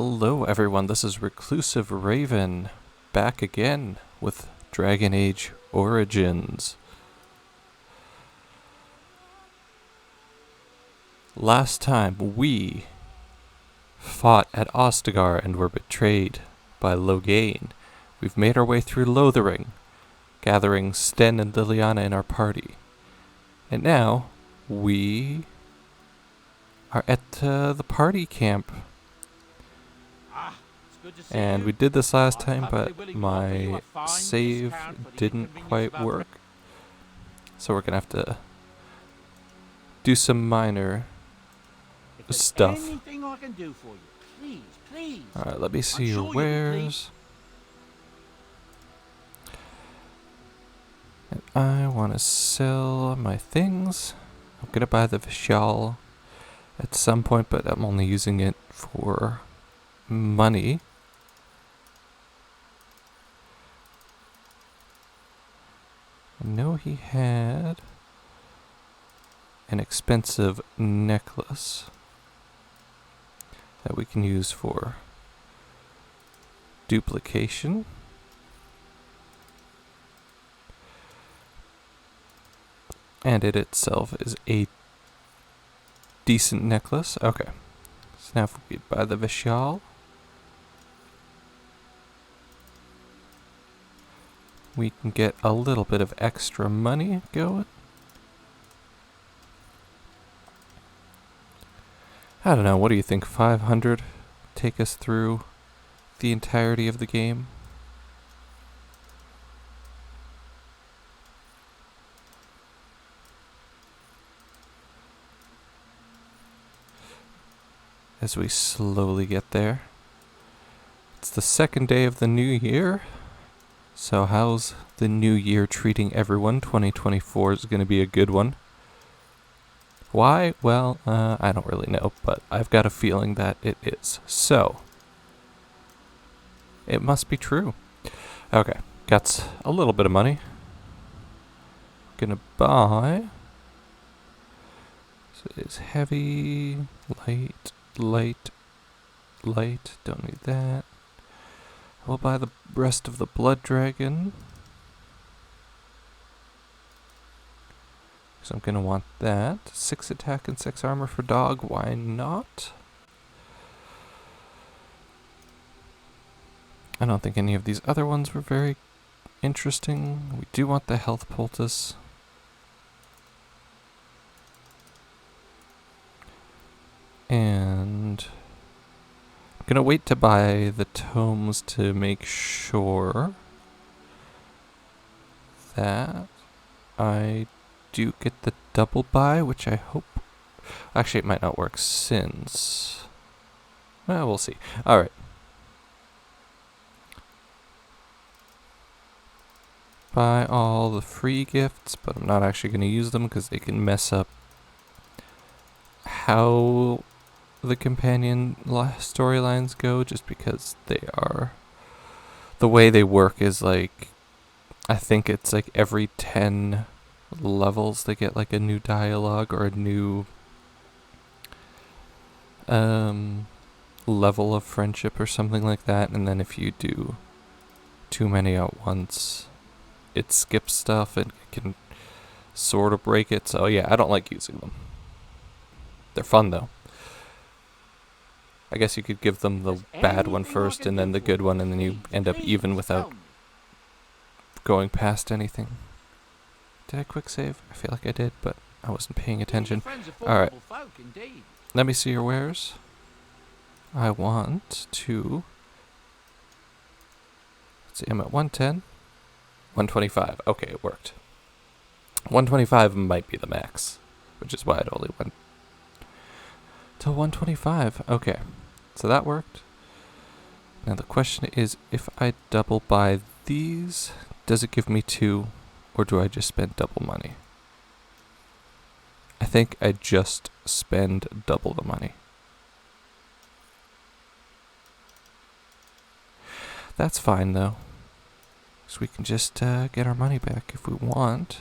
Hello everyone, this is Reclusive Raven, back again with Dragon Age Origins. Last time we fought at Ostagar and were betrayed by Loghain. We've made our way through Lothering, gathering Sten and Liliana in our party. And now, we are at the party camp. And we did this last time, but my save didn't quite work. So we're gonna have to do some minor stuff. Alright, let me see your wares. And I want to sell my things. I'm gonna buy the Vishal at some point, but I'm only using it for money. I know he had an expensive necklace that we can use for duplication. And it itself is a decent necklace. Okay. So now if we buy the Vishal, we can get a little bit of extra money going. I don't know, what do you think? 500 take us through the entirety of the game? As we slowly get there. It's the second day of the new year. So how's the new year treating everyone? 2024 is going to be a good one. Why? Well, I don't really know, but I've got a feeling that it is. So, it must be true. Okay, got a little bit of money. Gonna buy. So it's heavy, light, don't need that. We'll buy the rest of the Blood Dragon. So I'm gonna want that. 6 attack and 6 armor for dog, why not? I don't think any of these other ones were very interesting. We do want the health poultice. And I'm gonna wait to buy the tomes to make sure that I do get the double buy, which I hope. Actually, it might not work since. Well, we'll see. Alright. Buy all the free gifts, but I'm not actually going to use them because they can mess up how the companion storylines go, just because they are. The way they work is like, I think it's like every 10 levels they get like a new dialogue or a new level of friendship or something like that, and then if you do too many at once, it skips stuff and it can sort of break it. So yeah, I don't like using them. They're fun though. I guess you could give them the bad one first and then the good one, and then you end up even without going past anything. Did I quick save? I feel like I did, but I wasn't paying attention. Alright. Let me see your wares. I want to... Let's see, I'm at 110. 125. Okay, it worked. 125 might be the max, which is why it only went to 125. Okay, so that worked. Now the question is, if I double buy these, does it give me 2? Or do I just spend double money? I think I just spend double the money. That's fine though. So we can just get our money back if we want.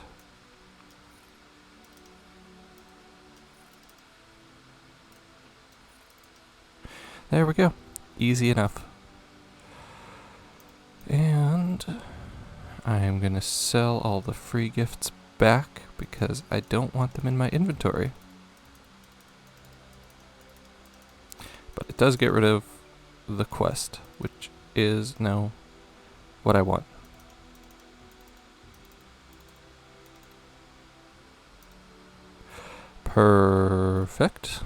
There we go. Easy enough. And I'm gonna sell all the free gifts back because I don't want them in my inventory. But it does get rid of the quest, which is now what I want. Perfect.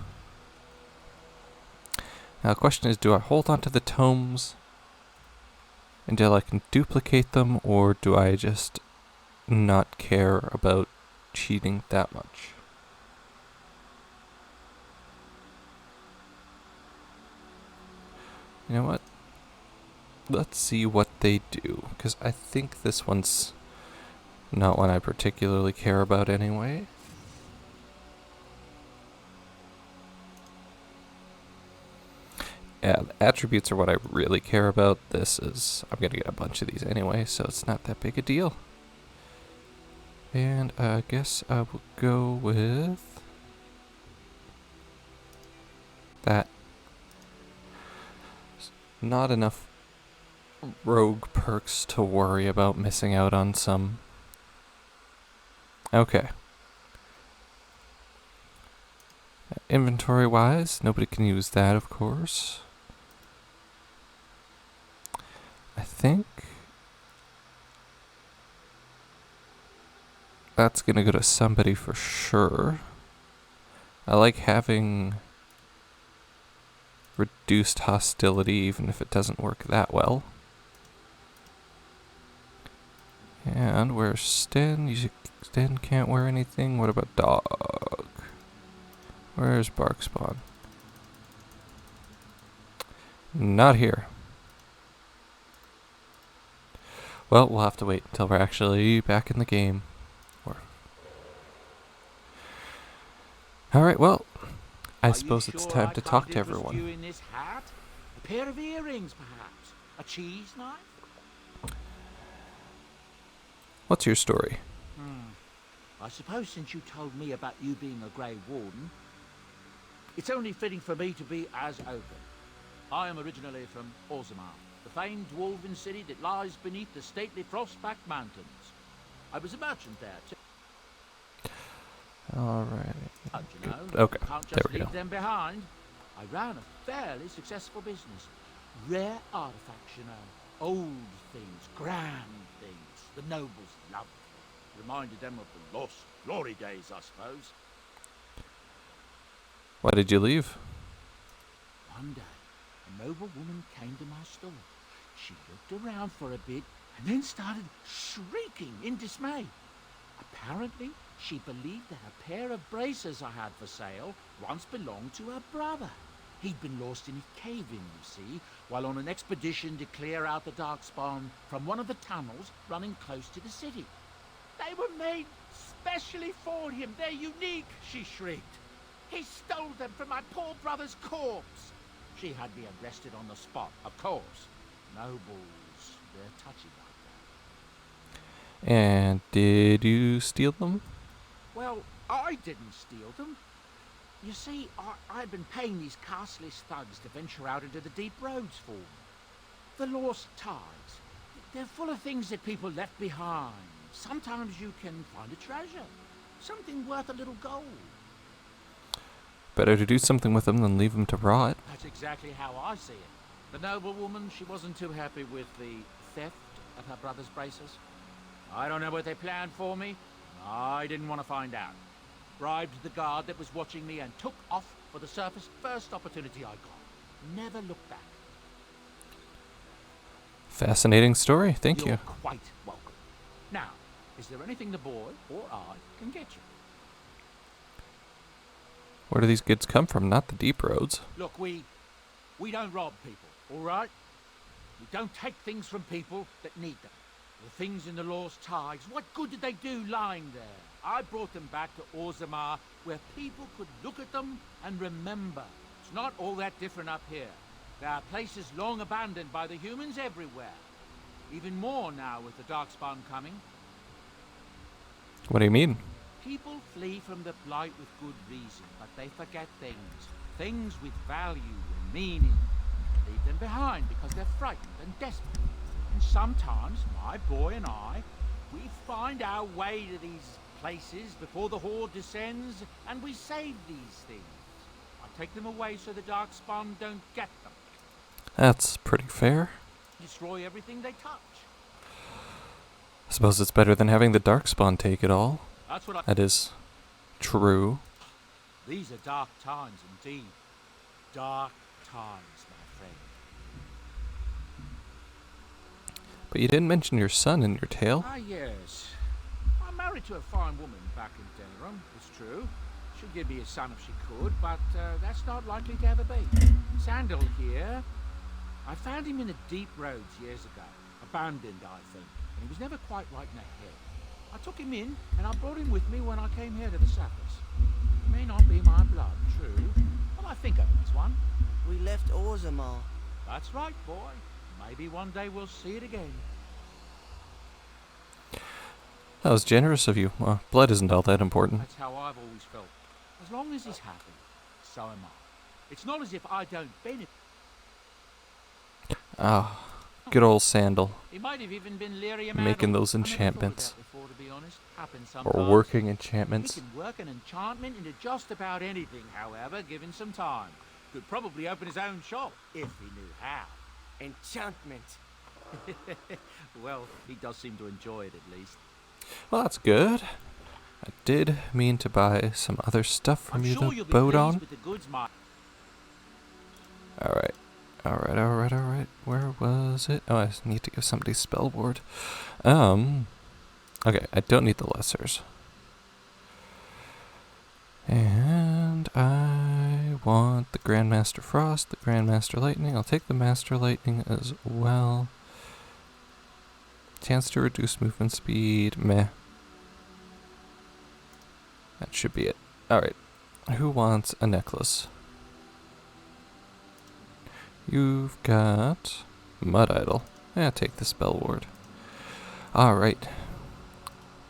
Now the question is, do I hold on to the tomes until I can duplicate them, or do I just not care about cheating that much? You know what? Let's see what they do, because I think this one's not one I particularly care about anyway. Yeah, the attributes are what I really care about. This is, I'm gonna get a bunch of these anyway, so it's not that big a deal. And I guess I will go with that. Not enough rogue perks to worry about missing out on some. Okay. Inventory wise, nobody can use that, of course. I think that's gonna go to somebody for sure. I like having reduced hostility even if it doesn't work that well. And where's Sten? Sten can't wear anything. What about Dog? Where's Barkspawn? Not here. Well, we'll have to wait until we're actually back in the game. Alright, well, I suppose it's time to talk to everyone. You in this hat? A pair of earrings, perhaps? A cheese knife? What's your story? I suppose since you told me about you being a Grey Warden, it's only fitting for me to be as open. I am originally from Orzammar, the famed dwarven city that lies beneath the stately Frostback Mountains. I was a merchant there too. Alright. You know, Okay, can't there just we leave go. them behind. I ran a fairly successful business. Rare artifacts, you know. Old things, grand things. The nobles loved them. Reminded them of the lost glory days, I suppose. Why did you leave? One day, a noble woman came to my store. She looked around for a bit and then started shrieking in dismay. Apparently, she believed that a pair of braces I had for sale once belonged to her brother. He'd been lost in a cave-in, you see, while on an expedition to clear out the Darkspawn from one of the tunnels running close to the city. They were made specially for him. They're unique, she shrieked. He stole them from my poor brother's corpse. She had me arrested on the spot, of course. Nobles, they're touchy like that. And did you steal them? Well, I didn't steal them. You see, I've been paying these castless thugs to venture out into the deep roads for me. The lost ties. They're full of things that people left behind. Sometimes you can find a treasure. Something worth a little gold. Better to do something with them than leave them to rot. That's exactly how I see it. The noble woman, she wasn't too happy with the theft of her brother's braces. I don't know what they planned for me. I didn't want to find out. Bribed the guard that was watching me and took off for the surface first opportunity I got. Never looked back. Fascinating story, thank You're you. quite welcome. Now, is there anything the boy or I can get you? Where do these goods come from? Not the deep roads. Look, we don't rob people, all right? We don't take things from people that need them. The things in the Lost Ties, what good did they do lying there? I brought them back to Orzammar, where people could look at them and remember. It's not all that different up here. There are places long abandoned by the humans everywhere. Even more now with the Darkspawn coming. What do you mean? People flee from the Blight with good reason, but they forget things. Things with value and meaning. Leave them behind. find because they're frightened and desperate. And sometimes my boy and I, we find our way to these places before the horde descends, and we save these things. I take them away so the Darkspawn don't get them. That's pretty fair. Destroy everything they touch. I suppose it's better than having the Darkspawn take it all. That's what I... That is true. These are dark times indeed. Dark times, my friend. But you didn't mention your son in your tale. Ah, yes. I'm married to a fine woman back in Denerim, it's true. She'd give me a son if she could, but that's not likely to ever be. Sandal here. I found him in the deep roads years ago. Abandoned, I think. And he was never quite right in the head. I took him in, and I brought him with me when I came here to the surface. He may not be my blood, true, but I think of him as one. We left Orzammar. That's right, boy. Maybe one day we'll see it again. That was generous of you. Well, blood isn't all that important. That's how I've always felt. As long as he's happy, so am I. It's not as if I don't benefit. Ah, good old Sandal. He might have even been Lyrium Making Adel. those I never thought of enchantments. that before, to be honest. Happens Or sometimes. working He enchantments. can work an enchantment into just about anything, however, given some time. Could probably open his own shop, if he knew how. Enchantment. Well, he does seem to enjoy it, at least. Well, that's good. I did mean to buy some other stuff from I'm you sure to you'll be boat pleased on. with the goods, Mike. Alright. Where was it? Oh, I need to give somebody spellboard. Okay, I don't need the lessers. And I want the Grandmaster Frost, the Grandmaster Lightning. I'll take the Master Lightning as well. Chance to reduce movement speed, meh. That should be it. Alright. Who wants a necklace? You've got Mud Idol. Yeah, take the Spell Ward. Alright.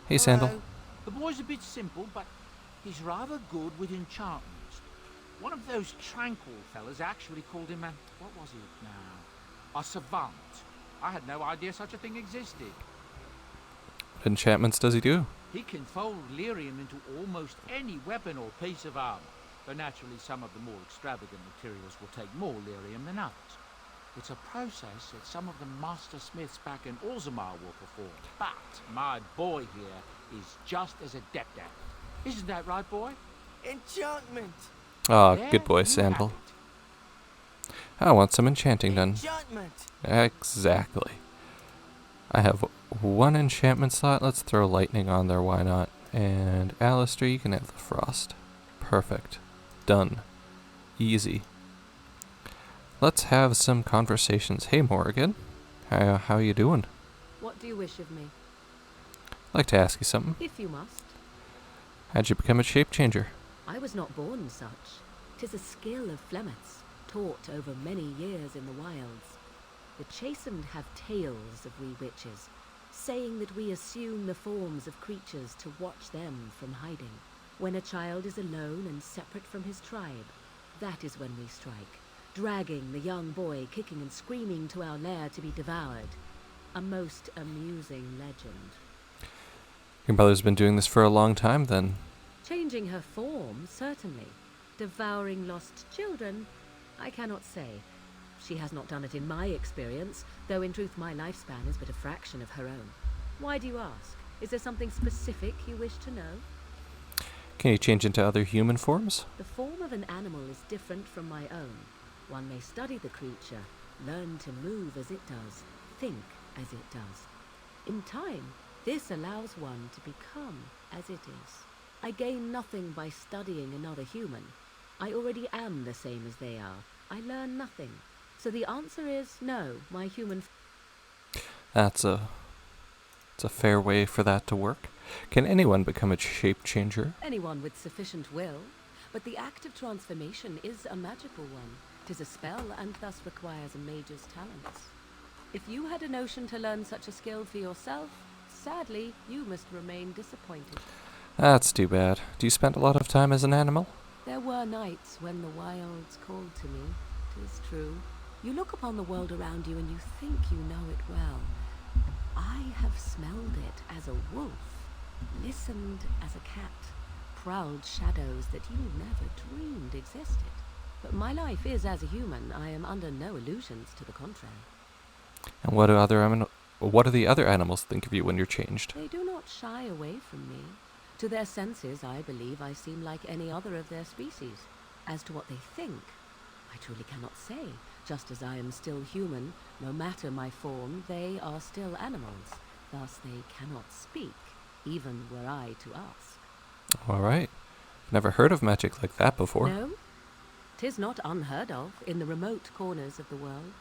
Hey, Sandal. Hello. The boy's a bit simple, but he's rather good with enchantments. One of those tranquil fellas actually called him a... what was it now? A savant. I had no idea such a thing existed. What enchantments does he do? He can fold lyrium into almost any weapon or piece of armor, though naturally some of the more extravagant materials will take more lyrium than others. It's a process that some of the master smiths back in Orzammar will perform, but my boy here is just as adept at it. Isn't that right, boy? Enchantment. Ah, There good boy, you Sandal. have it. I want some enchanting done. Enchantment. Exactly. I have one enchantment slot. Let's throw lightning on there, why not? And Alistair, you can have the frost. Perfect. Done. Easy. Let's have some conversations. Hey, Morrigan. How you doing? What do you wish of me? I'd like to ask you something. If you must. How'd you become a shape changer? I was not born such. 'Tis a skill of Flemeth's, taught over many years in the wilds. The chastened have tales of we witches, saying that we assume the forms of creatures to watch them from hiding. When a child is alone and separate from his tribe, that is when we strike, dragging the young boy kicking and screaming to our lair to be devoured. A most amusing legend. Your mother's been doing this for a long time, then. Changing her form, certainly. Devouring lost children, I cannot say. She has not done it in my experience, though in truth my lifespan is but a fraction of her own. Why do you ask? Is there something specific you wish to know? Can you change into other human forms? The form of an animal is different from my own. One may study the creature, learn to move as it does, think as it does. In time, this allows one to become as it is. I gain nothing by studying another human. I already am the same as they are. I learn nothing. So the answer is no, my human... It's a fair way for that to work. Can anyone become a shape changer? Anyone with sufficient will. But the act of transformation is a magical one. 'Tis a spell and thus requires a mage's talents. If you had a notion to learn such a skill for yourself, sadly, you must remain disappointed. That's too bad. Do you spend a lot of time as an animal? There were nights when the wilds called to me, 'tis true. You look upon the world around you and you think you know it well. I have smelled it as a wolf, listened as a cat, proud shadows that you never dreamed existed. But my life is as a human. I am under no illusions to the contrary. And what do the other animals think of you when you're changed? They do not shy away from me. To their senses, I believe I seem like any other of their species. As to what they think, I truly cannot say. Just as I am still human, no matter my form, they are still animals. Thus they cannot speak, even were I to ask. All right. Never heard of magic like that before. No, 'tis not unheard of in the remote corners of the world.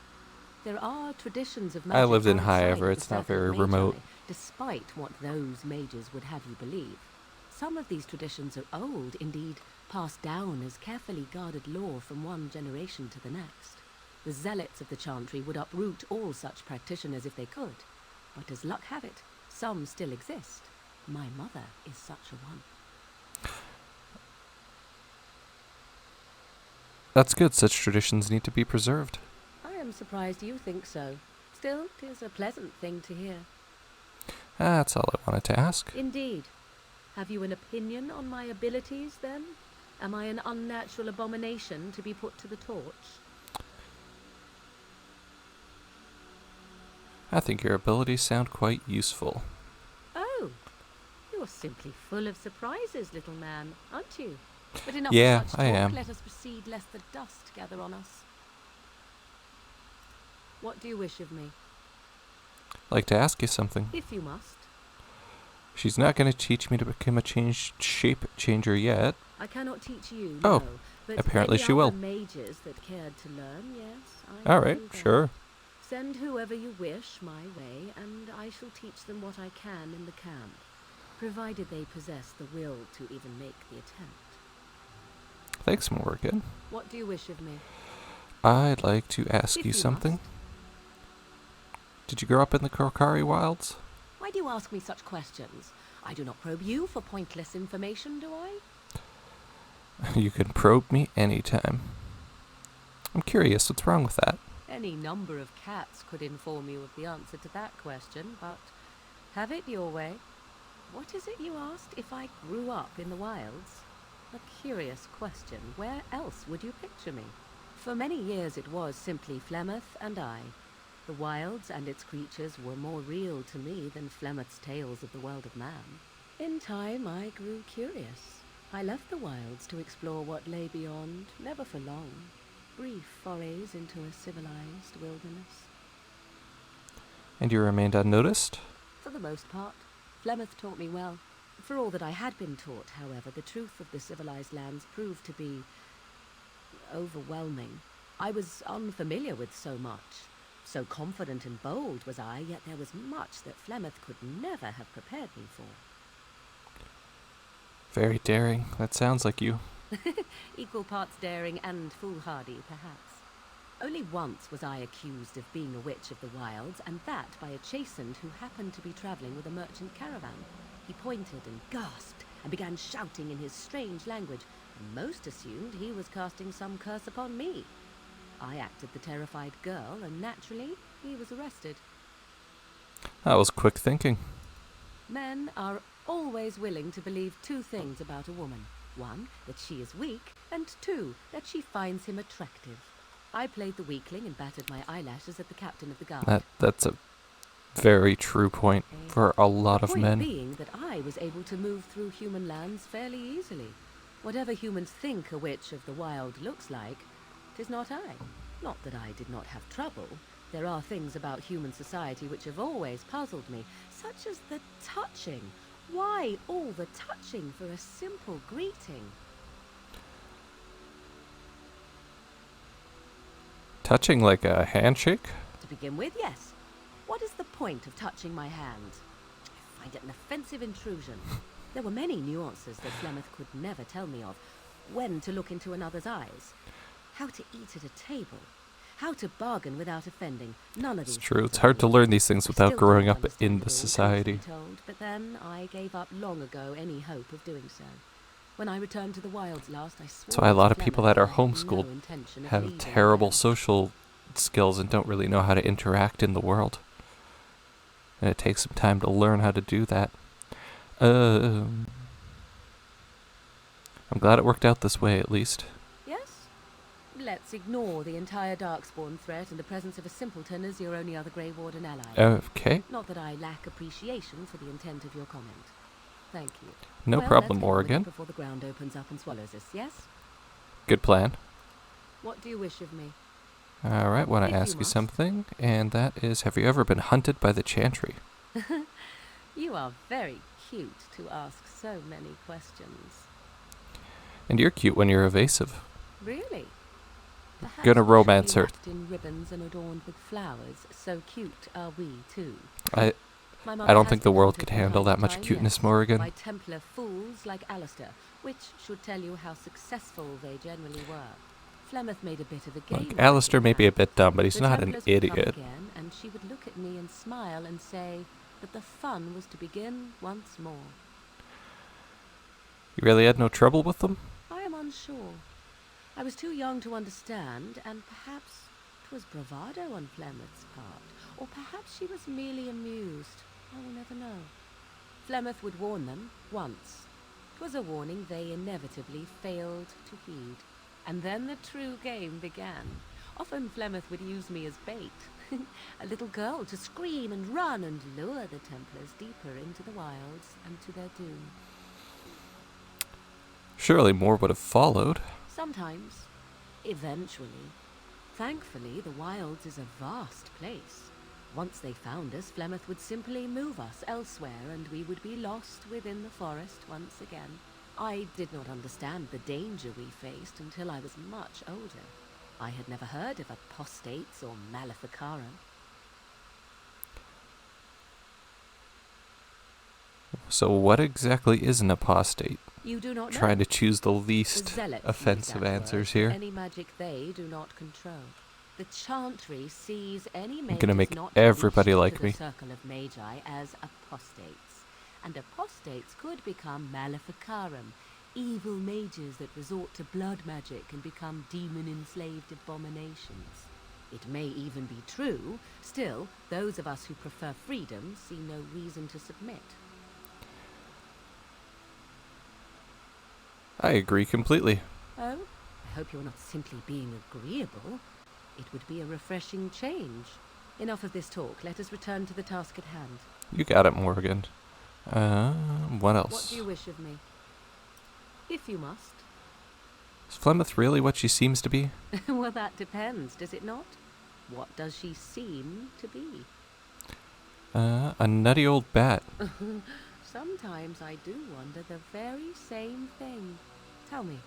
There are traditions of magic. I lived in outside High Ever. the It's not circle of very Magi, remote. despite what those mages would have you believe. Some of these traditions are old, indeed passed down as carefully guarded lore from one generation to the next. The zealots of the Chantry would uproot all such practitioners if they could. But as luck have it, some still exist. My mother is such a one. That's good. Such traditions need to be preserved. I am surprised you think so. Still, 'tis a pleasant thing to hear. That's all I wanted to ask. Indeed. Have you an opinion on my abilities, then? Am I an unnatural abomination to be put to the torch? I think your abilities sound quite useful. Oh, you're simply full of surprises, little man, aren't you? But enough Yeah, of such I talk. am. Let us proceed, lest the dust gather on us. What do you wish of me? Like to ask you something. If you must. She's not going to teach me to become a shape changer yet. I cannot teach you, Oh, no. But apparently any she other will. mages that cared to learn, yes, I All will right, do that. sure. Send whoever you wish my way, and I shall teach them what I can in the camp, provided they possess the will to even make the attempt. Thanks, Morgan. What do you wish of me? I'd like to ask If you you something. must. Did you grow up in the Korkari wilds? Why do you ask me such questions? I do not probe you for pointless information, do I? You can probe me anytime. I'm curious, what's wrong with that? Any number of cats could inform you of the answer to that question, but have it your way. What is it you asked if I grew up in the wilds? A curious question. Where else would you picture me? For many years it was simply Flemeth and I. The wilds and its creatures were more real to me than Flemeth's tales of the world of man. In time I grew curious. I left the wilds to explore what lay beyond, never for long. Brief forays into a civilized wilderness. And you remained unnoticed? For the most part, Flemeth taught me well. For all that I had been taught, however, the truth of the civilized lands proved to be overwhelming. I was unfamiliar with so much. So confident and bold was I, yet there was much that Flemeth could never have prepared me for. Very daring. That sounds like you. Equal parts daring and foolhardy, perhaps. Only once was I accused of being a witch of the wilds, and that by a chastened who happened to be travelling with a merchant caravan. He pointed and gasped, and began shouting in his strange language, and most assumed he was casting some curse upon me. I acted the terrified girl, and naturally, he was arrested. That was quick thinking. Men are always willing to believe two things about a woman. One, that she is weak, and two, that she finds him attractive. I played the weakling and battered my eyelashes at the captain of the guard. That's a very true point for a lot of The point men. being that I was able to move through human lands fairly easily. Whatever humans think a witch of the wild looks like, 'tis not I. Not that I did not have trouble. There are things about human society which have always puzzled me, such as the touching. Why all the touching for a simple greeting? Touching like a handshake? To begin with, yes. What is the point of touching my hand? I find it an offensive intrusion. There were many nuances that Flemeth could never tell me of. When to look into another's eyes. How to eat at a table. How to bargain without offending. None of It's these true. things It's I hard to knew. learn these things I without still growing don't up understand in it the all, truth be society. told, but then I gave up long ago any hope of doing so. When I returned to the wilds last, I swore That's why a lot to of people Flemeth that are I had no homeschooled intention of have leaving terrible again. social skills and don't really know how to interact in the world. And it takes some time to learn how to do that. I'm glad it worked out this way, at least. Yes? Let's ignore the entire Darkspawn threat in the presence of a simpleton as your only other Grey Warden ally. Okay. Not that I lack appreciation for the intent of your comment. Thank you. No Well, problem, let's get on with it Morrigan. before the ground opens up and swallows us, yes? Good plan. What do you wish of me? Alright, want If to you ask you must. something, and that is, have you ever been hunted by the Chantry? You are very cute to ask so many questions. And you're cute when you're evasive. Really? Perhaps Gonna we should romance be her. wrapped in ribbons and adorned with flowers. So cute are we too. I My I mother don't has think the been world hunted could from handle time that to much time, cuteness, yes, Morrigan. by Templar fools like Alistair, which should tell you how successful they generally were. Flemeth made a bit of a game. Like, of it Alistair in may be a that. bit dumb, but he's The not an Templars would come idiot. again, and she would look at me and smile and say that the fun was to begin once more. You really had no trouble with them? I am unsure. I was too young to understand, and perhaps 'twas bravado on Flemeth's part, or perhaps she was merely amused. I will never know. Flemeth would warn them once. 'Twas a warning they inevitably failed to heed, and then the true game began. Often Flemeth would use me as bait, a little girl to scream and run and lure the Templars deeper into the wilds and to their doom. Surely more would have followed. Sometimes. Eventually. Thankfully, the wilds is a vast place. Once they found us, Flemeth would simply move us elsewhere, and we would be lost within the forest once again. I did not understand the danger we faced until I was much older. I had never heard of apostates or maleficarum. So what exactly is an apostate? You do not know. Trying to choose the The least zealots use offensive that answers word for here. any magic they do not control. The Chantry sees any I'm mages gonna make not everybody reached like to me. the circle of magi as apostates, and apostates could become maleficarum, evil mages that resort to blood magic and become demon-enslaved abominations. It may even be true. Still, those of us who prefer freedom see no reason to submit. I agree completely. Oh, I hope you're not simply being agreeable. It would be a refreshing change. Enough of this talk. Let us return to the task at hand. You got it, Morgan. What else? What do you wish of me? If you must. Is Flemeth really what she seems to be? Well, that depends, does it not? What does she seem to be? A nutty old bat. Sometimes I do wonder the very same thing. Tell me,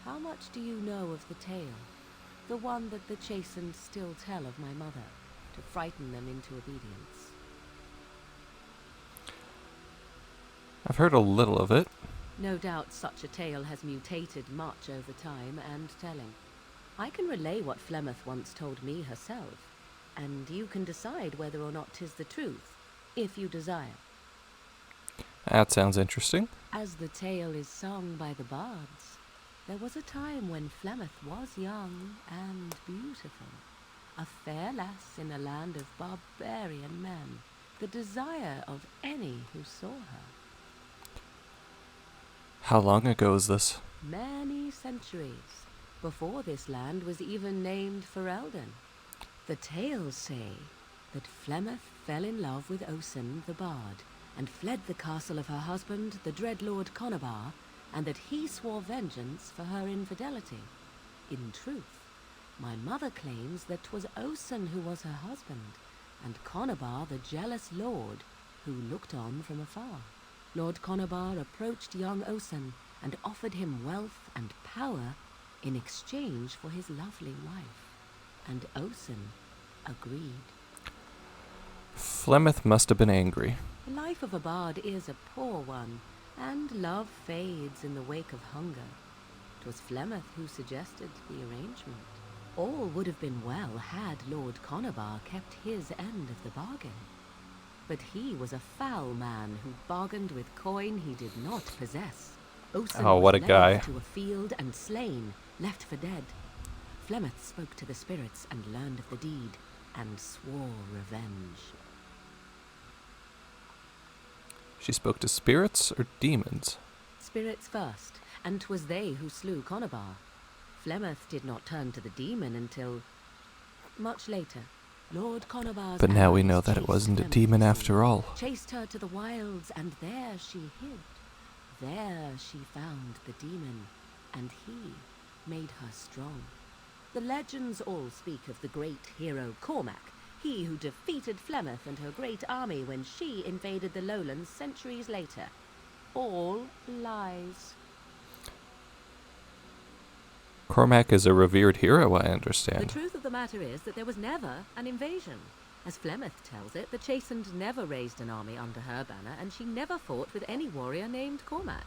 how much do you know of the tale? The one that the Chastened still tell of my mother, to frighten them into obedience. I've heard a little of it. No doubt such a tale has mutated much over time and telling. I can relay what Flemeth once told me herself, and you can decide whether or not 'tis the truth, if you desire. That sounds interesting. As the tale is sung by the bards, there was a time when Flemeth was young and beautiful, a fair lass in a land of barbarian men, the desire of any who saw her. How long ago is this? Many centuries, before this land was even named Ferelden. The tales say that Flemeth fell in love with Osen the bard, and fled the castle of her husband, the dread Lord Conobar, and that he swore vengeance for her infidelity. In truth, my mother claims that 'twas Osen who was her husband, and Conobar the jealous lord who looked on from afar. Lord Conobar approached young Osen and offered him wealth and power in exchange for his lovely wife, and Osen agreed. Flemeth must have been angry. The life of a bard is a poor one, and love fades in the wake of hunger. 'Twas Flemeth who suggested the arrangement. All would have been well had Lord Conobar kept his end of the bargain. But he was a foul man who bargained with coin he did not possess. Osen Oh, what was a led guy. to a field and slain, left for dead. Flemeth spoke to the spirits and learned of the deed, and swore revenge. She spoke to spirits or demons? Spirits first, and 'twas they who slew Conobar. Flemeth did not turn to the demon until much later. Lord Conobar's But now we arrows know that it chased wasn't a Flemeth demon soon, after all. chased her to the wilds, and there she hid. There she found the demon, and he made her strong. The legends all speak of the great hero Cormac, he who defeated Flemeth and her great army when she invaded the lowlands centuries later. All lies. Cormac is a revered hero, I The understand. truth of the matter is that there was never an invasion. As Flemeth tells it, the Chastened never raised an army under her banner, and she never fought with any warrior named Cormac.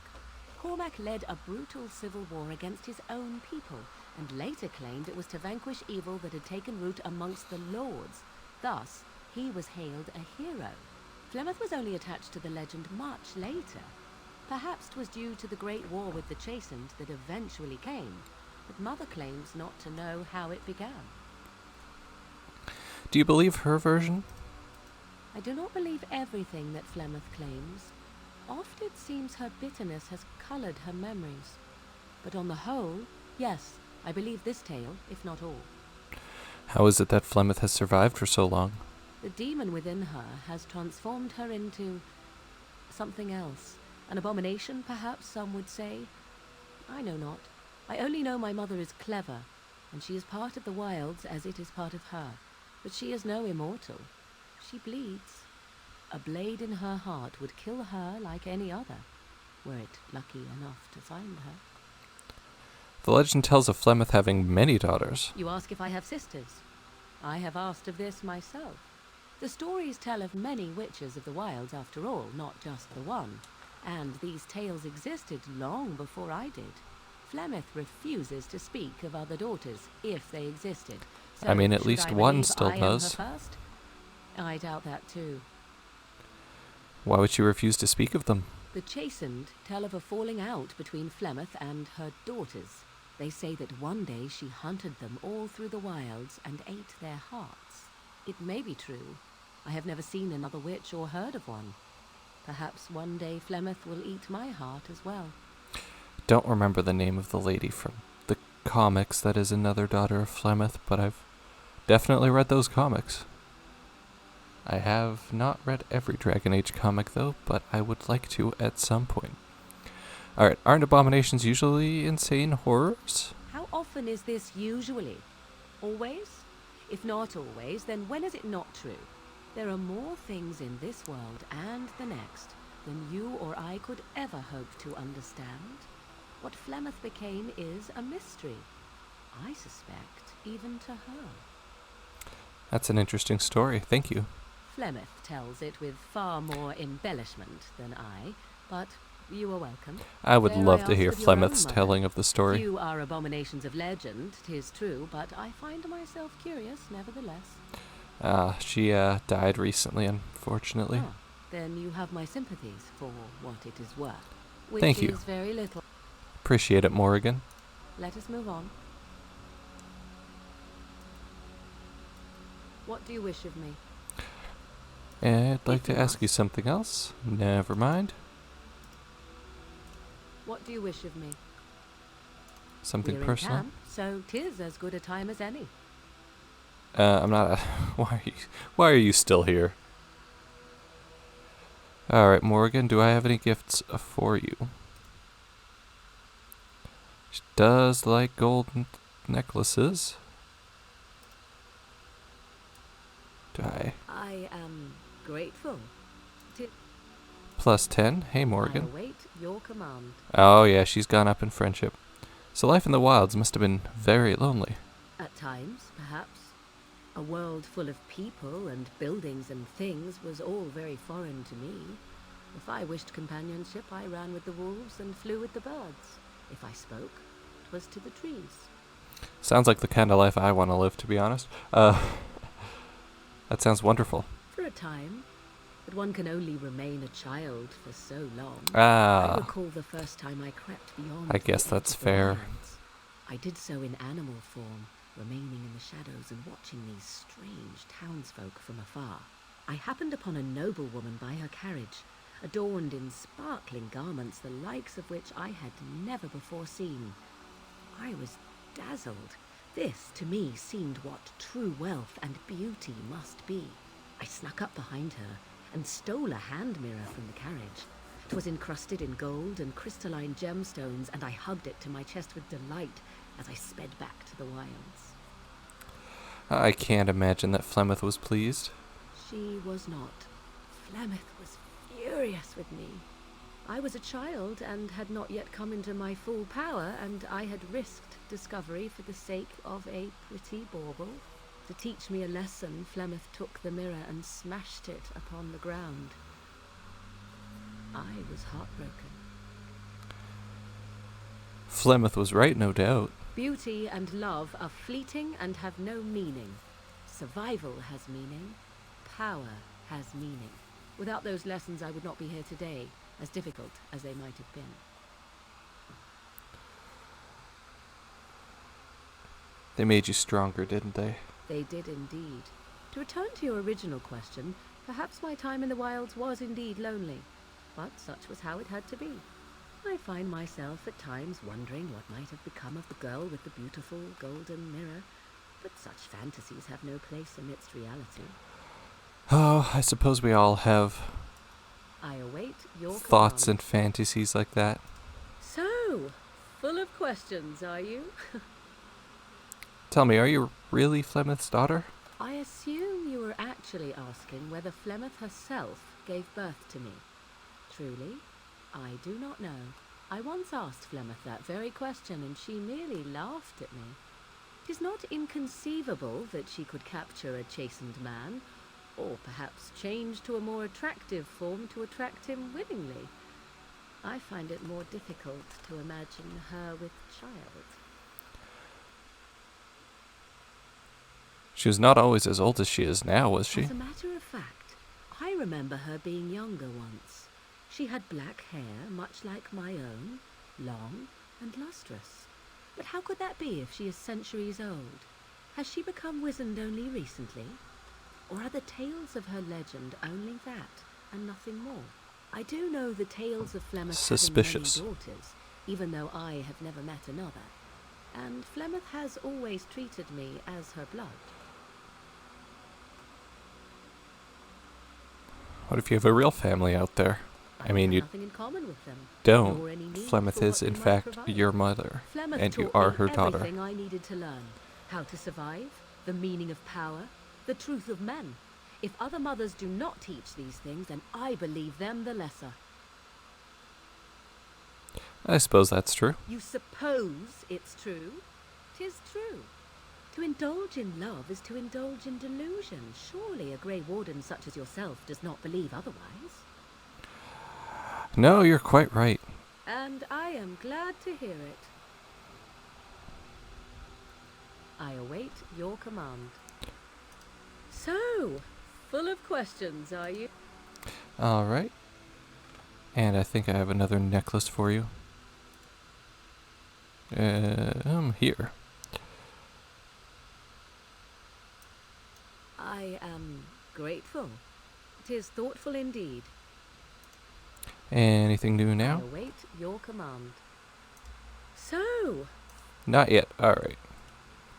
Cormac led a brutal civil war against his own people, and later claimed it was to vanquish evil that had taken root amongst the lords. Thus, he was hailed a hero. Flemeth was only attached to the legend much later. Perhaps 'twas due to the great war with the Chastened that eventually came, but Mother claims not to know how it began. Do you believe her version? I do not believe everything that Flemeth claims. Oft it seems her bitterness has coloured her memories. But on the whole, yes, I believe this tale, if not all. How is it that Flemeth has survived for so long? The demon within her has transformed her into something else. An abomination, perhaps some would say. I know not. I only know my mother is clever, and she is part of the wilds as it is part of her. But she is no immortal. She bleeds. A blade in her heart would kill her like any other, were it lucky enough to find her. The legend tells of Flemeth having many daughters. You ask if I have sisters. I have asked of this myself. The stories tell of many witches of the wilds after all, not just the one. And these tales existed long before I did. Flemeth refuses to speak of other daughters, if they existed. So I mean, at should least I one believe still I am her does. first? I doubt that too. Why would she refuse to speak of them? The Chastened tell of a falling out between Flemeth and her daughters. They say that one day she hunted them all through the wilds and ate their hearts. It may be true. I have never seen another witch or heard of one. Perhaps one day Flemeth will eat my heart as well. Don't remember the name of the lady from the comics that is another daughter of Flemeth, but I've definitely read those comics. I have not read every Dragon Age comic though, but I would like to at some point. Alright, aren't abominations usually insane horrors? How often is this usually? Always? If not always, then when is it not true? There are more things in this world and the next than you or I could ever hope to understand. What Flemeth became is a mystery. I suspect even to her. That's an interesting story, thank you. Flemeth tells it with far more embellishment than I, but you are welcome. I would Dare love I to ask hear of your own Flemeth's mother? telling of the story. Few are abominations of legend, 'tis true, but I find myself curious nevertheless. She died recently, unfortunately. Ah, then you have my sympathies for what it is worth. Which Thank you. is very little. Appreciate it, Morrigan. Let us move on. What do you wish of me? I'd like If you to ask must. you something else. Never mind. What do you wish of me? Something We're in personal. camp, so 'tis as good a time as any. I'm not. Why are you still here? All right, Morgan. Do I have any gifts for you? She does like gold necklaces. Do I? I am grateful. Plus 10. Hey, I Morgan. await your command. Oh yeah, she's gone up in friendship. So life in the wilds must have been very lonely. At times, perhaps. A world full of people and buildings and things was all very foreign to me. If I wished companionship, I ran with the wolves and flew with the birds. If I spoke, 'twas to the trees. Sounds like the kind of life I want to live, to be honest. That sounds wonderful. For a time, but one can only remain a child for so long. I Ah, recall the first time I crept beyond. I guess the that's edge of the fair. wilds. I did so in animal form, remaining in the shadows and watching these strange townsfolk from afar, I happened upon a noblewoman by her carriage, adorned in sparkling garments the likes of which I had never before seen. I was dazzled. This, to me, seemed what true wealth and beauty must be. I snuck up behind her and stole a hand mirror from the carriage. 'Twas encrusted in gold and crystalline gemstones, and I hugged it to my chest with delight as I sped back to the wilds. I can't imagine that Flemeth was pleased. She was not. Flemeth was furious with me. I was a child and had not yet come into my full power, and I had risked discovery for the sake of a pretty bauble. To teach me a lesson, Flemeth took the mirror and smashed it upon the ground. I was heartbroken. Flemeth was right, no doubt. Beauty and love are fleeting and have no meaning. Survival has meaning. Power has meaning. Without those lessons, I would not be here today, as difficult as they might have been. They made you stronger, didn't they? They did indeed. To return to your original question, perhaps my time in the wilds was indeed lonely, but such was how it had to be. I find myself at times wondering what might have become of the girl with the beautiful golden mirror, but such fantasies have no place amidst reality. Oh, I suppose we all have I await your thoughts command. and fantasies like that. So, full of questions, are you? Tell me, are you really Flemeth's daughter? I assume you were actually asking whether Flemeth herself gave birth to me. Truly, I do not know. I once asked Flemeth that very question, and she merely laughed at me. 'Tis not inconceivable that she could capture a chastened man, or perhaps change to a more attractive form to attract him willingly. I find it more difficult to imagine her with child. She was not always as old as she is now, was she? As a matter of fact, I remember her being younger once. She had black hair, much like my own, long and lustrous. But how could that be if she is centuries old? Has she become wizened only recently? Or are the tales of her legend only that, and nothing more? I do know the tales of Flemeth Suspicious. having many daughters, even though I have never met another. And Flemeth has always treated me as her blood. What if you have a real family out there? I mean, have you nothing in common with them. don't. Nor any need Flemeth for is, what in they might fact, provide. your mother, Flemeth and you taught are me her daughter. everything I needed to learn. How to survive, the meaning of power, the truth of men. If other mothers do not teach these things, then I believe them the lesser. I suppose that's true. You suppose it's true? 'Tis true. To indulge in love is to indulge in delusion. Surely a Grey Warden such as yourself does not believe otherwise. No, you're quite right. And I am glad to hear it. I await your command. So, full of questions, are you? All right. And I think I have another necklace for you. Here. I am grateful. 'Tis thoughtful indeed. Anything new I now? await your command. So, Not yet. All right.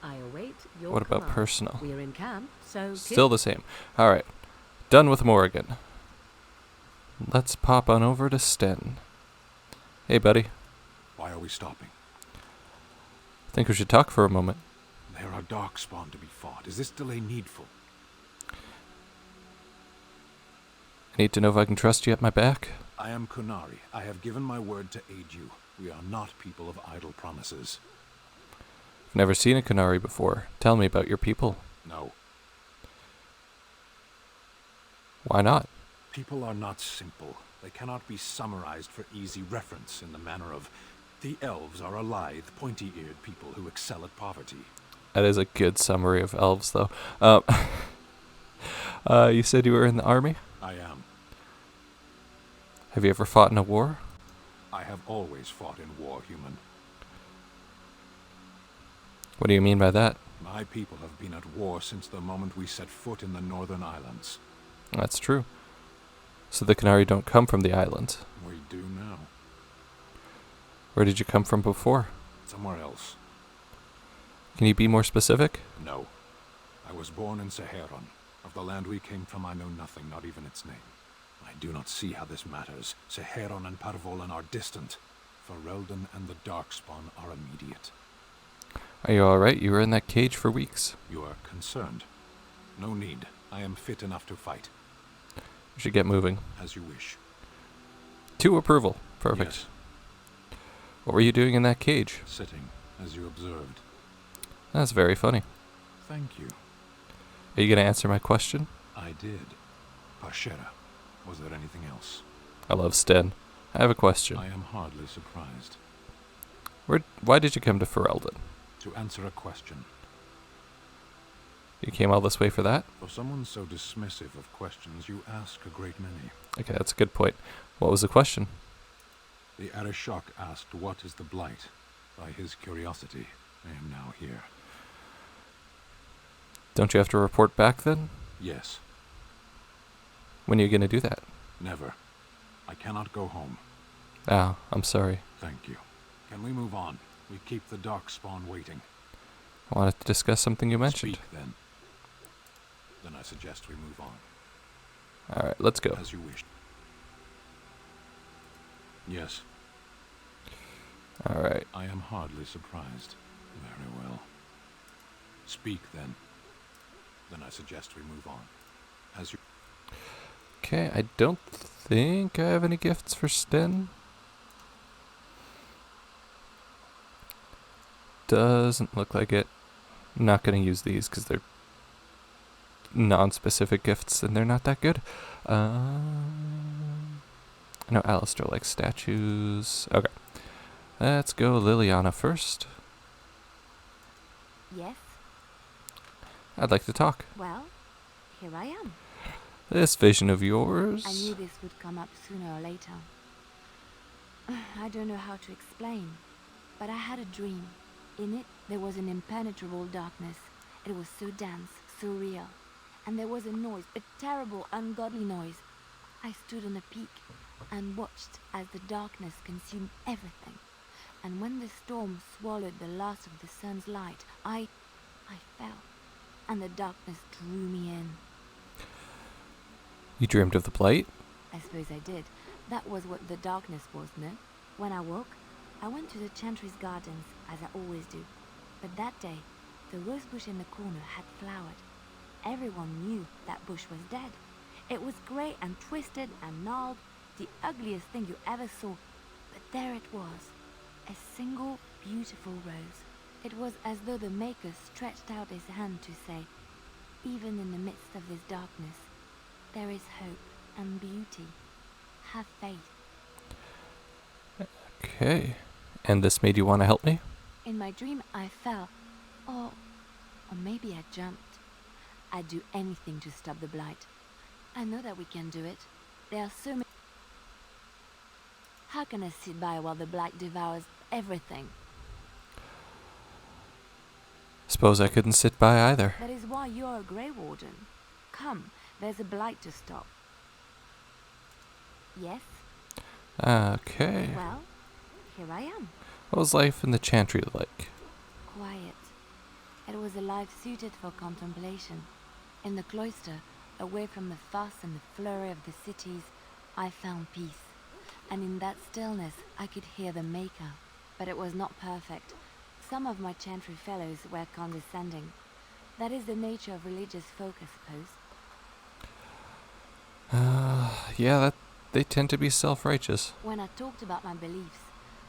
I await your What about command. personal? We're in camp, so Still the same. All right. Done with Morrigan. Let's pop on over to Sten. Hey, buddy. Why are we stopping? Think we should talk for a moment. There are darkspawn to be fought. Is this delay needful? I need to know if I can trust you at my back. I am Kunari. I have given my word to aid you. We are not people of idle promises. I've never seen a Kunari before. Tell me about your people. No. Why not? People are not simple. They cannot be summarized for easy reference in the manner of the elves are a lithe, pointy-eared people who excel at poverty. That is a good summary of elves, though. You said you were in the army? I am. Have you ever fought in a war? I have always fought in war, human. What do you mean by that? My people have been at war since the moment we set foot in the Northern Islands. That's true. So the Qunari don't come from the island. We do now. Where did you come from before? Somewhere else. Can you be more specific? No. I was born in Seheron. Of the land we came from, I know nothing, not even its name. I do not see how this matters. Seheron and Parvolan are distant. Ferelden and the Darkspawn are immediate. Are you alright? You were in that cage for weeks. You are concerned. No need. I am fit enough to fight. You should get moving. As you wish. To approval. Perfect. Yes. What were you doing in that cage? Sitting, as you observed. That's very funny. Thank you. Are you going to answer my question? I did. Parshera. Was there anything else? I love Sten. I have a question. I am hardly surprised. Why did you come to Ferelden? To answer a question. You came all this way for that? For someone so dismissive of questions, you ask a great many. Okay, that's a good point. What was the question? The Arishok asked, "What is the Blight?" By his curiosity, I am now here. Don't you have to report back then? Yes. When are you going to do that? Never. I cannot go home. Ah, I'm sorry. Thank you. Can we move on? We keep the Darkspawn waiting. I wanted to discuss something you mentioned. Speak, then. Then I suggest we move on. Alright, let's go. As you wish. Yes, Alright. I am hardly surprised. Very well. Speak, then. Then I suggest we move on. As you... Okay, I don't think I have any gifts for Sten. Doesn't look like it. I'm not going to use these because they're non-specific gifts and they're not that good. I know Alistair likes statues. Okay. Let's go Liliana first. Yes, I'd like to talk. well, here I am. This vision of yours. I knew this would come up sooner or later. I don't know how to explain, but I had a dream. In it, there was an impenetrable darkness. It was so dense, so real. And there was a noise, a terrible, ungodly noise. I stood on a peak and watched as the darkness consumed everything. And when the storm swallowed the last of the sun's light, I fell, and the darkness drew me in. You dreamed of the Blight? I suppose I did. That was what the darkness was, no? When I woke, I went to the Chantry's gardens, as I always do. But that day, the rose bush in the corner had flowered. Everyone knew that bush was dead. It was grey and twisted and gnarled, the ugliest thing you ever saw. But there it was, a single beautiful rose. It was as though the Maker stretched out his hand to say, even in the midst of this darkness, there is hope and beauty. Have faith. Okay. And this made you want to help me? In my dream, I fell. Or maybe I jumped. I'd do anything to stop the Blight. I know that we can do it. There are so many... How can I sit by while the Blight devours everything? Suppose I couldn't sit by either. That is why you're a Grey Warden. Come, there's a Blight to stop. Yes? Okay. Well, here I am. What was life in the Chantry like? Quiet. It was a life suited for contemplation. In the cloister, away from the fuss and the flurry of the cities, I found peace. And in that stillness, I could hear the Maker. But it was not perfect. Some of my Chantry fellows were condescending. That is the nature of religious folk, I suppose. Yeah, they tend to be self-righteous. When I talked about my beliefs,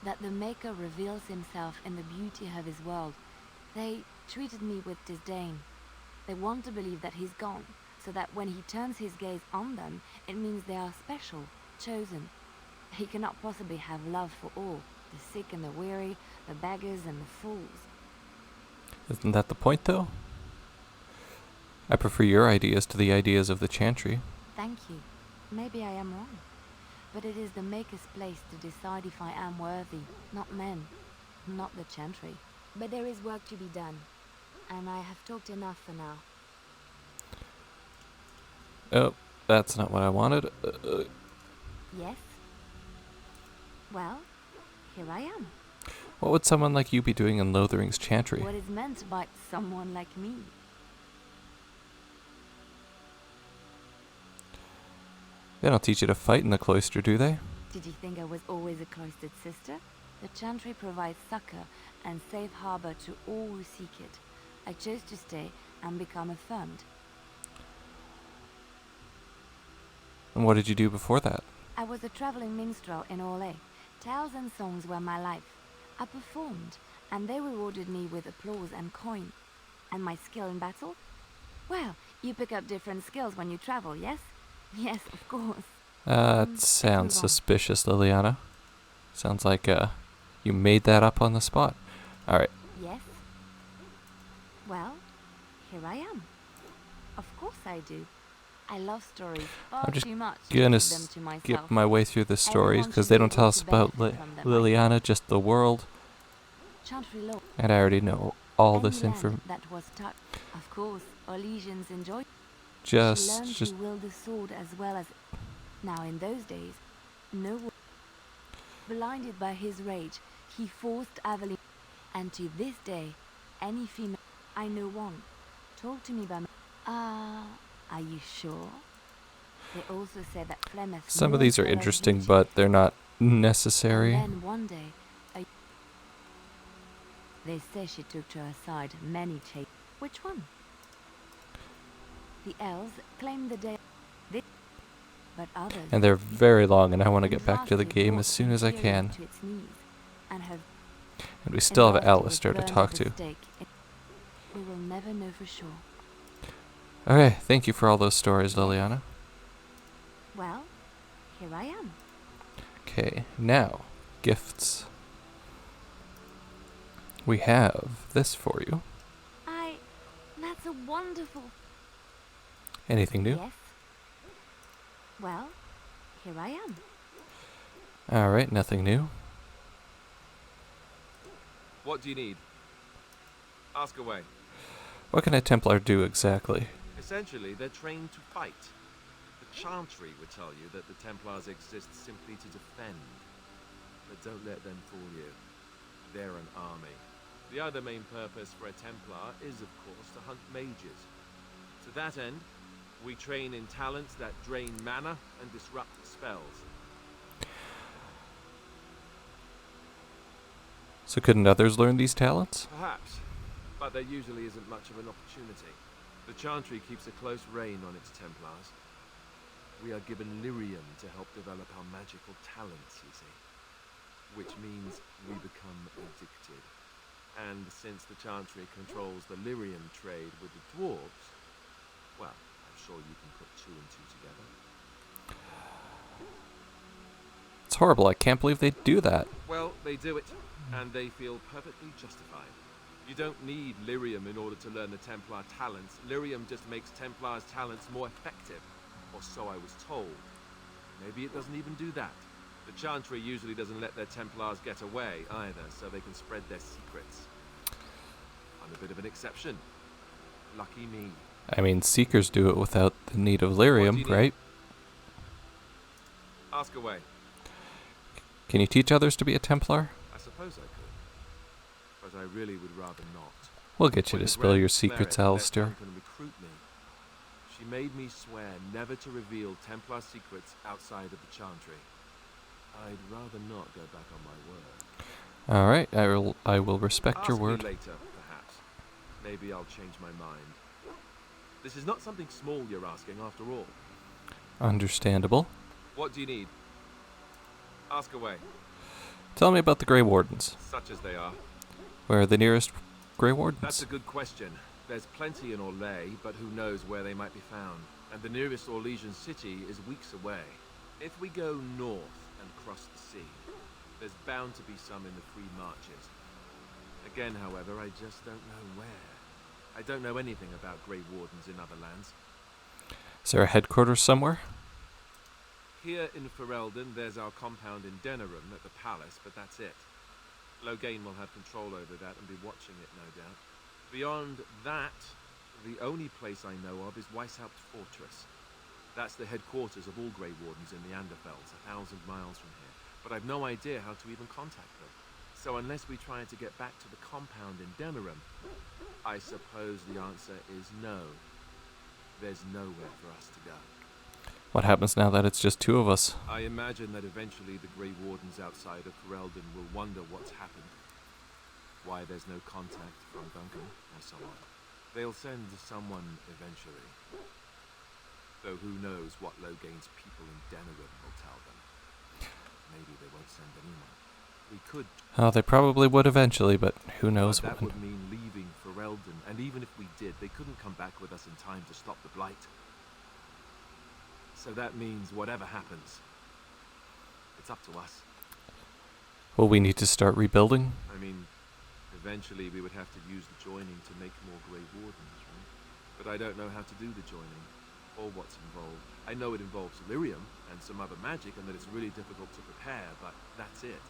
that the Maker reveals himself in the beauty of his world, they treated me with disdain. They want to believe that he's gone, so that when he turns his gaze on them, it means they are special, chosen. He cannot possibly have love for all, the sick and the weary, the beggars and the fools. Isn't that the point, though? I prefer your ideas to the ideas of the Chantry. Thank you. Maybe I am wrong. But it is the Maker's place to decide if I am worthy, not men, not the Chantry. But there is work to be done. and I have talked enough for now. Oh, that's not what I wanted. Yes? Well, here I am. What would someone like you be doing in Lothering's Chantry? What is meant by someone like me? They don't teach you to fight in the cloister, do they? Did you think I was always a cloistered sister? The Chantry provides succor and safe harbor to all who seek it. I chose to stay and become affirmed. And what did you do before that? I was a traveling minstrel in Orlais. Tales and songs were my life. I performed, and they rewarded me with applause and coin. And my skill in battle? Well, you pick up different skills when you travel, yes? Yes, of course. That sounds move on. suspicious, Liliana. Sounds like you made that up on the spot. Alright, Yes? Well, here I am. Of course I do. I love stories far I'm just too much to gonna keep them to myself. skip my way through the stories Everyone because should they be don't able tell us to about benefit from them, I Liliana, just the world. Chantry law. And I already know all Any this land information. that was touched. Of course, Orlesians enjoyed. She Just learned to wield the sword as well as. Now, in those days, no one. Blinded by his rage, he forced Aveline. And to this day, any female. I know one. Told to me by. Are you sure? They also say that Flemeth. some of these are mourned her interesting, beauty, but they're not and necessary. then one day, they say she took to her side many chase. Which one? The elves claim the day. But others. And they're very long, and I want to get back to the Andraste game brought as soon as I Imperium can. to its knees, and her And we still have involved with Alistair to burned talk at the to. stake. We will never know for sure. Okay, thank you for all those stories, Liliana. Well, here I am. Okay, now, gifts. We have this for you. That's a wonderful. Anything new? Yes. Well, here I am. Alright, nothing new. What do you need? Ask away. What can a Templar do exactly? Essentially, they're trained to fight. The Chantry would tell you that the Templars exist simply to defend. But don't let them fool you. They're an army. The other main purpose for a Templar is, of course, to hunt mages. To that end, we train in talents that drain mana and disrupt spells. So couldn't others learn these talents? Perhaps, but there usually isn't much of an opportunity. The Chantry keeps a close rein on its Templars. We are given lyrium to help develop our magical talents, you see. Which means we become addicted. And since the Chantry controls the lyrium trade with the dwarves, well, I'm sure you can put two and two together. It's horrible, I can't believe they do that. Well, they do it, and they feel perfectly justified. You don't need lyrium in order to learn the Templar talents. Lyrium just makes Templars' talents more effective, or so I was told. Maybe it doesn't even do that. The Chantry usually doesn't let their Templars get away either, so they can spread their secrets. I'm a bit of an exception. Lucky me. I mean, Seekers do it without the need of What do you lyrium, need? right? Ask away. Can you teach others to be a Templar? I suppose I could. But I really would rather not. We'll get you When to the spill your Grand secrets, Cleric let Alistair. Duncan recruit me, she made me swear never to reveal Templar secrets outside of the Chantry. I'd rather not go back on my word. Alright, I will respect Ask your me word. later, perhaps. Maybe I'll change my mind. This is not something small you're asking, after all. Understandable. What do you need? Ask away, Tell me about the Grey Wardens. such as they are. Where are the nearest Grey That's Wardens? a good question. There's plenty in Orlais, but who knows where they might be found. And the nearest Orlesian city is weeks away. If we go north and cross the sea, there's bound to be some in the Free Marches. Again, however, I just don't know where. I don't know anything about Grey Wardens in other lands. Is there a headquarters somewhere? Here in Ferelden, there's our compound in Denerim at the palace, but that's it. Loghain will have control over that and be watching it, no doubt. Beyond that, the only place I know of is Weishaupt Fortress. That's the headquarters of all Grey Wardens in the Anderfels, 1,000 miles from here. But I've no idea how to even contact them. So unless we try to get back to the compound in Denerim, I suppose the answer is no. There's nowhere for us to go. What happens now that it's just two of us? I imagine that eventually the Grey Wardens outside of Ferelden will wonder what's happened. Why there's no contact from Duncan, or so on. They'll send someone eventually. Though who knows what Loghain's people in Denerim will tell them. Maybe they won't send anyone. We could... Oh, they probably would eventually, but who knows But that when. would mean leaving Ferelden, and even if we did, they couldn't come back with us in time to stop the Blight. So that means whatever happens, it's up to us. Will we need to start rebuilding? I mean, eventually we would have to use the joining to make more Grey Wardens, right? But I don't know how to do the joining, or what's involved. I know it involves lyrium and some other magic, and that it's really difficult to prepare, but that's it.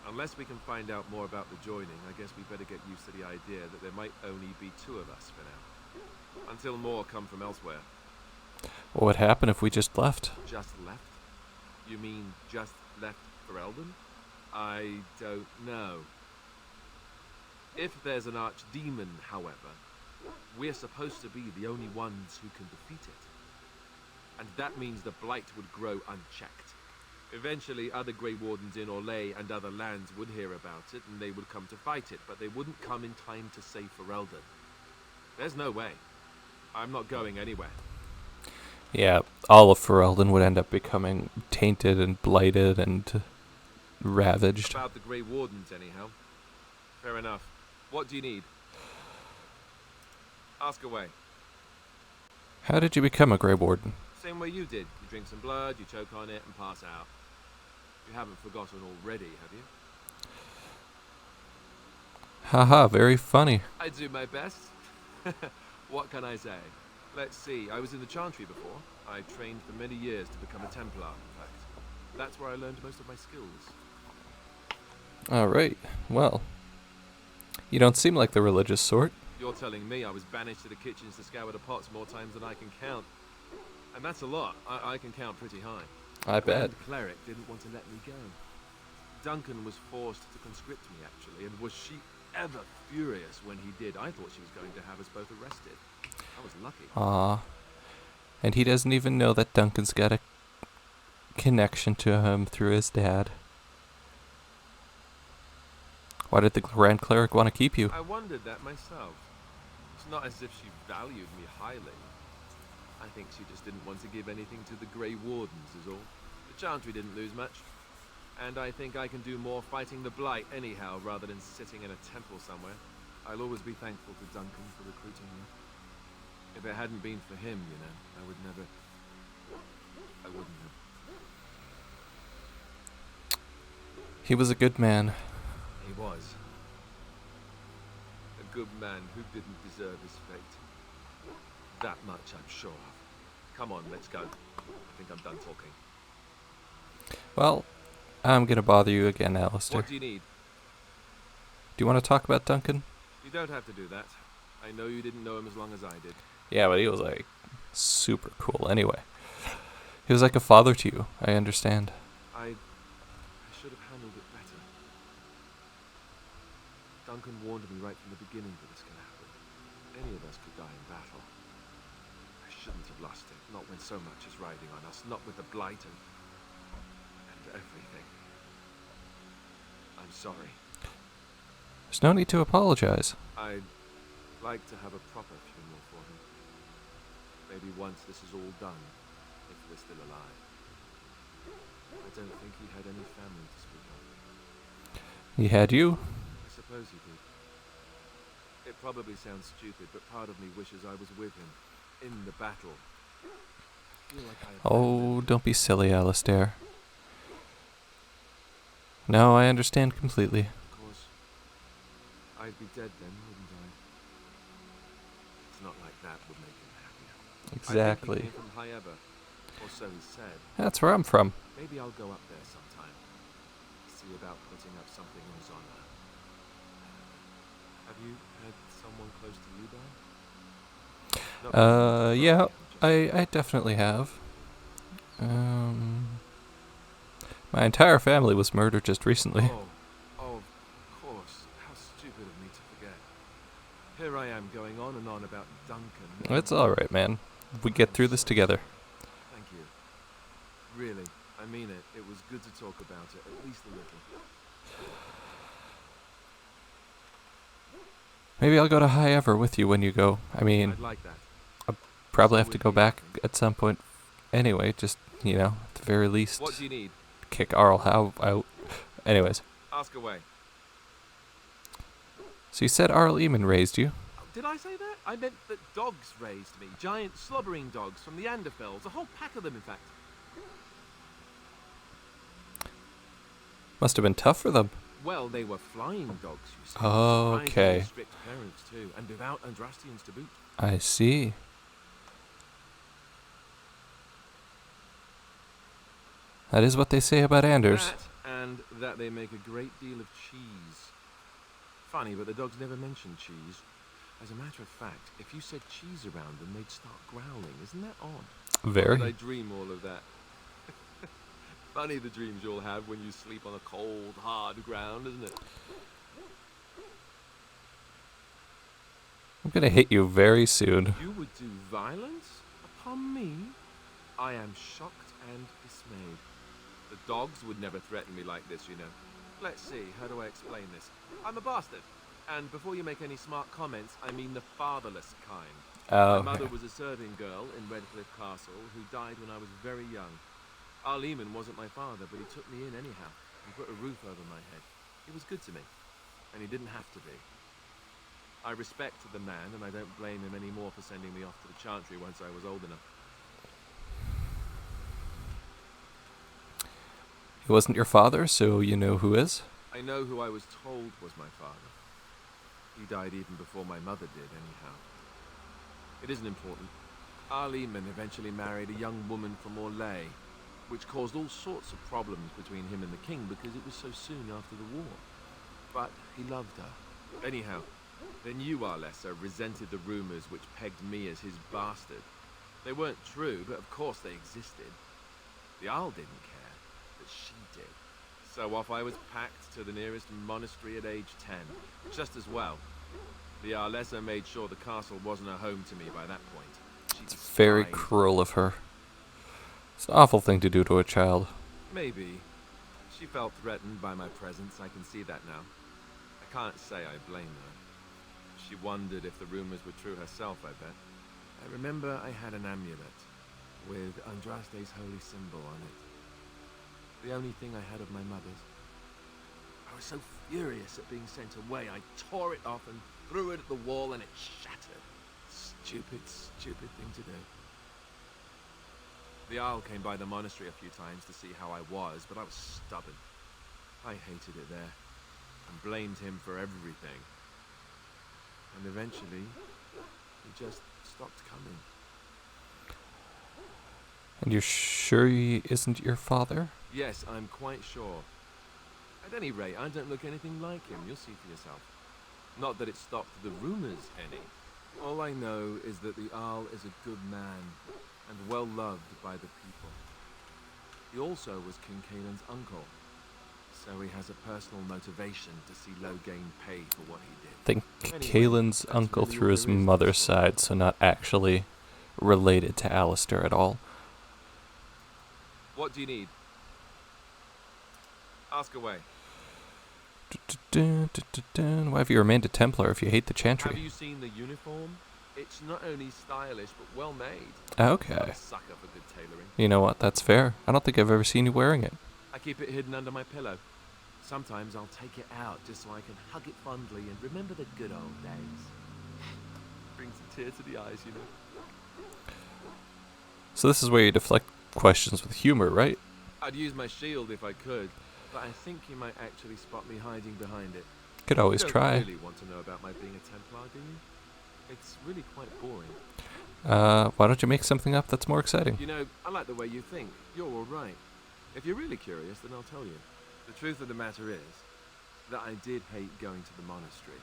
Unless we can find out more about the joining, I guess we better get used to the idea that there might only be two of us for now. Until more come from elsewhere. What would happen if we just left? Just left? You mean just left Ferelden? I don't know. If there's an archdemon, however, we're supposed to be the only ones who can defeat it. And that means the Blight would grow unchecked. Eventually, other Grey Wardens in Orlais and other lands would hear about it, and they would come to fight it, but they wouldn't come in time to save Ferelden. There's no way. I'm not going anywhere. Yeah, all of Ferelden would end up becoming tainted and blighted and ravaged. About the Grey Wardens, anyhow. Fair enough. What do you need? Ask away. How did you become a Grey Warden? Same way you did. You drink some blood, you choke on it, and pass out. You haven't forgotten already, have you? Haha, very funny. I do my best. What can I say? Let's see, I was in the Chantry before. I trained for many years to become a Templar, in fact. That's where I learned most of my skills. Alright, well. You don't seem like the religious sort. You're telling me I was banished to the kitchens to scour the pots more times than I can count. And that's a lot. I can count pretty high. I bet. The cleric didn't want to let me go. Duncan was forced to conscript me, actually, and was she ever furious when he did. I thought she was going to have us both arrested. I was lucky. Aw. And he doesn't even know that Duncan's got a connection to him through his dad. Why did the Grand Cleric want to keep you? I wondered that myself. It's not as if she valued me highly. I think she just didn't want to give anything to the Grey Wardens is all. The Chantry didn't lose much. And I think I can do more fighting the Blight anyhow, rather than sitting in a temple somewhere. I'll always be thankful to Duncan for recruiting me. If it hadn't been for him, you know, I wouldn't have. He was a good man. He was. A good man who didn't deserve his fate. That much I'm sure of. Come on, let's go. I think I'm done talking. Well, I'm gonna bother you again, Alistair. What do you need? Do you want to talk about Duncan? You don't have to do that. I know you didn't know him as long as I did. Yeah, but he was like super cool anyway. He was like a father to you, I understand. I should have handled it better. Duncan warned me right from the beginning that this can happen. Any of us could die in battle. I shouldn't have lost it, not when so much is riding on us, not with the Blight and everything. I'm sorry. There's no need to apologize. I'd like to have a proper funeral for him. Maybe once this is all done, if we're still alive. I don't think he had any family to speak of. He had you? I suppose he did. It probably sounds stupid, but part of me wishes I was with him, in the battle. I feel like I Oh, don't be silly, Alistair. No, I understand completely. Of course. I'd be dead then, wouldn't I? It's not like that would make him happier. I Exactly. think he came from High Ever, or so he said. That's where I'm from. Maybe I'll go up there sometime. See about putting up something in his honor. Have you had someone close to Lubai? Not Yeah, I'm just- I definitely have. My entire family was murdered just recently. Oh, of course. How stupid of me to forget. Here I am going on and on about Duncan. It's alright, man. We get through this together. Thank you. Really, I mean it. It was good to talk about it, at least a little. Maybe I'll go to High Ever with you when you go. I mean, I'd like that. probably So have to would go he, back I think. at some point anyway, just, at the very least, What do you need? kick Arl Howe out. Anyways, Ask away. so you said Arl Eamon raised you? Oh, did I say that? I meant that dogs raised me. Giant slobbering dogs from the Anderfells. A whole pack of them, in fact. Must have been tough for them. Well, they were flying dogs, you see. Okay. Surprisingly strict parents, too, and devout Andrastians to boot. I see. That is what they say about Anders. That, and that they make a great deal of cheese. Funny, but the dogs never mention cheese. As a matter of fact, if you said cheese around them, they'd start growling. Isn't that odd? Very. Did I dream all of that? Funny the dreams you'll have when you sleep on a cold, hard ground, isn't it? I'm gonna hit you very soon. You would do violence upon me? I am shocked and dismayed. The dogs would never threaten me like this, you know. Let's see, how do I explain this? I'm a bastard. And before you make any smart comments, I mean the fatherless kind. Oh, My mother okay. was a serving girl in Redcliffe Castle who died when I was very young. Arl Eamon wasn't my father, but he took me in anyhow and put a roof over my head. He was good to me, and he didn't have to be. I respect the man, and I don't blame him anymore for sending me off to the Chantry once I was old enough. He wasn't your father, so you know who is? I know who I was told was my father. He died even before my mother did, anyhow. It isn't important. Arl Eamon eventually married a young woman from Orlais, which caused all sorts of problems between him and the king because it was so soon after the war. But he loved her. Anyhow, then you, Arlessa, resented the rumors which pegged me as his bastard. They weren't true, but of course they existed. The Arl didn't care, but she did. So off I was packed to the nearest monastery at age 10. Just as well. The Arlessa made sure the castle wasn't a home to me by that point. She It's very despised cruel of her. It's an awful thing to do to a child. Maybe. She felt threatened by my presence, I can see that now. I can't say I blame her. She wondered if the rumors were true herself, I bet. I remember I had an amulet with Andraste's holy symbol on it. The only thing I had of my mother's. I was so furious at being sent away, I tore it off and threw it at the wall and it shattered. Stupid, stupid thing to do. The Arl came by the monastery a few times to see how I was, but I was stubborn. I hated it there, and blamed him for everything. And eventually, he just stopped coming. And you're sure he isn't your father? Yes, I'm quite sure. At any rate, I don't look anything like him, you'll see for yourself. Not that it stopped the rumors any. All I know is that the Arl is a good man, and well loved by the people. He also was King Caelan's uncle, so he has a personal motivation to see Loghain pay for what he did. I think Anyway, Kaelin's that's uncle really through all his there is to the mother's story. side, so not actually related to Alistair at all. What do you need? Ask away. Why have you remained a Templar if you hate the Have Chantry? you seen the uniform? It's not only stylish, but well made. Okay. I'm a sucker for good tailoring. You know what? That's fair. I don't think I've ever seen you wearing it. I keep it hidden under my pillow. Sometimes I'll take it out just so I can hug it fondly and remember the good old days. Brings a tear to the eyes, you know. So this is where you deflect questions with humor, right? I'd use my shield if I could, but I think you might actually spot me hiding behind it. Could always You don't try. really want to know about my being a Templar, do you? It's really quite boring. Why don't you make something up that's more exciting? You know, I like the way you think. You're all right. If you're really curious, then I'll tell you. The truth of the matter is that I did hate going to the monastery.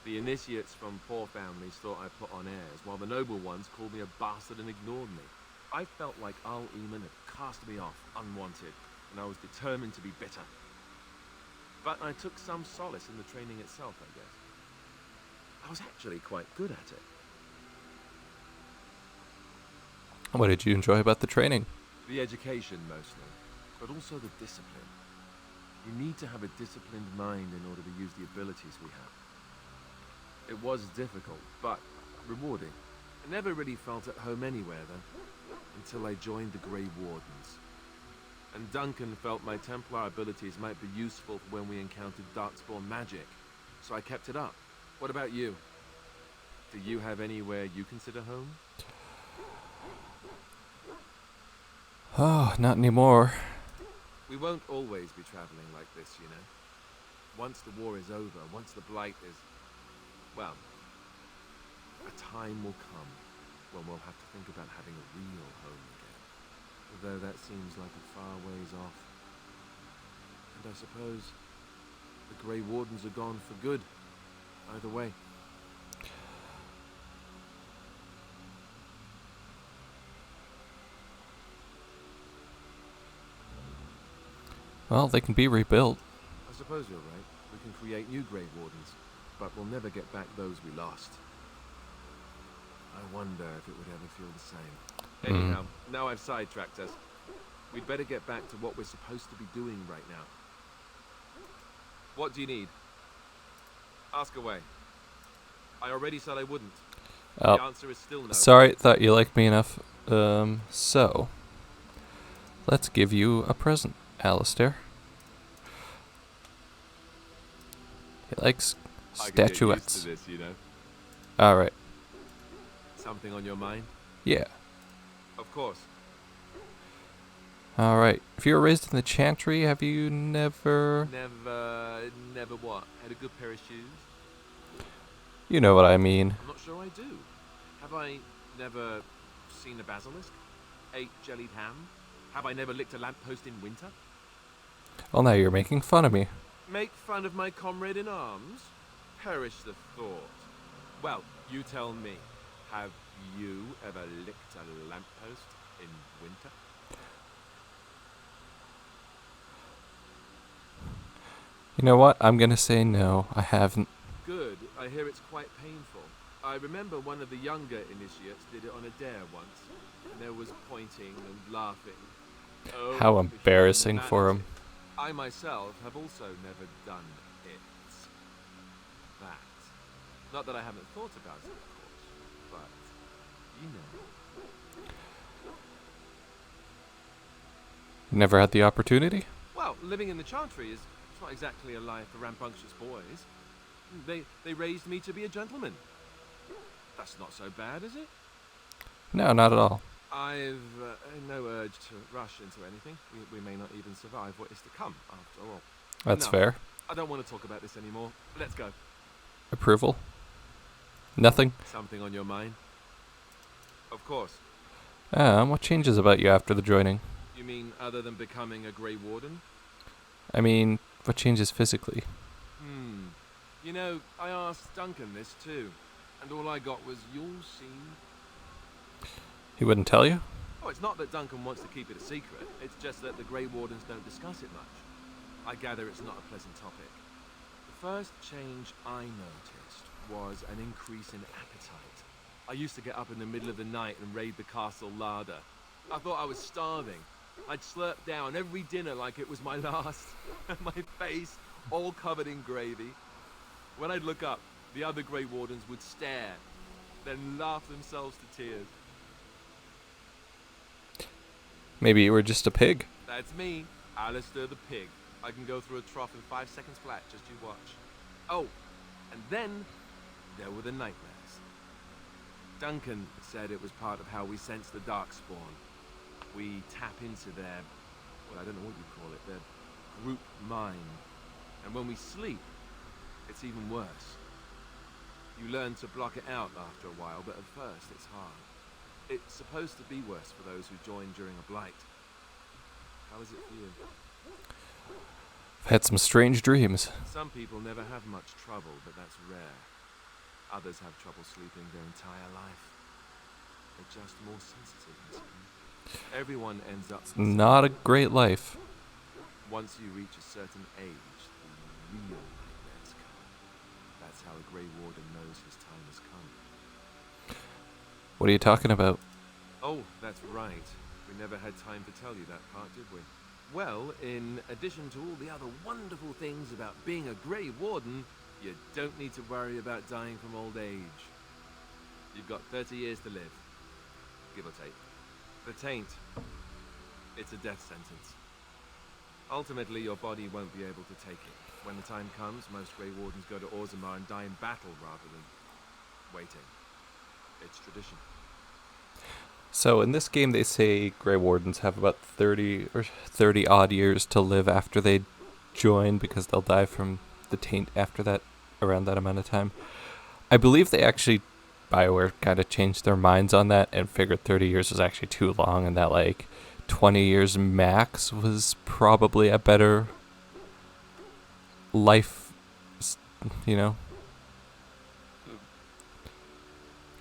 The initiates from poor families thought I put on airs, while the noble ones called me a bastard and ignored me. I felt like Al Eamon had cast me off, unwanted, and I was determined to be bitter. But I took some solace in the training itself, I guess. I was actually quite good at it. What did you enjoy about the training? The education, mostly, but also the discipline. You need to have a disciplined mind in order to use the abilities we have. It was difficult, but rewarding. I never really felt at home anywhere, though, until I joined the Grey Wardens. And Duncan felt my Templar abilities might be useful when we encountered Darkspawn magic, so I kept it up. What about you? Do you have anywhere you consider home? Oh, not anymore. We won't always be traveling like this, you know. Once the war is over, once the Blight is... well, a time will come when we'll have to think about having a real home again. Although that seems like a far ways off. And I suppose the Grey Wardens are gone for good. Either way. Well, they can be rebuilt. I suppose you're right. We can create new Grey Wardens, but we'll never get back those we lost. I wonder if it would ever feel the same. Anyhow, now I've sidetracked us. We'd better get back to what we're supposed to be doing right now. What do you need? Ask away. I already said I wouldn't. Oh, The answer is still no. sorry, thought you liked me enough. So, let's give you a present, Alistair. He likes I could get used statuettes. to this, you know. Alright, Something on your mind? yeah. Of course. Alright, if you were raised in the Chantry, have you never... Never what? Had a good pair of shoes? You know what I mean. I'm not sure I do. Have I never seen a basilisk? Ate jellied ham? Have I never licked a lamppost in winter? Well, now you're making fun of me. Make fun of my comrade in arms? Perish the thought. Well, you tell me. Have you ever licked a lamppost in winter? You know what? I'm gonna say no, I haven't. Good. I hear it's quite painful. I remember one of the younger initiates did it on a dare once, and there was pointing and laughing. Oh, How the embarrassing for him. humanity. I myself have also never done it. That. Not that I haven't thought about it, of course, but you know. Never had the opportunity? Well, living in the Chantry is not exactly a life for rambunctious boys. They raised me to be a gentleman. That's not so bad, is it? No, not at all. I've no urge to rush into anything. We may not even survive what is to come, after all. That's Enough. fair. I don't want to talk about this anymore. Let's go. Approval? Nothing? Something on your mind? Of course. What changes about you after the joining? You mean other than becoming a Grey Warden? I mean, what changes physically? You know, I asked Duncan this too, and all I got was, "You'll see." He wouldn't tell you? Oh, it's not that Duncan wants to keep it a secret. It's just that the Grey Wardens don't discuss it much. I gather it's not a pleasant topic. The first change I noticed was an increase in appetite. I used to get up in the middle of the night and raid the castle larder. I thought I was starving. I'd slurp down every dinner like it was my last, and my face all covered in gravy. When I'd look up, the other Grey Wardens would stare, then laugh themselves to tears. Maybe you were just a pig. That's me, Alistair the Pig. I can go through a trough in 5 seconds flat, just you watch. Oh, and then there were the nightmares. Duncan said it was part of how we sense the Darkspawn. We tap into their, well, I don't know what you call it, their group mind. And when we sleep, it's even worse. You learn to block it out after a while, but at first it's hard. It's supposed to be worse for those who join during a blight. How is it for you? I've had some strange dreams. Some people never have much trouble, but that's rare. Others have trouble sleeping their entire life. They're just more sensitive. it seems. Everyone ends up... Not a great life. Once you reach a certain age, the real nightmares come. That's how a Grey Warden knows his time has come. What are you talking about? Oh, that's right. We never had time to tell you that part, did we? Well, in addition to all the other wonderful things about being a Grey Warden, you don't need to worry about dying from old age. You've got 30 years to live, give or take. The Taint, it's a death sentence. Ultimately, your body won't be able to take it. When the time comes, most Grey Wardens go to Orzammar and die in battle rather than waiting. It's tradition. So in this game, they say Grey Wardens have about 30 or 30 odd years to live after they join, because they'll die from the Taint after that, around that amount of time. I believe they actually, BioWare kind of changed their minds on that and figured 30 years was actually too long, and that like 20 years max was probably a better life, you know,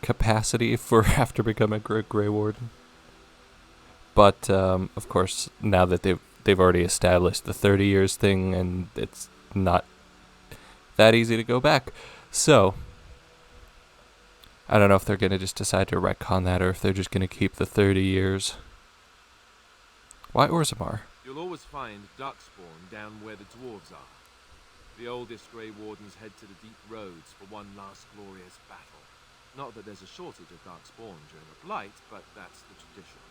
capacity for after becoming a Grey Warden. But of course, now that they've already established the 30 years thing, and it's not that easy to go back. So I don't know if they're gonna just decide to retcon that, or if they're just gonna keep the 30 years. Why Orzammar? You'll always find Darkspawn down where the dwarves are. The oldest Grey Wardens head to the deep roads for one last glorious battle. Not that there's a shortage of Darkspawn during a blight, but that's the tradition.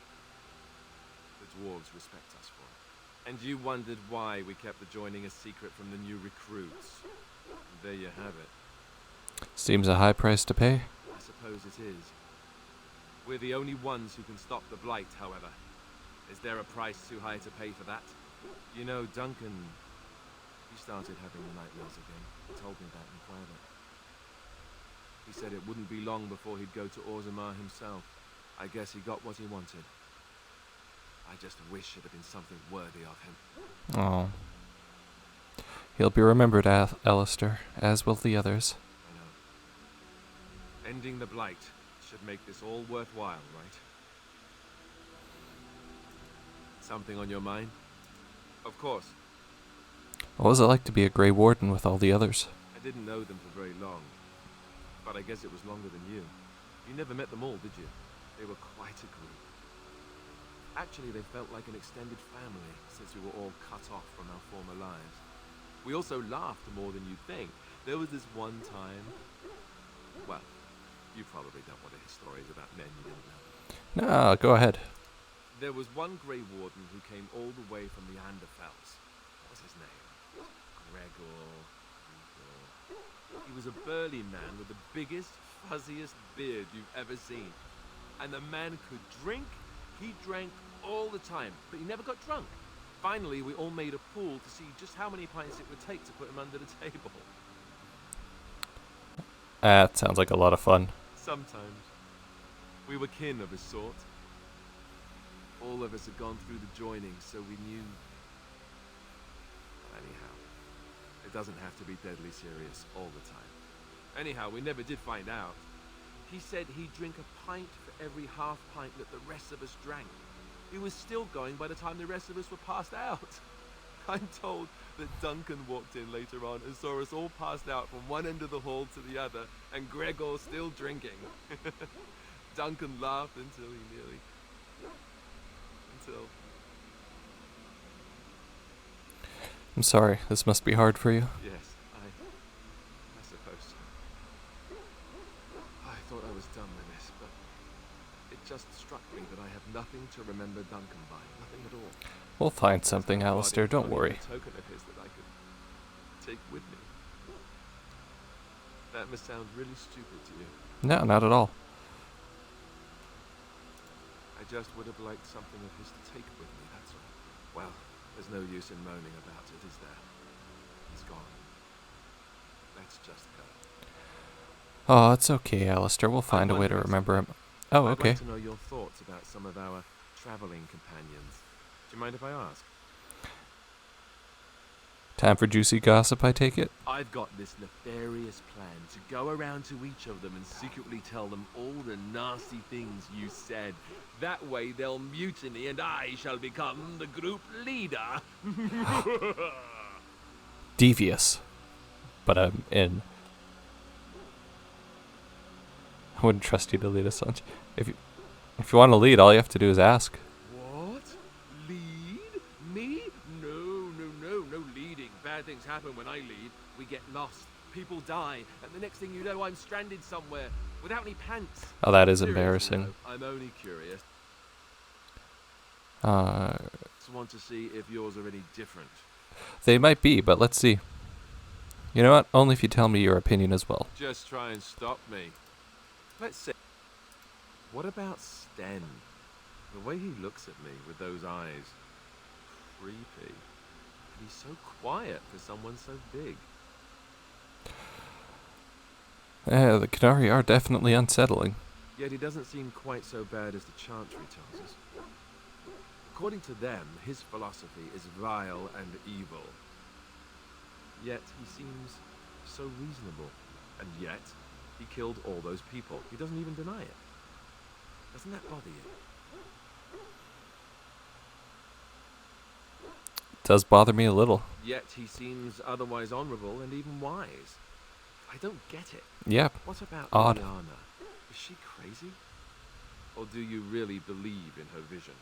The dwarves respect us for it. And you wondered why we kept the joining a secret from the new recruits. There you have it. Seems a high price to pay. I suppose it is. We're the only ones who can stop the blight, however. Is there a price too high to pay for that? You know, Duncan, he started having nightmares again. He told me that in private. He said it wouldn't be long before he'd go to Orzammar himself. I guess he got what he wanted. I just wish it had been something worthy of him. Oh. He'll be remembered, Alistair, as will the others. I know. Ending the blight should make this all worthwhile, right? Something on your mind? Of course. What was it like to be a Grey Warden with all the others? I didn't know them for very long. But I guess it was longer than you. You never met them all, did you? They were quite a group. Actually, they felt like an extended family, since we were all cut off from our former lives. We also laughed more than you'd think. There was this one time... Well, you probably don't want to hear stories about men you didn't know. No, go ahead. There was one Grey Warden who came all the way from the Anderfells. What was his name? Gregor. He was a burly man with the biggest, fuzziest beard you've ever seen. And the man could drink. He drank all the time, but he never got drunk. Finally, we all made a pool to see just how many pints it would take to put him under the table. That sounds like a lot of fun. Sometimes. We were kin of a sort. All of us had gone through the joining, so we knew... Anyhow, it doesn't have to be deadly serious all the time. Anyhow, we never did find out. He said he'd drink a pint for every half pint that the rest of us drank. He was still going by the time the rest of us were passed out. I'm told that Duncan walked in later on and saw us all passed out from one end of the hall to the other, and Gregor still drinking. Duncan laughed until he nearly... Until... I'm sorry, this must be hard for you. Yes, I suppose so. I thought I was done with this, but it just struck me that I have nothing to remember Duncan by. Nothing at all. We'll find something, Alistair, don't worry. A token of his that I could take with me. That must sound really stupid to you. No, not at all. I just would have liked something of his to take with me, that's all. Well, there's no use in moaning about it, is there? He's gone. Let's just go. Oh, it's okay, Alistair. We'll find a way to remember him. Oh, okay. I'd like to know your thoughts about some of our traveling companions. Do you mind if I ask? Time for juicy gossip, I take it? I've got this nefarious plan to go around to each of them and secretly tell them all the nasty things you said. That way they'll mutiny and I shall become the group leader. Devious. But I'm in. I wouldn't trust you to lead us on. If you want to lead, all you have to do is ask. What? Lead? Me? No leading. Bad things happen when I lead. We get lost. People die. And the next thing you know, I'm stranded somewhere without any pants. Oh, that is Seriously, embarrassing. though, I'm only curious. Just want to see if yours are any different. They might be, but let's see. You know what? Only if you tell me your opinion as well. Just try and stop me. Let's see. What about Sten? The way he looks at me with those eyes. Creepy. And he's so quiet for someone so big. Yeah, the Qunari are definitely unsettling. Yet he doesn't seem quite so bad as the Chantry tells us. According to them, his philosophy is vile and evil. Yet he seems so reasonable. And yet, he killed all those people. He doesn't even deny it. Doesn't that bother you? It does bother me a little. Yet he seems otherwise honorable and even wise. I don't get it. Yeah, What about odd. Lyanna? Is she crazy? Or do you really believe in her vision?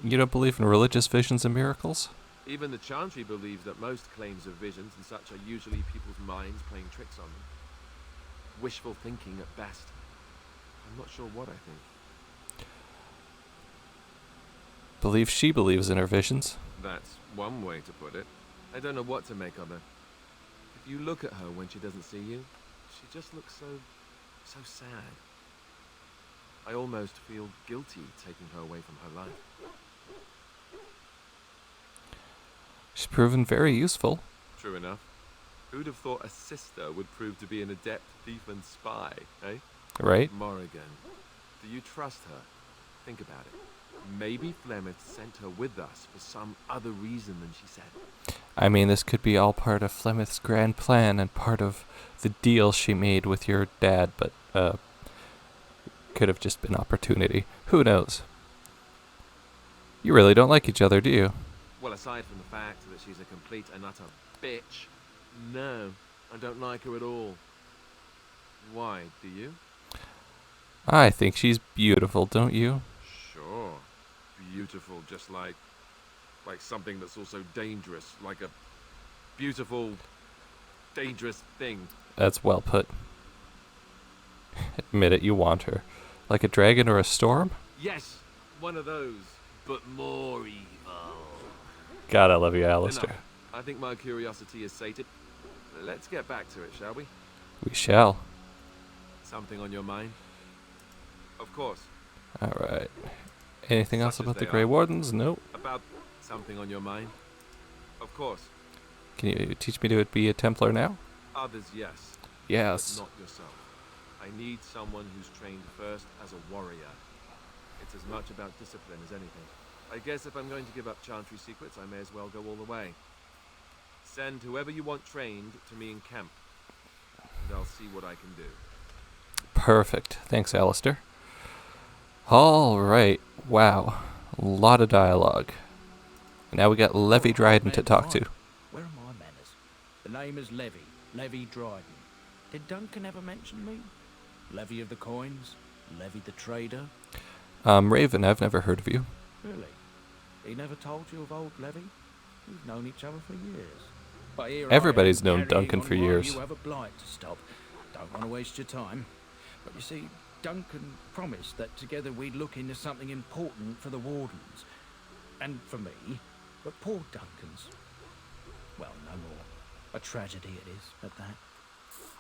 You don't believe in religious visions and miracles? Even the Chantry believes that most claims of visions and such are usually people's minds playing tricks on them. Wishful thinking at best. I'm not sure what I think. Believe she believes in her visions. That's one way to put it. I don't know what to make of her. If you look at her when she doesn't see you, she just looks so sad. I almost feel guilty taking her away from her life. She's proven very useful. True enough. Who'd have thought a sister would prove to be an adept thief and spy, eh? Right? Morrigan, do you trust her? Think about it. Maybe Flemeth sent her with us for some other reason than she said. I mean, this could be all part of Flemeth's grand plan and part of the deal she made with your dad, but, could have just been opportunity. Who knows? You really don't like each other, do you? Well, aside from the fact that she's a complete and utter bitch, no, I don't like her at all. Why, do you? I think she's beautiful, don't you? Sure. Beautiful, just like something that's also dangerous, like a beautiful, dangerous thing. That's well put. Admit it, you want her. Like a dragon or a storm? Yes, one of those, but more evil. God, I love you, Alistair. Enough. I think my curiosity is sated. Let's get back to it, shall we? We shall. Something on your mind? Of course. Alright. Anything else Such as about the they Grey are. Wardens? Nope. About something on your mind? Of course. Can you teach me to be a Templar now? Others, yes. Yes. But not yourself. I need someone who's trained first as a warrior. It's as much about discipline as anything. I guess if I'm going to give up Chantry secrets, I may as well go all the way. Send whoever you want trained to me in camp, and I'll see what I can do. Perfect. Thanks, Alistair. Alright. Wow. A lot of dialogue. Now we got Levi Dryden to talk to. Where are my manners? The name is Levi Dryden. Did Duncan ever mention me? Levy of the coins? Levy the trader? Raven, I've never heard of you. Really? He never told you of old Levy? We've known each other for years. But here Everybody's I am, known carrying Duncan on for while years. You have a blight to stop. Don't want to waste your time. But you see, Duncan promised that together we'd look into something important for the Wardens. And for me. But poor Duncan's. Well, no more. A tragedy it is, at that.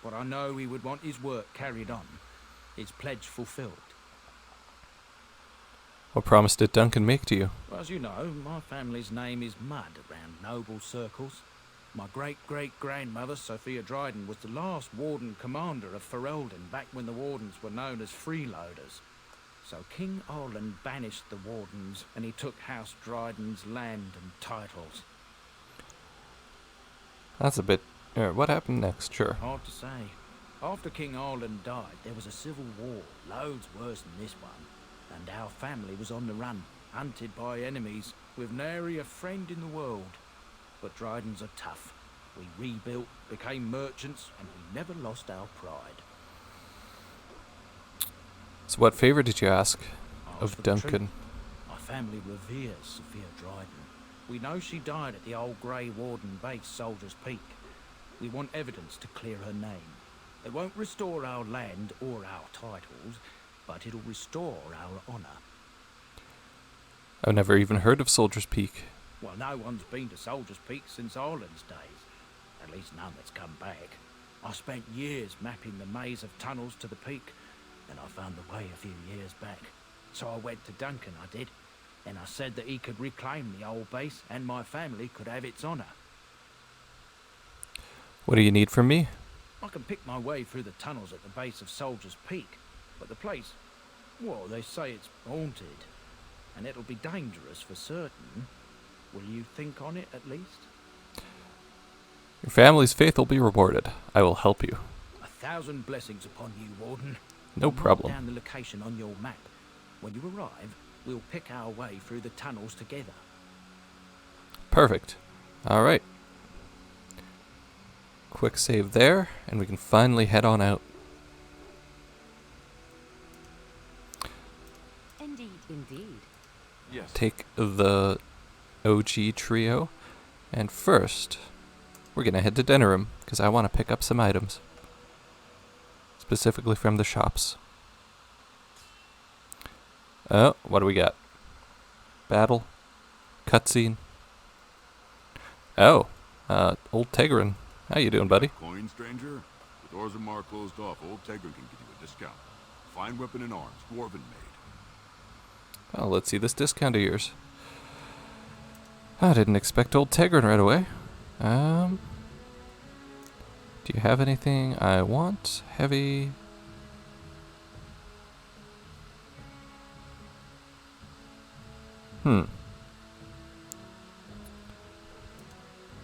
But I know he would want his work carried on. His pledge fulfilled. What promise did Duncan make to you? Well, as you know, my family's name is mud around noble circles. My great-great-grandmother, Sophia Dryden, was the last Warden commander of Ferelden back when the Wardens were known as freeloaders. So King Orland banished the Wardens, and he took House Dryden's land and titles. That's a bit... what happened next? Sure. Hard to say. After King Arlen died, there was a civil war, loads worse than this one. And our family was on the run, hunted by enemies, with nary a friend in the world. But Drydens are tough. We rebuilt, became merchants, and we never lost our pride. So what favor did you ask Ask of for the truth. Duncan? My family reveres Sophia Dryden. We know she died at the old Grey Warden base, Soldier's Peak. We want evidence to clear her name. It won't restore our land or our titles, but it'll restore our honour. I've never even heard of Soldier's Peak. Well, no one's been to Soldier's Peak since Arlen's days. At least none that's come back. I spent years mapping the maze of tunnels to the peak. Then I found the way a few years back. So I went to Duncan, I did. And I said that he could reclaim the old base and my family could have its honour. What do you need from me? I can pick my way through the tunnels at the base of Soldier's Peak. But the place, well, they say it's haunted. And it'll be dangerous for certain. Will you think on it at least? Your family's faith will be rewarded. I will help you. 1,000 blessings upon you, Warden. No I'll mark problem. down the location on your map. When you arrive, we'll pick our way through the tunnels together. Perfect. Alright. Quick save there, and we can finally head on out. Indeed. Indeed. Yes. Take the OG trio. And first, we're gonna head to Denerim, because I want to pick up some items. Specifically from the shops. Oh, what do we got? Battle. Cutscene. Oh, Old Tegrin. How you doing, buddy? Coin, stranger? With Orzammar closed off, Old Tegrin can give you a discount. Fine weapon and arms, dwarven made. Oh, let's see this discount of yours. I didn't expect Old Tegrin right away. Do you have anything I want? Heavy.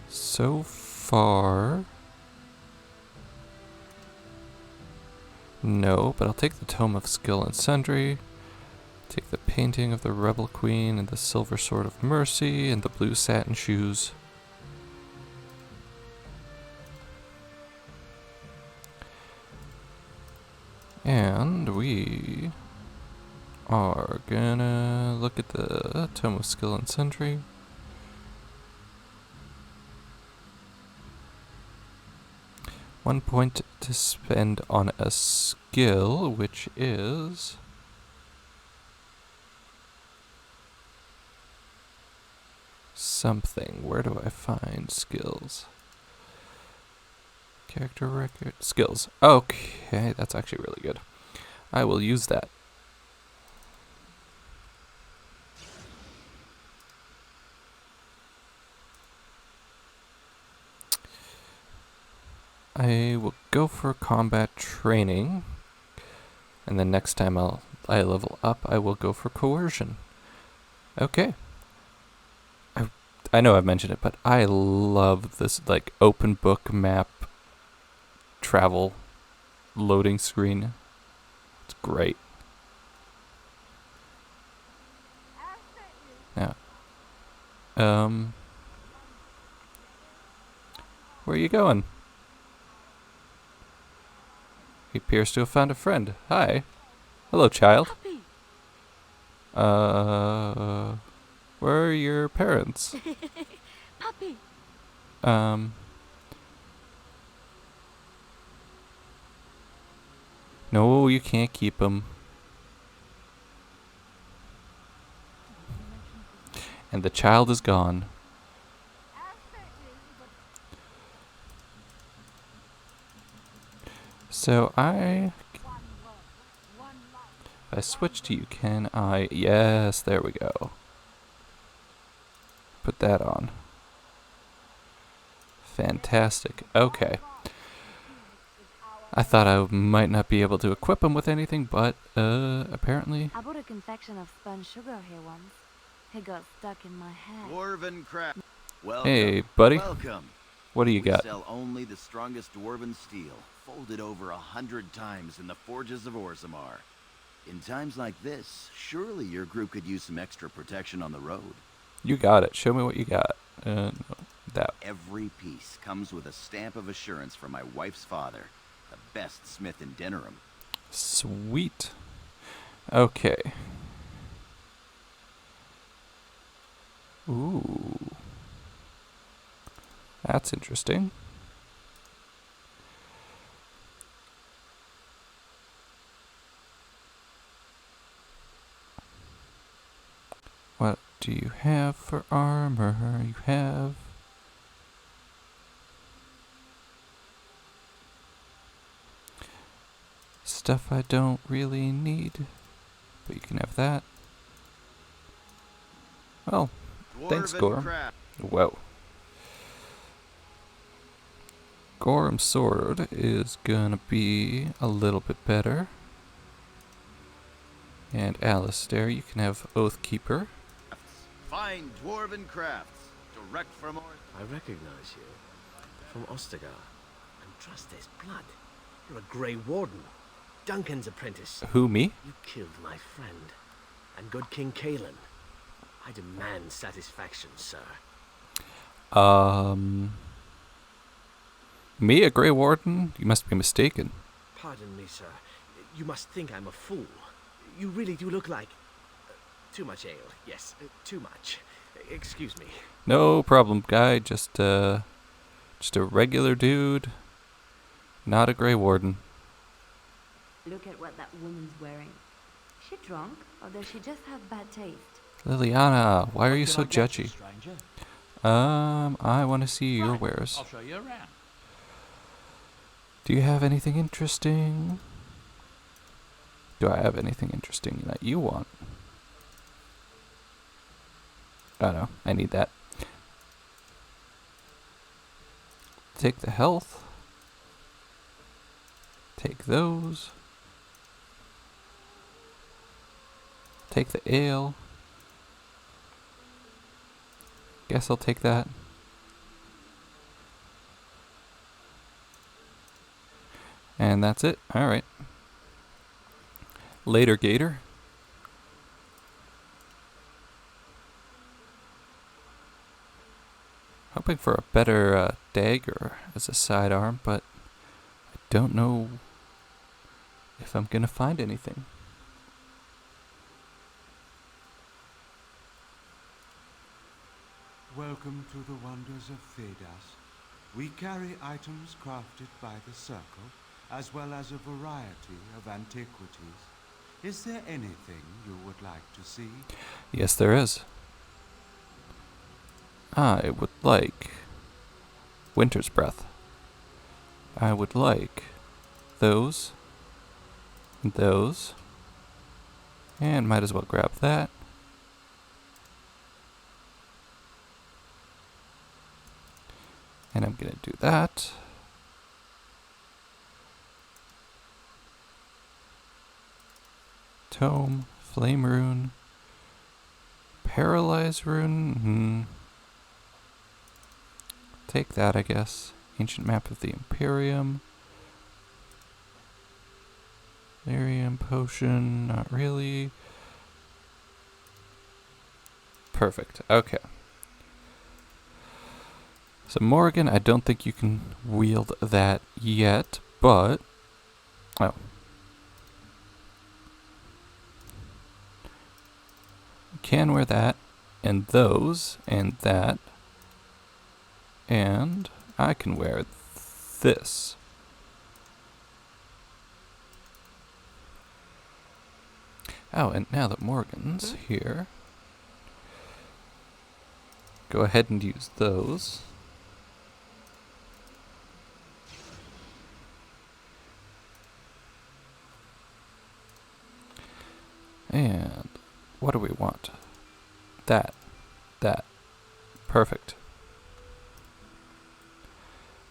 So far... no, but I'll take the Tome of Skill and Sundry. Take the painting of the Rebel Queen and the Silver Sword of Mercy and the blue satin shoes. And we are gonna look at the Tome of Skill and Sundry. One point to spend on a skill, which is... something. Where do I find skills? Character record. Skills. Okay, that's actually really good. I will use that. I will go for combat training. And then next time I level up, I will go for coercion. Okay. I know I've mentioned it, but I love this like open book map travel loading screen. It's great. Yeah. Where are you going? He appears to have found a friend. Hi. Hello, child. Puppy. Where are your parents? Puppy. No, you can't keep him. And the child is gone. So if I switch to you, can I? Yes, there we go. Put that on. Fantastic. Okay. I thought I might not be able to equip him with anything, but apparently... I bought a confection of spun sugar here once. It got stuck in my hair. Dwarven crap. Welcome. Hey, buddy. Welcome. What do you We got? sell only the strongest dwarven steel, folded over 100 times in the forges of Orzammar. In times like this, surely your group could use some extra protection on the road. You got it. Show me what you got. No, that. Every piece comes with a stamp of assurance from my wife's father, the best smith in Denerim. Sweet. Okay. Ooh. That's interesting. What do you have for armor? You have... stuff I don't really need. But you can have that. Well, thanks, Gorm. Whoa. Gorm's sword is gonna be a little bit better. And Alistair, you can have Oathkeeper. Fine dwarven crafts, direct from I recognize you. From Ostagar. And trust his blood. You're a Grey Warden. Duncan's apprentice. Who, me? You killed my friend. And good King Kalen. I demand satisfaction, sir. Me, a Grey Warden? You must be mistaken. Pardon me, sir. You must think I'm a fool. You really do look like... too much ale. Yes, too much. Excuse me. No problem, guy. Just a regular dude. Not a Grey Warden. Look at what that woman's wearing. Is she drunk, or does she just have bad taste? Liliana, why are you so Can I get you, judgy? stranger? I want to see your Fine, wares. I'll show you around. Do you have anything interesting? Do I have anything interesting that you want? Oh no, I need that. Take the health. Take those. Take the ale. Guess I'll take that. And that's it. Alright. Later, Gator. Hoping for a better dagger as a sidearm, but I don't know if I'm gonna find anything. Welcome to the wonders of Thedas. We carry items crafted by the Circle, as well as a variety of antiquities. Is there anything you would like to see? Yes, there is. I would like Winter's Breath. I would like those, and those, and might as well grab that. And I'm gonna do that. Tome, Flame Rune, Paralyze Rune. Take that, I guess. Ancient Map of the Imperium. Lyrium Potion, not really. Perfect, okay. So Morrigan, I don't think you can wield that yet, but... oh. You can wear that, and those, and that. And I can wear this. Oh, and now that Morgan's here, go ahead and use those. And what do we want? That. Perfect.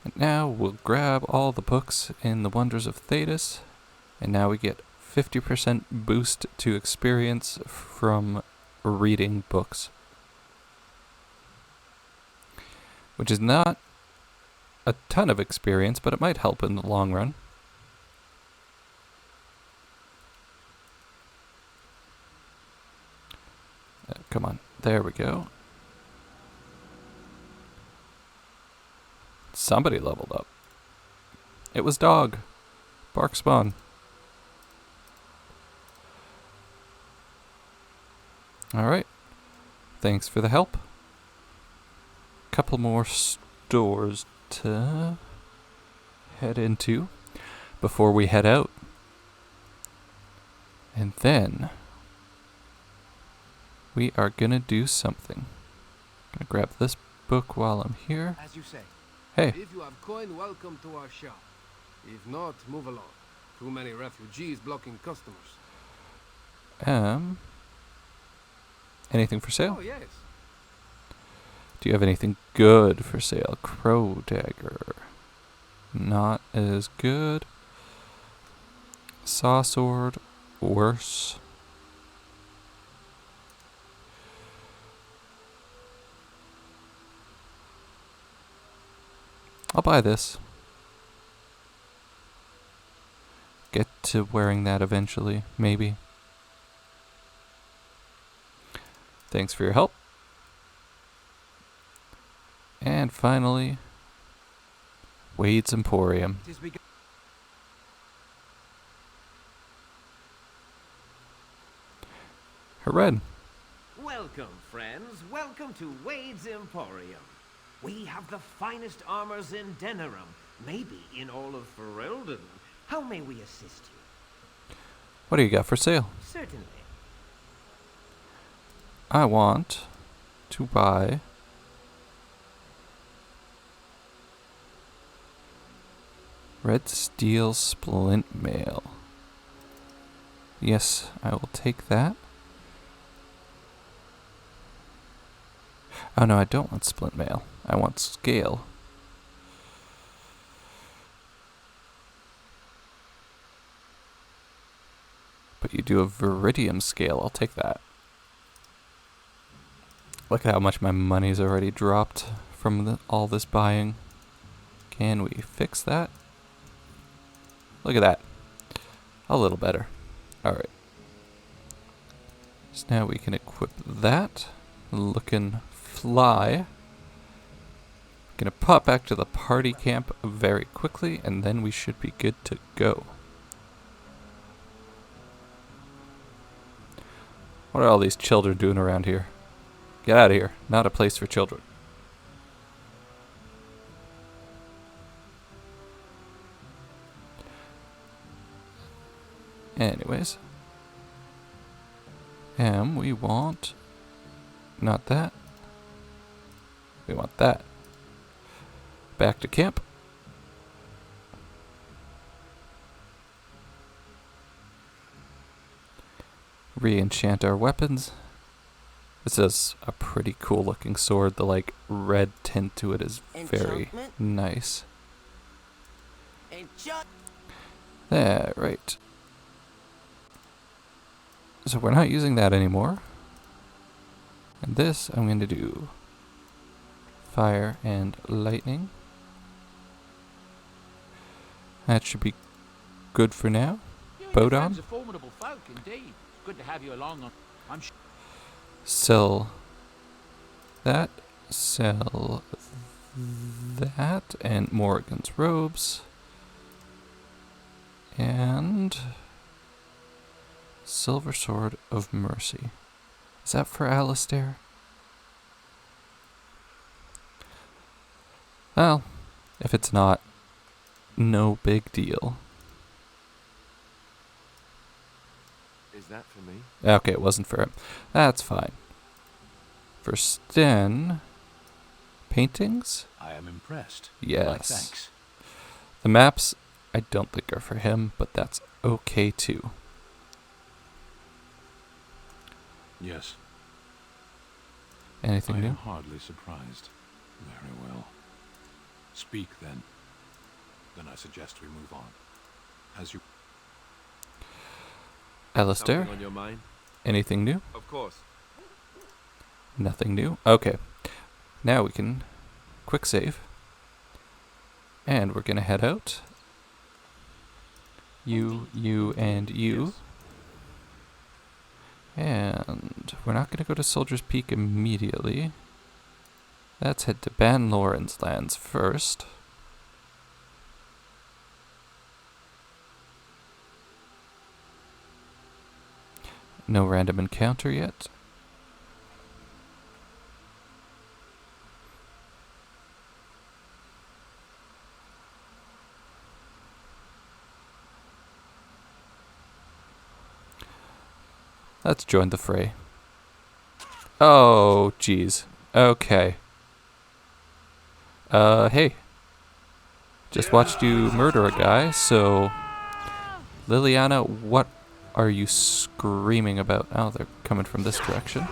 And now we'll grab all the books in the Wonders of Thedas, and now we get 50% boost to experience from reading books. Which is not a ton of experience, but it might help in the long run. Come on. There we go. Somebody leveled up. It was Dog. Bark spawn. Alright. Thanks for the help. Couple more stores to head into before we head out. And then we are gonna do something. Gonna grab this book while I'm here. As you say. Hey. If you have coin, welcome to our shop. If not, move along. Too many refugees blocking customers. Anything for sale? Oh, yes. Do you have anything good for sale? Crow dagger. Not as good. Saw sword. Worse. I'll buy this. Get to wearing that eventually, maybe. Thanks for your help. And finally, Wade's Emporium. Hooray. Welcome, friends. Welcome to Wade's Emporium. We have the finest armors in Denerim, maybe in all of Ferelden. How may we assist you? What do you got for sale? Certainly. I want to buy Red Steel Splint Mail. Yes, I will take that. Oh no, I don't want Splint Mail. I want Scale. But you do a Viridium Scale. I'll take that. Look at how much my money's already dropped from all this buying. Can we fix that? Look at that. A little better. Alright. So now we can equip that. Looking fly. Gonna pop back to the party camp very quickly, and then we should be good to go. What are all these children doing around here? Get out of here. Not a place for children. Anyways. We want... not that. We want that. Back to camp. Re-enchant our weapons. This is a pretty cool looking sword. The like red tint to it is very nice. There, right. So we're not using that anymore. And this I'm going to do fire and lightning. That should be good for now. Bodon. A formidable folk indeed. Good to have you along. I'm sure. Sell that. Sell that. And Morrigan's robes. And Silver Sword of Mercy. Is that for Alistair? Well, if it's not, no big deal. Is that for me? Okay, it wasn't for him. That's fine. For Sten, paintings? I am impressed. Yes. My thanks. The maps, I don't think are for him, but that's okay too. Yes. Anything I new? am hardly surprised. Very well. Speak then. Then I suggest we move on. As you... Alistair? Something on your mind? Anything new? Of course. Nothing new? Okay. Now we can quick save. And we're gonna head out. You, and you. And we're not gonna go to Soldier's Peak immediately. Let's head to Ban Loren's lands first. No random encounter yet. Let's join the fray. Oh, jeez. Okay. Hey. Just watched you murder a guy, so... Liliana, what are you screaming about? Oh, they're coming from this direction.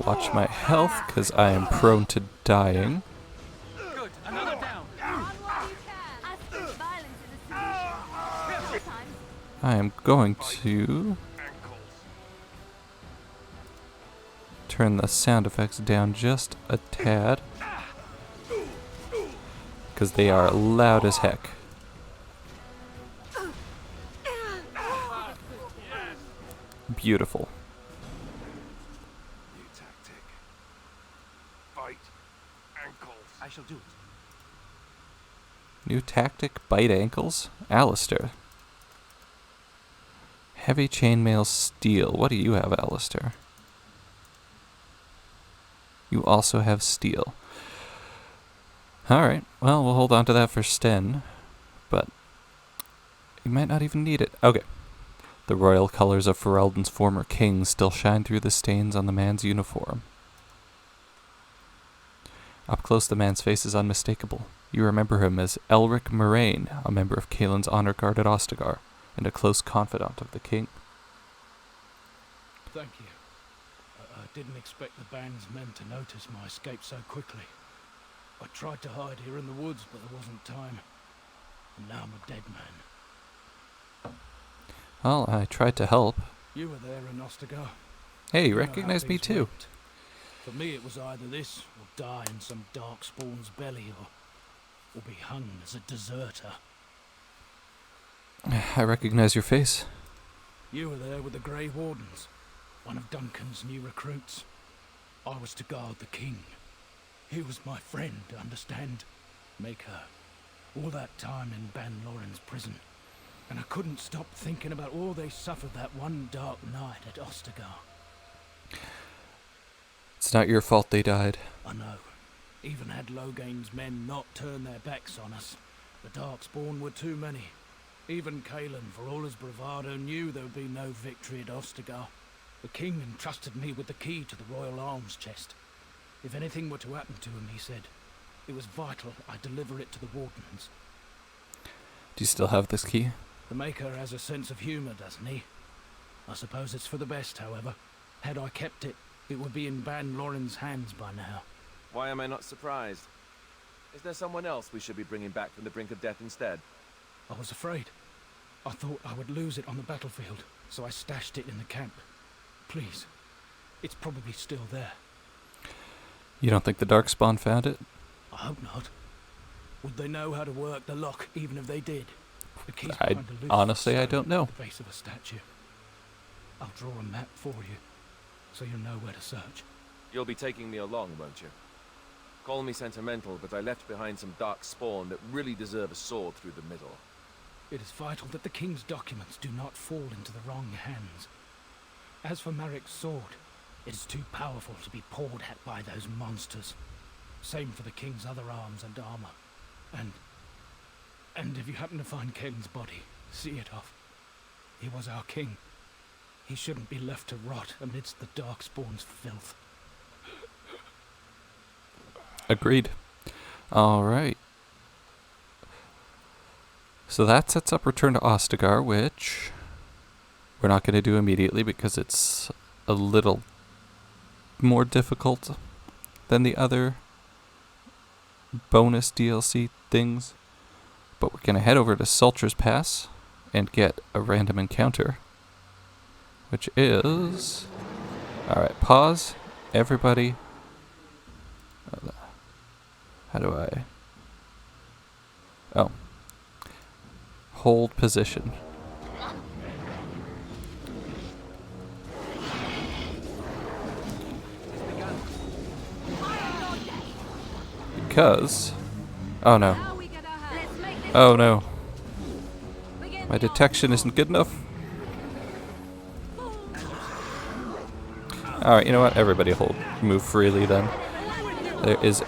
Watch my health, because I am prone to dying. Good, another down. I am going to turn the sound effects down just a tad, because they are loud as heck. Beautiful. New tactic. Bite ankles. I shall do it. New tactic, bite ankles? Alistair. Heavy chainmail steel. What do you have, Alistair? You also have steel. Alright, well, we'll hold on to that for Sten, but you might not even need it. Okay. The royal colors of Ferelden's former king still shine through the stains on the man's uniform. Up close, the man's face is unmistakable. You remember him as Elric Moraine, a member of Kaelin's honor guard at Ostagar, and a close confidant of the king. Thank you. I didn't expect the band's men to notice my escape so quickly. I tried to hide here in the woods, but there wasn't time. And now I'm a dead man. Well, I tried to help. You were there in Ostagar. Hey, you recognize me too. Went. For me, it was either this, or die in some darkspawn's belly, or be hung as a deserter. I recognize your face. You were there with the Grey Wardens, one of Duncan's new recruits. I was to guard the king. He was my friend, understand? Maker. All that time in Ban Loren's prison. And I couldn't stop thinking about all they suffered that one dark night at Ostagar. It's not your fault they died. I know. Even had Loghain's men not turned their backs on us, the Darkspawn were too many. Even Kaelin, for all his bravado, knew there would be no victory at Ostagar. The king entrusted me with the key to the royal arms chest. If anything were to happen to him, he said, it was vital I deliver it to the Wardens. Do you still have this key? The Maker has a sense of humour, doesn't he? I suppose it's for the best, however. Had I kept it, it would be in Ban Loren's hands by now. Why am I not surprised? Is there someone else we should be bringing back from the brink of death instead? I was afraid. I thought I would lose it on the battlefield, so I stashed it in the camp. Please, it's probably still there. You don't think the Darkspawn found it? I hope not. Would they know how to work the lock, even if they did? The key's behind a loose honestly, I stone don't know. at the base of a statue. I'll draw a map for you, so you'll know where to search. You'll be taking me along, won't you? Call me sentimental, but I left behind some dark spawn that really deserve a sword through the middle. It is vital that the king's documents do not fall into the wrong hands. As for Marik's sword, it is too powerful to be pawed at by those monsters. Same for the king's other arms and armor. And if you happen to find Kaelin's body, see it off. He was our king. He shouldn't be left to rot amidst the Darkspawn's filth. Agreed. Alright. So that sets up Return to Ostagar, which we're not going to do immediately because it's a little more difficult than the other bonus DLC things. But we're going to head over to Sultry's Pass and get a random encounter, which is... Alright, pause everybody. How do I? Oh. Hold position. Because... Oh no. Oh no. My detection isn't good enough. Alright, you know what? Everybody move freely then. There is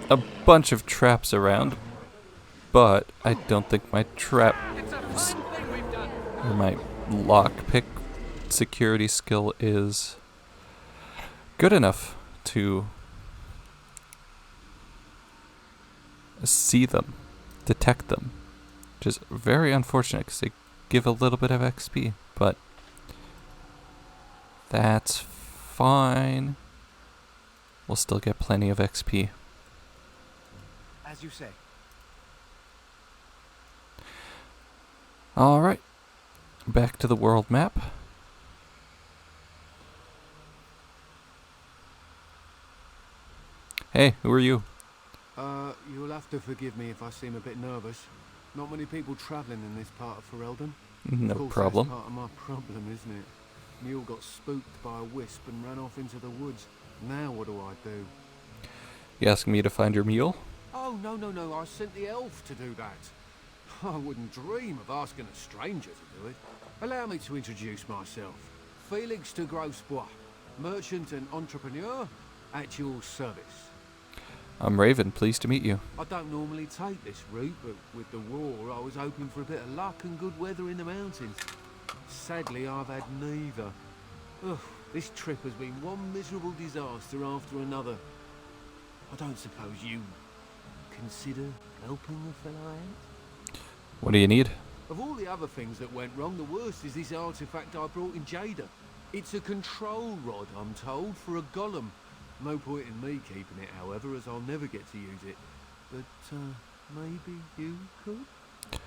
a bunch of traps around, but I don't think my trap or my lockpick security skill is good enough to see them, detect them, which is very unfortunate because they give a little bit of XP, but that's fine. We'll still get plenty of XP. As you say. Alright, back to the world map. Hey, who are you? You'll have to forgive me if I seem a bit nervous. Not many people travelling in this part of Ferelden. No of course, problem. That's part of my problem, isn't it? Mule got spooked by a wisp and ran off into the woods. Now what do I do? You asking me to find your mule? Oh, no. I sent the elf to do that. I wouldn't dream of asking a stranger to do it. Allow me to introduce myself. Felix de Grosbois, merchant and entrepreneur at your service. I'm Raven, pleased to meet you. I don't normally take this route, but with the war, I was hoping for a bit of luck and good weather in the mountains. Sadly, I've had neither. Ugh, this trip has been one miserable disaster after another. I don't suppose you consider helping a fellow out? What do you need? Of all the other things that went wrong, the worst is this artifact I brought in Jada. It's a control rod, I'm told, for a golem. No point in me keeping it, however, as I'll never get to use it. But, maybe you could?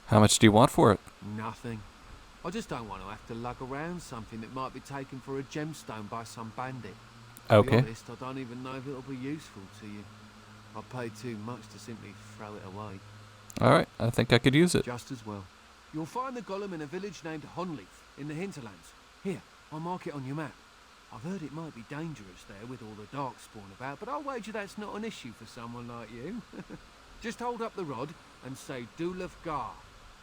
How much do you want for it? Nothing. I just don't want to have to lug around something that might be taken for a gemstone by some bandit. To be Okay. honest, I don't even know if it'll be useful to you. I'd pay too much to simply throw it away. Alright, I think I could use it. Just as well. You'll find the golem in a village named Honleaf, in the hinterlands. Here, I'll mark it on your map. I've heard it might be dangerous there with all the darkspawn about, but I'll wager that's not an issue for someone like you. Just hold up the rod and say Dulaf Gar.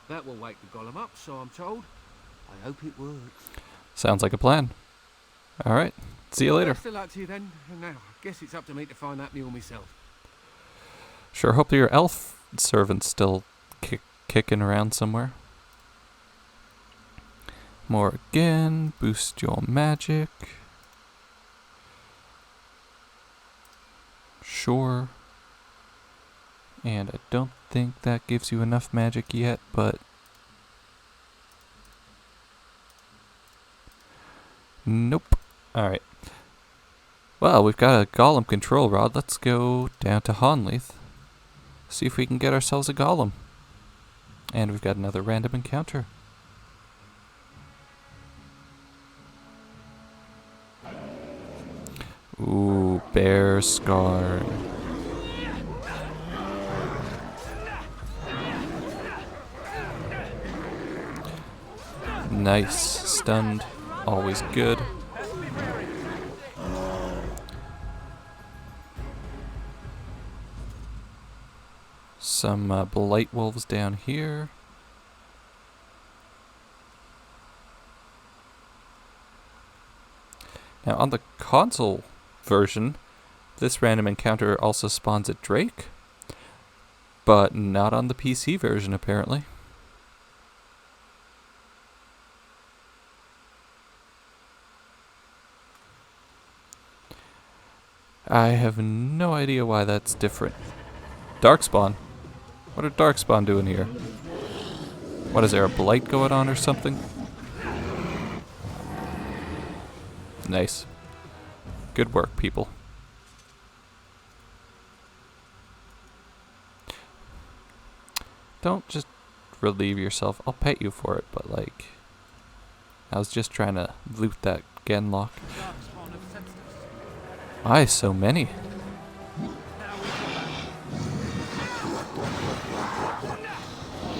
That will wake the golem up, so I'm told. I hope it works. Sounds like a plan. Alright, see you later. Best of luck to you then. And now, I guess it's up to me to find that mule myself. Sure hope your elf servant's still kicking around somewhere. More again, boost your magic. Sure. And I don't think that gives you enough magic yet, but... Nope. Alright. Well, we've got a golem control rod. Let's go down to Honleaf. See if we can get ourselves a golem. And we've got another random encounter. Ooh, bear scar. Nice. Stunned. Always good. Some blight wolves down here. Now on the console version, this random encounter also spawns at Drake, but not on the PC version apparently. I have no idea why that's different. Darkspawn? What are Darkspawn doing here? What is there, a blight going on or something? Nice. Good work, people. Don't just relieve yourself. I'll pet you for it, but like... I was just trying to loot that Genlock. Why so many?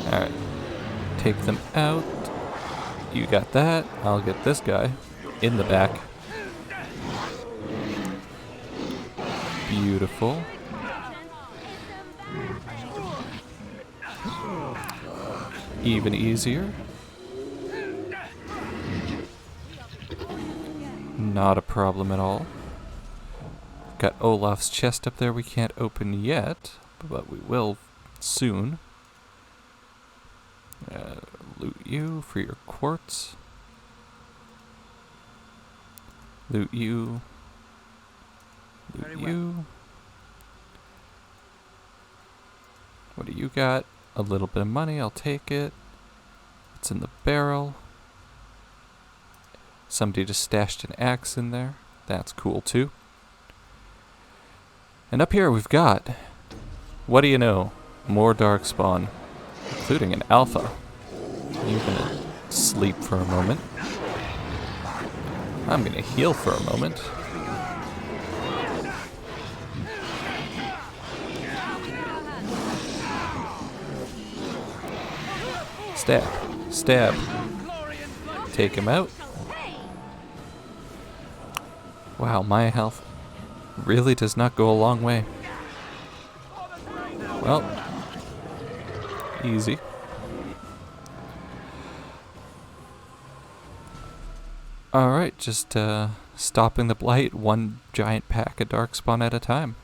Alright. Take them out. You got that. I'll get this guy in the back. Beautiful. Even easier. Not a problem at all. Got Olaf's chest up there we can't open yet, but we will soon. Loot you for your quartz. Loot you. Loot you. What do you got? A little bit of money, I'll take it. It's in the barrel. Somebody just stashed an axe in there. That's cool too. And up here we've got, what do you know, more Darkspawn, including an alpha. You're gonna sleep for a moment. I'm gonna heal for a moment. Stab. Stab. Take him out. Wow, my health really does not go a long way. Well, easy. Alright, just stopping the blight, one giant pack of Darkspawn at a time.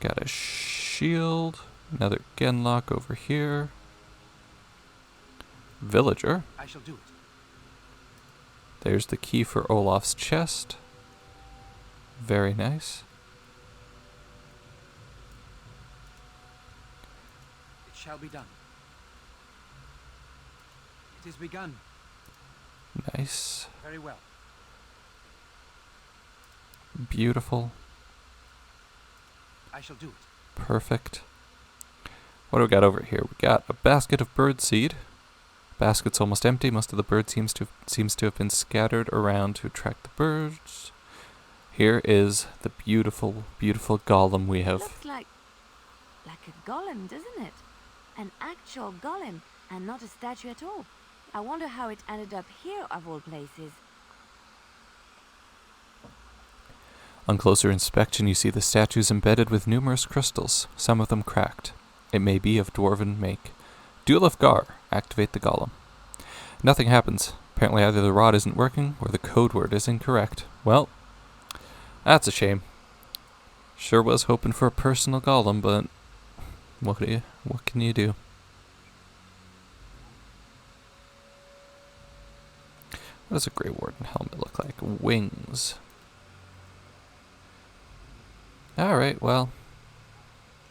Got a shield. Another Genlock over here. Villager. I shall do it. There's the key for Olaf's chest. Very nice. It shall be done. It is begun. Nice. Very well. Beautiful. I shall do it. Perfect. What do we got over here? We got a basket of birdseed. Basket's almost empty. Most of the bird seems to have been scattered around to attract the birds. Here is the beautiful, beautiful golem we have. Looks like a golem, doesn't it? An actual golem, and not a statue at all. I wonder how it ended up here, of all places. On closer inspection, you see the statues embedded with numerous crystals, some of them cracked. It may be of dwarven make. Duel of Gar. Activate the golem. Nothing happens. Apparently either the rod isn't working or the code word is incorrect. Well, that's a shame. Sure was hoping for a personal golem, but what can you do? What does a Grey Warden helmet look like? Wings. Alright, well,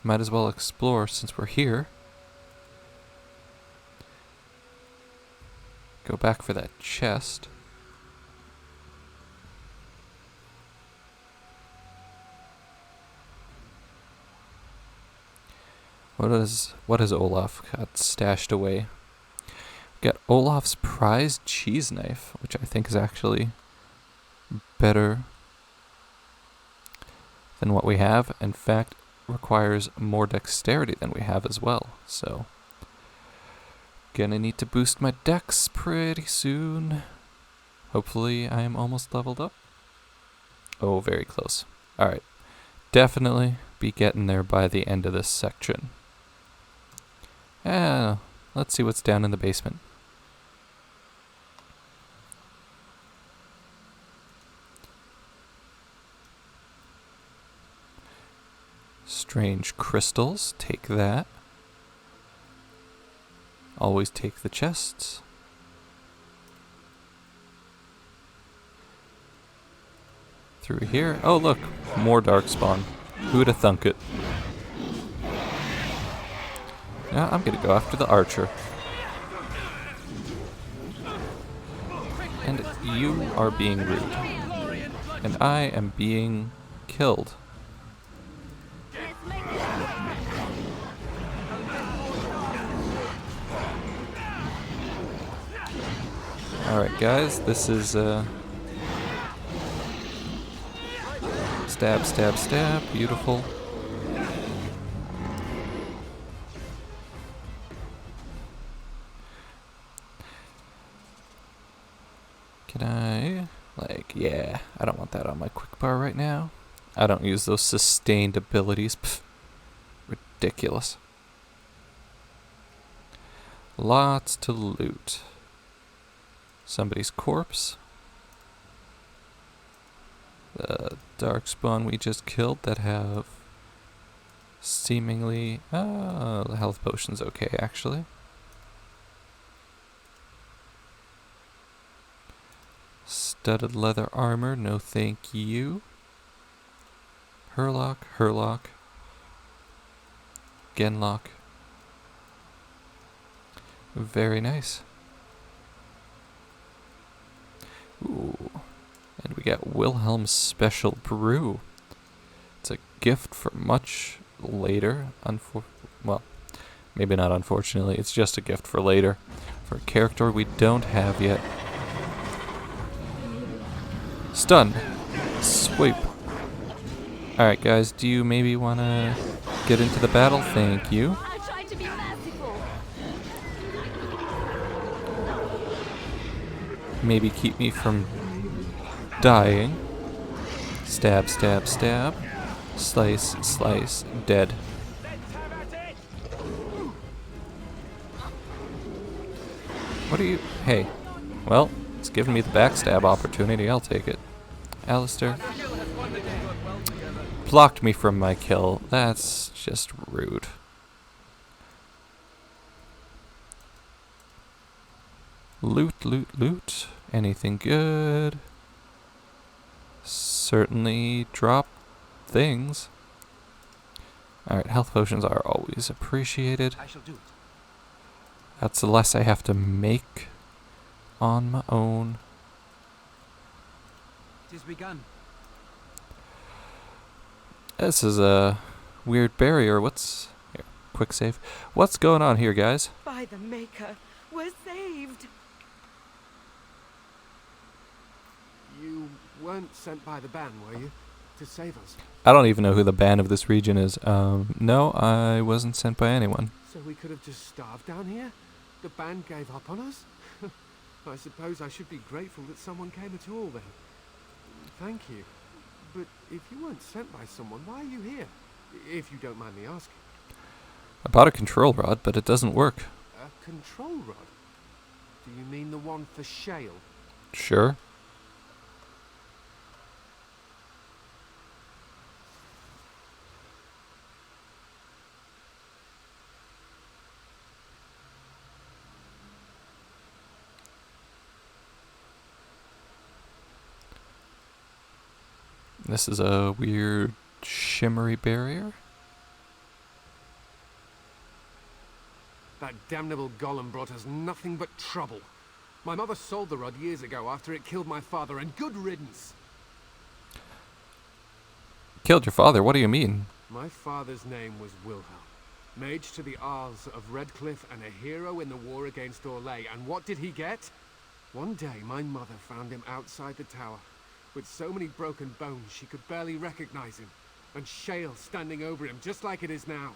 might as well explore since we're here. Go back for that chest. What has Olaf got stashed away? Got Olaf's prized cheese knife, which I think is actually better than what we have. In fact, requires more dexterity than we have as well. So, gonna need to boost my dex pretty soon. Hopefully I am almost leveled up. Oh, very close. Alright. Definitely be getting there by the end of this section. Yeah, let's see what's down in the basement. Strange crystals, take that. Always take the chests. Through here. Oh look, more Darkspawn. Who'd have thunk it? Now I'm gonna go after the archer. And you are being rude. And I am being killed. Alright guys, this is Stab, stab, stab. Beautiful. Can I... Like, yeah, I don't want that on my quick bar right now. I don't use those sustained abilities. Pfft. Ridiculous. Lots to loot. Somebody's corpse. The darkspawn we just killed that have seemingly... the health potion's okay, actually. Studded leather armor, no thank you. Hurlock, Hurlock. Genlock. Very nice. Ooh. And we got Wilhelm's Special Brew. It's a gift for much later. Well, maybe not unfortunately. It's just a gift for later. For a character we don't have yet. Stun. Sweep. Alright guys, do you maybe want to get into the battle? Thank you. I'll try to be merciful. Maybe keep me from dying. Stab, stab, stab. Slice, slice, dead. What are you... Hey. Well, it's giving me the backstab opportunity. I'll take it. Alistair. Blocked me from my kill. That's just rude. Loot, loot, loot. Anything good? Certainly drop things. Alright, health potions are always appreciated. I shall do it. That's the less I have to make on my own. It is begun. This is a weird barrier. What's... Here, quick save. What's going on here, guys? By the Maker, we're saved. You weren't sent by the ban, were you? To save us? I don't even know who the ban of this region is. No, I wasn't sent by anyone. So we could have just starved down here? The ban gave up on us? I suppose I should be grateful that someone came at all then. Thank you. But if you weren't sent by someone, why are you here? If you don't mind me asking. I bought a control rod, but it doesn't work. A control rod? Do you mean the one for Shale? Sure. This is a weird shimmery barrier. That damnable golem brought us nothing but trouble. My mother sold the rod years ago after it killed my father, and good riddance. Killed your father? What do you mean? My father's name was Wilhelm, mage to the Arls of Redcliffe and a hero in the war against Orlais. And what did he get? One day my mother found him outside the tower, with so many broken bones she could barely recognize him, and Shale standing over him just like it is now.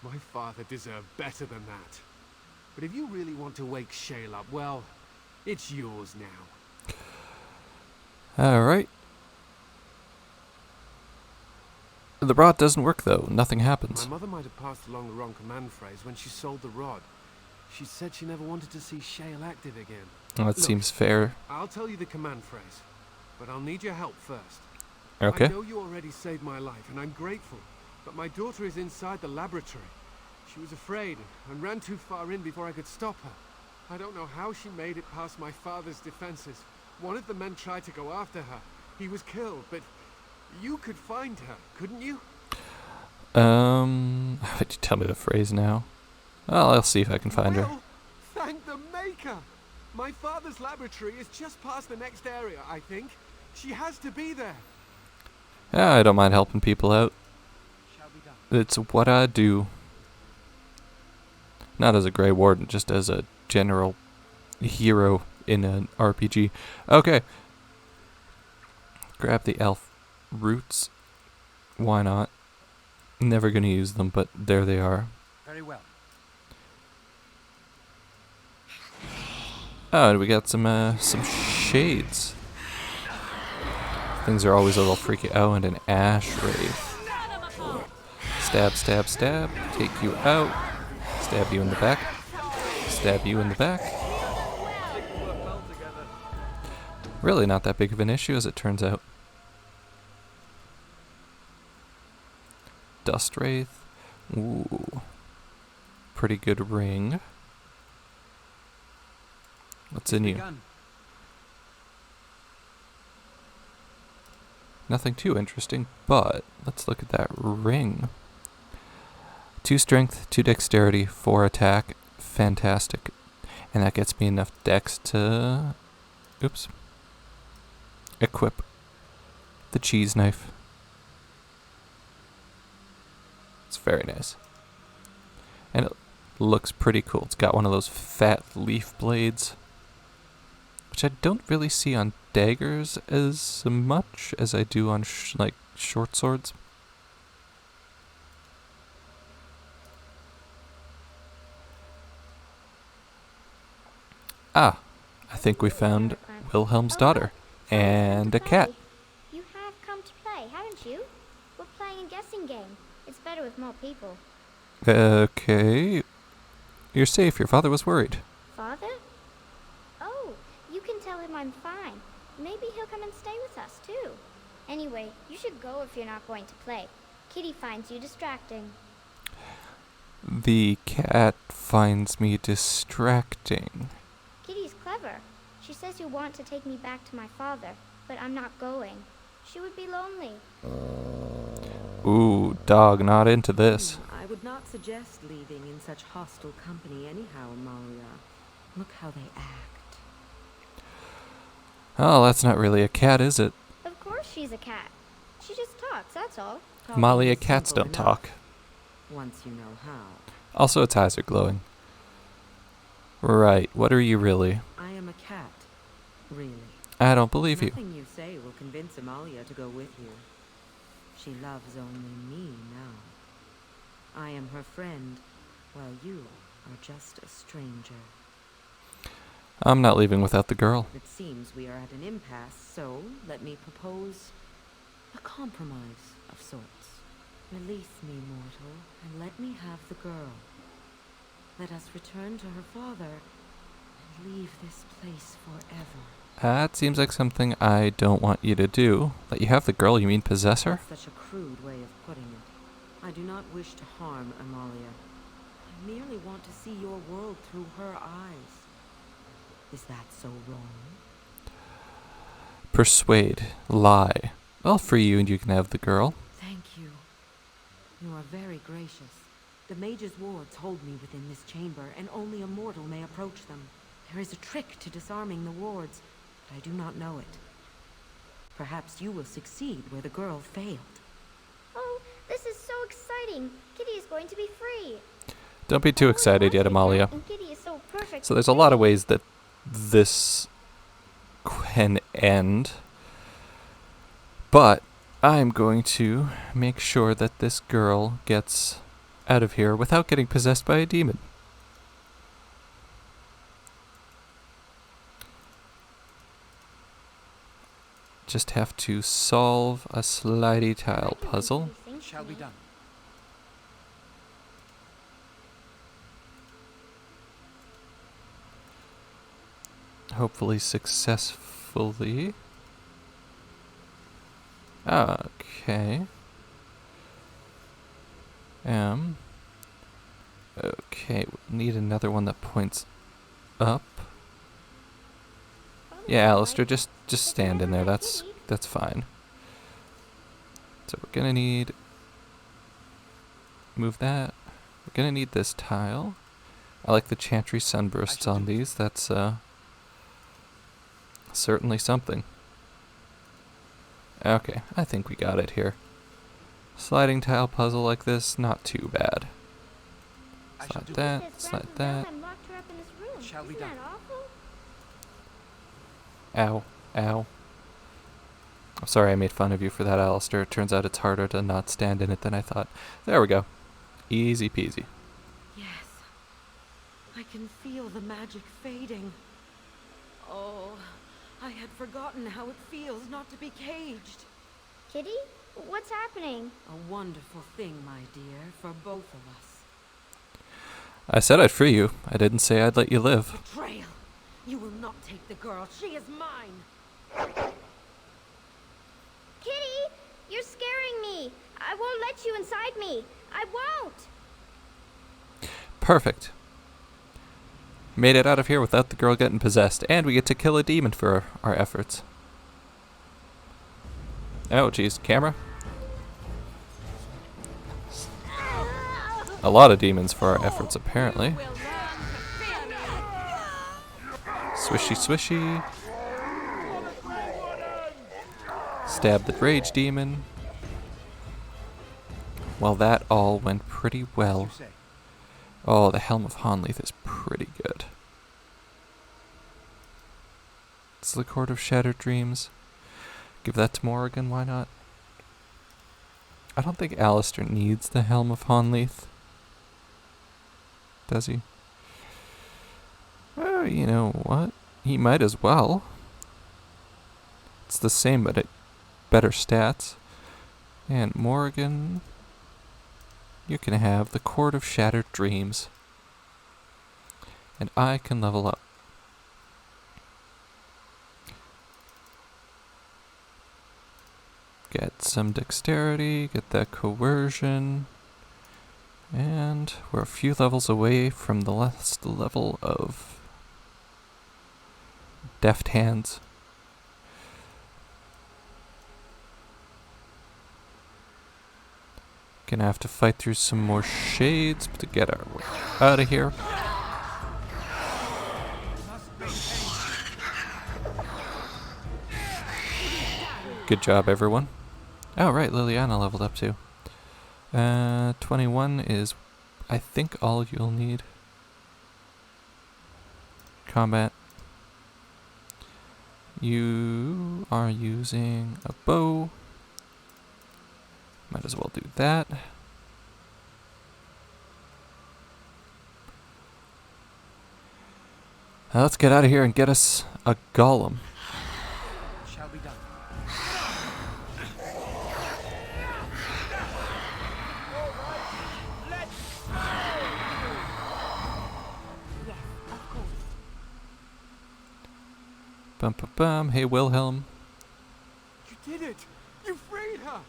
My father deserved better than that. But if you really want to wake Shale up, well, it's yours now. Alright. The rod doesn't work though. Nothing happens. My mother might have passed along the wrong command phrase when she sold the rod. She said she never wanted to see Shale active again. Well, that seems fair. I'll tell you the command phrase, but I'll need your help first. Okay. I know you already saved my life, and I'm grateful, but my daughter is inside the laboratory. She was afraid and ran too far in before I could stop her. I don't know how she made it past my father's defenses. One of the men tried to go after her. He was killed, but you could find her, couldn't you? Would you tell me the phrase now? Well, I'll see if I can find her. Thank the Maker! My father's laboratory is just past the next area, I think. She has to be there. Yeah, I don't mind helping people out. Shall be done. It's what I do. Not as a Grey Warden, just as a general hero in an RPG. Okay. Grab the elf roots. Why not? Never gonna use them, but there they are. Very well. Oh, and we got some shades. Things are always a little freaky. Oh, and an ash wraith. Stab, stab, stab. Take you out. Stab you in the back. Stab you in the back. Really not that big of an issue as it turns out. Dust wraith. Ooh. Pretty good ring. What's in you? Nothing too interesting, but let's look at that ring. 2 strength, 2 dexterity, 4 attack. Fantastic. And that gets me enough dex to... Oops. Equip the cheese knife. It's very nice. And it looks pretty cool. It's got one of those fat leaf blades, which I don't really see on daggers as much as I do on like short swords. Ah, I think we found Wilhelm's daughter and a cat. You have come to play, haven't you? We're playing a guessing game. It's better with more people. Okay. You're safe. Your father was worried. Father? Oh, you can tell him I'm fine. Maybe he'll come and stay with us, too. Anyway, you should go if you're not going to play. Kitty finds you distracting. The cat finds me distracting. Kitty's clever. She says you want to take me back to my father, but I'm not going. She would be lonely. Ooh, dog, not into this. I would not suggest leaving in such hostile company anyhow, Amalia. Look how they act. Oh, that's not really a cat, is it? Of course she's a cat. She just talks, that's all. Amalia, cats don't talk. Once you know how. Also, its eyes are glowing. Right, what are you really? I am a cat. Really. I don't believe you. Nothing you say will convince Amalia to go with you. She loves only me now. I am her friend, while you are just a stranger. I'm not leaving without the girl. It seems we are at an impasse, so let me propose a compromise of sorts. Release me, mortal, and let me have the girl. Let us return to her father and leave this place forever. That seems like something I don't want you to do. Let you have the girl, you mean possess her? That's such a crude way of putting it. I do not wish to harm Amalia. I merely want to see your world through her eyes. Is that so wrong? Persuade. Lie. I'll free you and you can have the girl. Thank you. You are very gracious. The mage's wards hold me within this chamber, and only a mortal may approach them. There is a trick to disarming the wards, but I do not know it. Perhaps you will succeed where the girl failed. Oh, this is so exciting. Kitty is going to be free. Don't be too excited yet, Amalia. And Kitty is so perfect. So there's a lot of ways that this can end. But I'm going to make sure that this girl gets out of here without getting possessed by a demon. Just have to solve a slidey tile puzzle. Shall be done. Hopefully successfully. Okay. Okay, we need another one that points up. Yeah, Alistair, just stand in there. That's fine. So we're gonna need move that. We're gonna need this tile. I like the Chantry sunbursts on these. That's certainly something. Okay, I think we got it here. Sliding tile puzzle like this, not too bad. Slide that, slide that. Shall be done. Ow, ow. I'm sorry I made fun of you for that, Alistair. It turns out it's harder to not stand in it than I thought. There we go. Easy peasy. Yes. I can feel the magic fading. Oh, I had forgotten how it feels not to be caged. Kitty, what's happening? A wonderful thing, my dear, for both of us. I said I'd free you. I didn't say I'd let you live. Betrayal! You will not take the girl. She is mine. Kitty, you're scaring me. I won't let you inside me. I won't. Perfect. Made it out of here without the girl getting possessed, and we get to kill a demon for our efforts. Oh, jeez. Camera? A lot of demons for our efforts, apparently. Swishy, swishy. Stab the rage demon. Well, that all went pretty well. Oh, the Helm of Honleith is pretty good. It's the Court of Shattered Dreams. Give that to Morrigan, why not? I don't think Alistair needs the Helm of Honleith. Does he? Oh, you know what? He might as well. It's the same, but at better stats. And Morrigan, you can have the Court of Shattered Dreams. And I can level up. Get some dexterity, get that coercion. And we're a few levels away from the last level of Deft Hands. Gonna have to fight through some more shades to get our way out of here. Good job, everyone. Oh, right, Liliana leveled up too. 21 is, I think, all you'll need. Combat. You are using a bow. Might as well do that. Now let's get out of here and get us a golem. Shall be done. Bum bum bum. Hey Wilhelm. You did it! You freed her!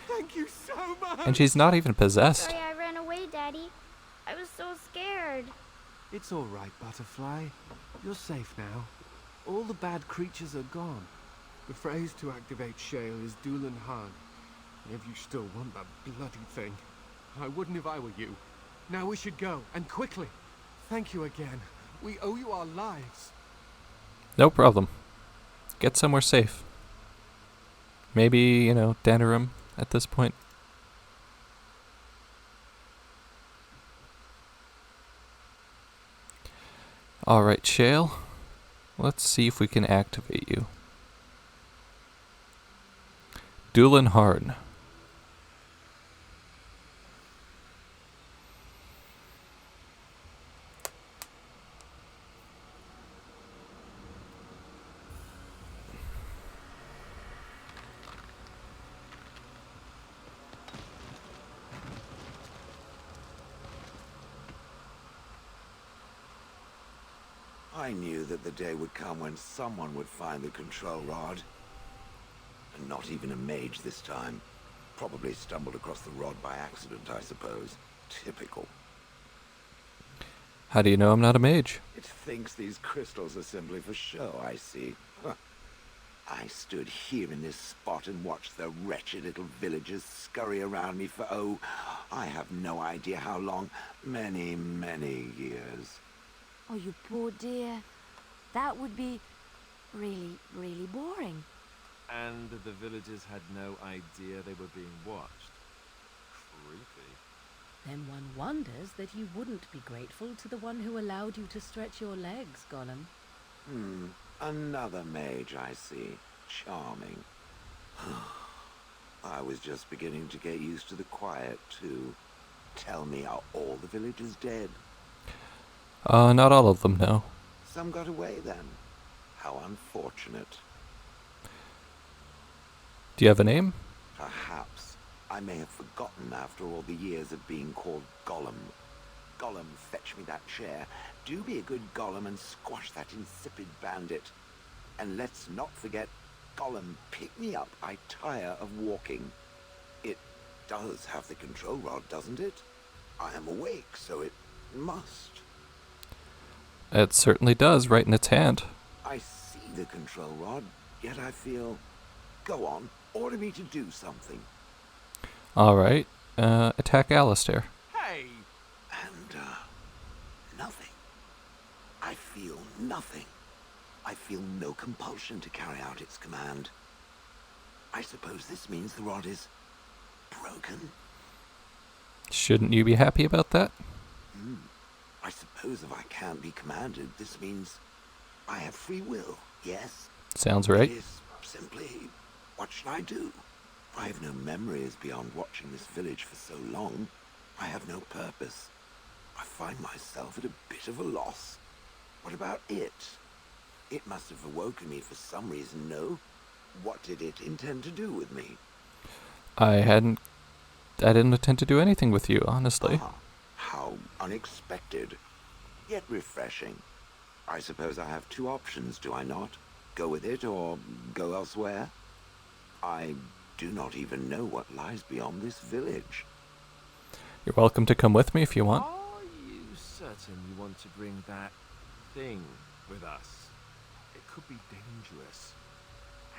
Thank you so much! And she's not even possessed. Sorry I ran away, Daddy. I was so scared. It's all right, Butterfly. You're safe now. All the bad creatures are gone. The phrase to activate Shale is Doolan Han. If you still want that bloody thing. I wouldn't if I were you. Now we should go, and quickly. Thank you again. We owe you our lives. No problem. Get somewhere safe. Maybe, you know, Denerim at this point. Alright, Shale. Let's see if we can activate you. Doolan Han. I knew that the day would come when someone would find the control rod. And not even a mage this time. Probably stumbled across the rod by accident, I suppose. Typical. How do you know I'm not a mage? It thinks these crystals are simply for show, I see. Huh. I stood here in this spot and watched the wretched little villagers scurry around me for, oh, I have no idea how long. Many, many years. Oh, you poor dear. That would be really, really boring. And the villagers had no idea they were being watched. Creepy. Then one wonders that you wouldn't be grateful to the one who allowed you to stretch your legs, Gollum. Another mage, I see. Charming. I was just beginning to get used to the quiet, too. Tell me, are all the villagers dead? Not all of them, no. Some got away, then. How unfortunate. Do you have a name? Perhaps. I may have forgotten after all the years of being called Gollum. Gollum, fetch me that chair. Do be a good Gollum and squash that insipid bandit. And let's not forget, Gollum, pick me up. I tire of walking. It does have the control rod, doesn't it? I am awake, so it must. It certainly does, right in its hand. I see the control rod, yet I feel... Go on, order me to do something. Alright, attack Alistair. Hey! And, nothing. I feel nothing. I feel no compulsion to carry out its command. I suppose this means the rod is broken? Shouldn't you be happy about that? I suppose if I can't be commanded, this means I have free will, yes? Sounds right. It is simply, what should I do? I have no memories beyond watching this village for so long. I have no purpose. I find myself at a bit of a loss. What about it? It must have awoken me for some reason, no? What did it intend to do with me? I didn't intend to do anything with you, honestly. How unexpected, yet refreshing. I suppose I have two options, do I not? Go with it or go elsewhere? I do not even know what lies beyond this village. You're welcome to come with me if you want. Are you certain you want to bring that thing with us? It could be dangerous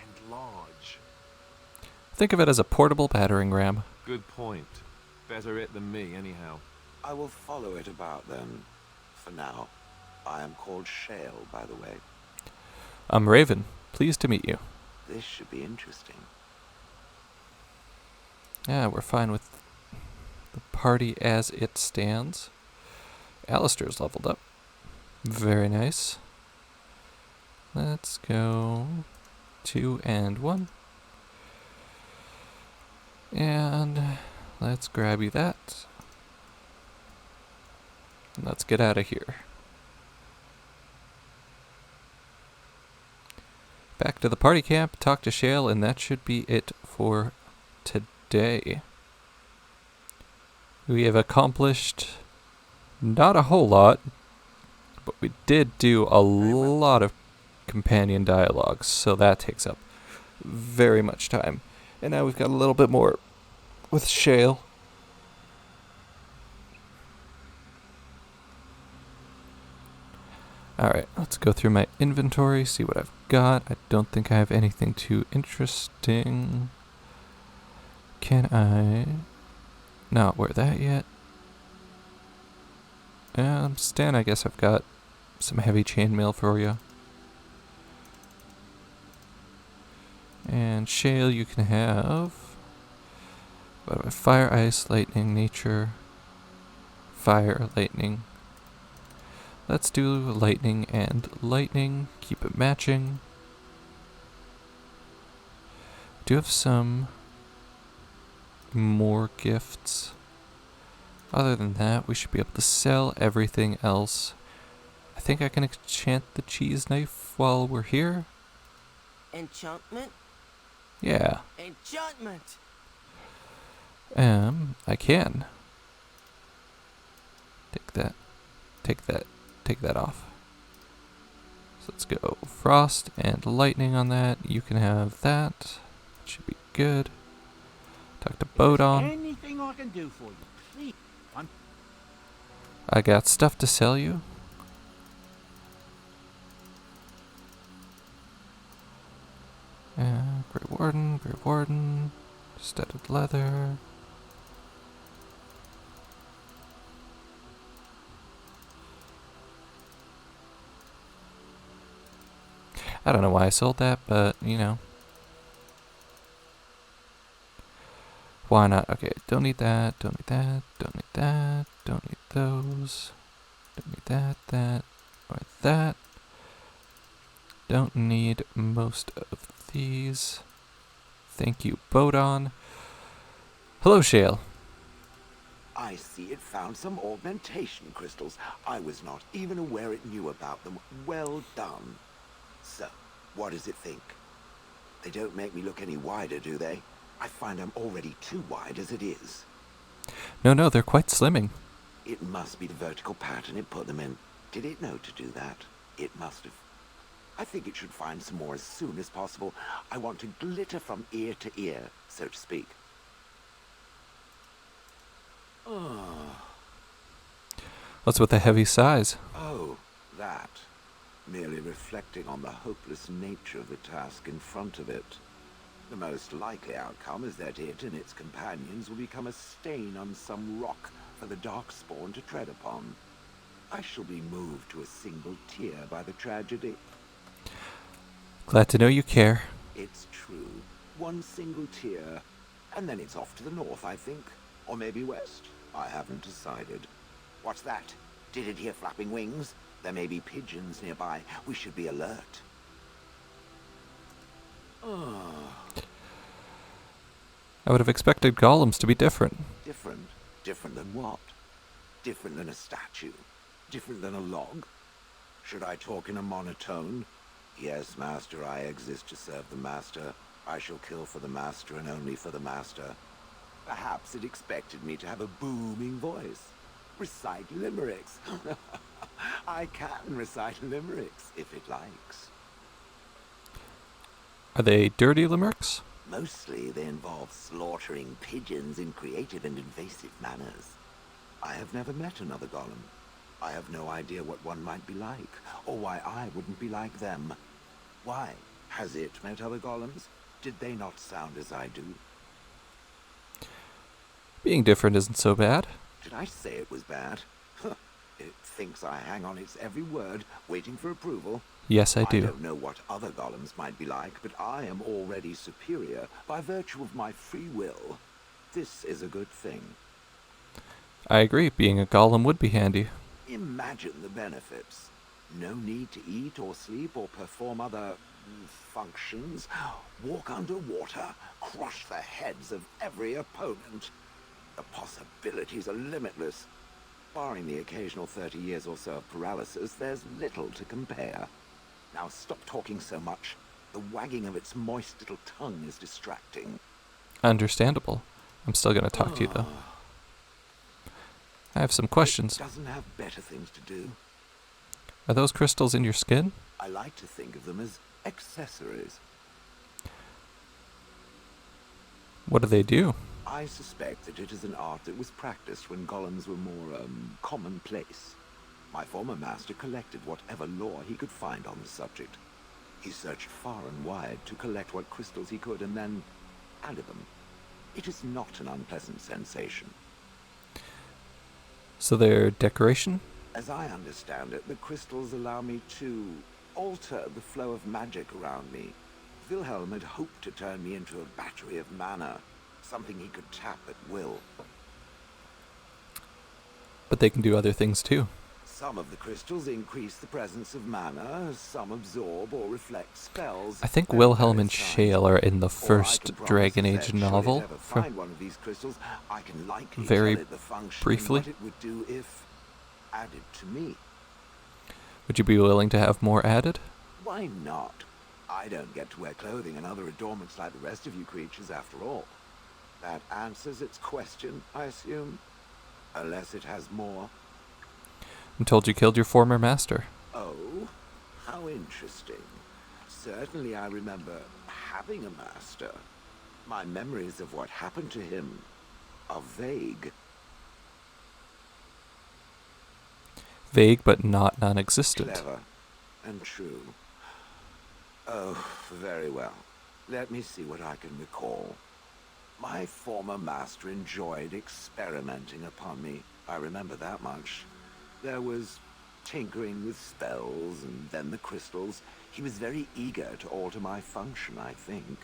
and large. Think of it as a portable battering ram. Good point. Better it than me, anyhow. I will follow it about then. For now, I am called Shale, by the way. I'm Raven. Pleased to meet you. This should be interesting. Yeah, we're fine with the party as it stands. Alistair's leveled up. Very nice. Let's go 2 and 1. And let's grab you that. And let's get out of here. Back to the party camp, talk to Shale, and that should be it for today. We have accomplished not a whole lot, but we did do a lot of companion dialogues, so that takes up very much time. And now we've got a little bit more with Shale. Alright, let's go through my inventory, see what I've got. I don't think I have anything too interesting. Can I not wear that yet? Stan, I guess I've got some heavy chainmail for you. And Shale, you can have... What do I? Fire, ice, lightning, nature. Fire, lightning. Let's do lightning and lightning. Keep it matching. Do have some more gifts. Other than that, we should be able to sell everything else. I think I can enchant the cheese knife while we're here. Enchantment? Yeah. Enchantment! I can. Take that. Take that. Take that off. So let's go frost and lightning on that. You can have that. Should be good. Talk to Bodon. Anything I can do for you, please. I got stuff to sell you. Grey Warden, studded leather. I don't know why I sold that, but, you know. Why not? Okay, don't need that, don't need that, don't need that, don't need those. Don't need that, or that. Don't need most of these. Thank you, Bodon. Hello, Shale. I see it found some augmentation crystals. I was not even aware it knew about them. Well done. So, what does it think? They don't make me look any wider, do they? I find I'm already too wide as it is. No, they're quite slimming. It must be the vertical pattern it put them in. Did it know to do that? It must have. I think it should find some more as soon as possible. I want to glitter from ear to ear, so to speak. Oh. What's with the heavy sighs? Oh, that. Merely reflecting on the hopeless nature of the task in front of it. The most likely outcome is that it and its companions will become a stain on some rock for the Darkspawn to tread upon. I shall be moved to a single tear by the tragedy. Glad to know you care. It's true. One single tear, and then it's off to the north, I think. Or maybe west. I haven't decided. What's that? Did it hear flapping wings? There may be pigeons nearby. We should be alert. Oh. I would have expected golems to be different. Different? Different than what? Different than a statue? Different than a log? Should I talk in a monotone? Yes, Master, I exist to serve the Master. I shall kill for the Master and only for the Master. Perhaps it expected me to have a booming voice. Recite limericks. I can recite limericks, if it likes. Are they dirty limericks? Mostly they involve slaughtering pigeons in creative and invasive manners. I have never met another golem. I have no idea what one might be like, or why I wouldn't be like them. Why? Has it met other golems? Did they not sound as I do? Being different isn't so bad. Did I say it was bad? It thinks I hang on its every word, waiting for approval. Yes, I do. I don't know what other golems might be like, but I am already superior by virtue of my free will. This is a good thing. I agree. Being a golem would be handy. Imagine the benefits. No need to eat or sleep or perform other functions. Walk underwater. Crush the heads of every opponent. The possibilities are limitless. Barring the occasional 30 years or so of paralysis, there's little to compare. Now stop talking so much. The wagging of its moist little tongue is distracting. Understandable. I'm still going to talk to you, though. I have some questions. It doesn't have better things to do. Are those crystals in your skin? I like to think of them as accessories. What do they do? I suspect that it is an art that was practiced when golems were more, commonplace. My former master collected whatever lore he could find on the subject. He searched far and wide to collect what crystals he could and then added them. It is not an unpleasant sensation. So they're decoration? As I understand it, the crystals allow me to alter the flow of magic around me. Wilhelm had hoped to turn me into a battery of mana, something he could tap at will. But they can do other things too. Some of the crystals increase the presence of mana, some absorb or reflect spells. I think Wilhelm and Shale are in the first Dragon Age novel. Find one of these crystals, I can likely very tell it the function briefly. and what it would do if added to me. Would you be willing to have more added? Why not? I don't get to wear clothing and other adornments like the rest of you creatures after all. That answers its question, I assume. Unless it has more. I'm told you killed your former master. Oh, how interesting. Certainly I remember having a master. My memories of what happened to him are vague. Vague but not non-existent. Clever and true. Oh, very well. Let me see what I can recall. My former master enjoyed experimenting upon me. I remember that much. There was tinkering with spells and then the crystals. He was very eager to alter my function, I think.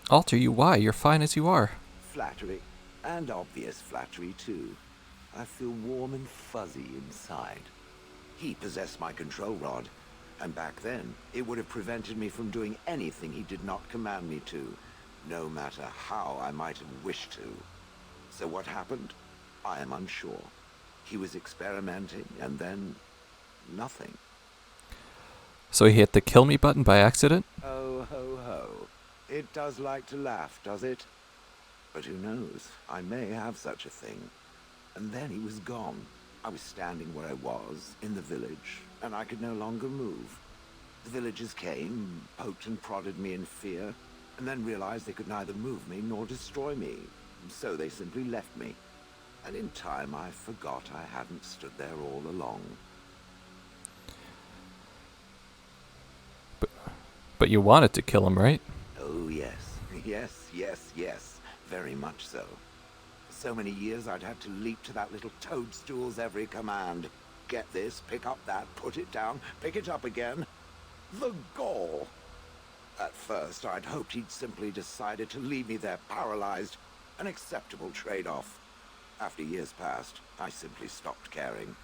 Alter you? Why? You're fine as you are. Flattery. And obvious flattery, too. I feel warm and fuzzy inside. He possessed my control rod. And back then, it would have prevented me from doing anything he did not command me to, no matter how I might have wished to. So what happened? I am unsure. He was experimenting, and then nothing. So he hit the kill me button by accident? Oh, ho, ho. It does like to laugh, does it? But who knows? I may have such a thing. And then he was gone. I was standing where I was, in the village, and I could no longer move. The villagers came, poked and prodded me in fear, and then realized they could neither move me nor destroy me. So they simply left me. And in time I forgot I hadn't stood there all along. But you wanted to kill him, right? Oh, yes. Yes, yes, yes. Very much so. For so many years I'd had to leap to that little toadstool's every command. Get this, pick up that, put it down, pick it up again. The gall! At first I'd hoped he'd simply decided to leave me there paralyzed. An acceptable trade-off. After years passed, I simply stopped caring.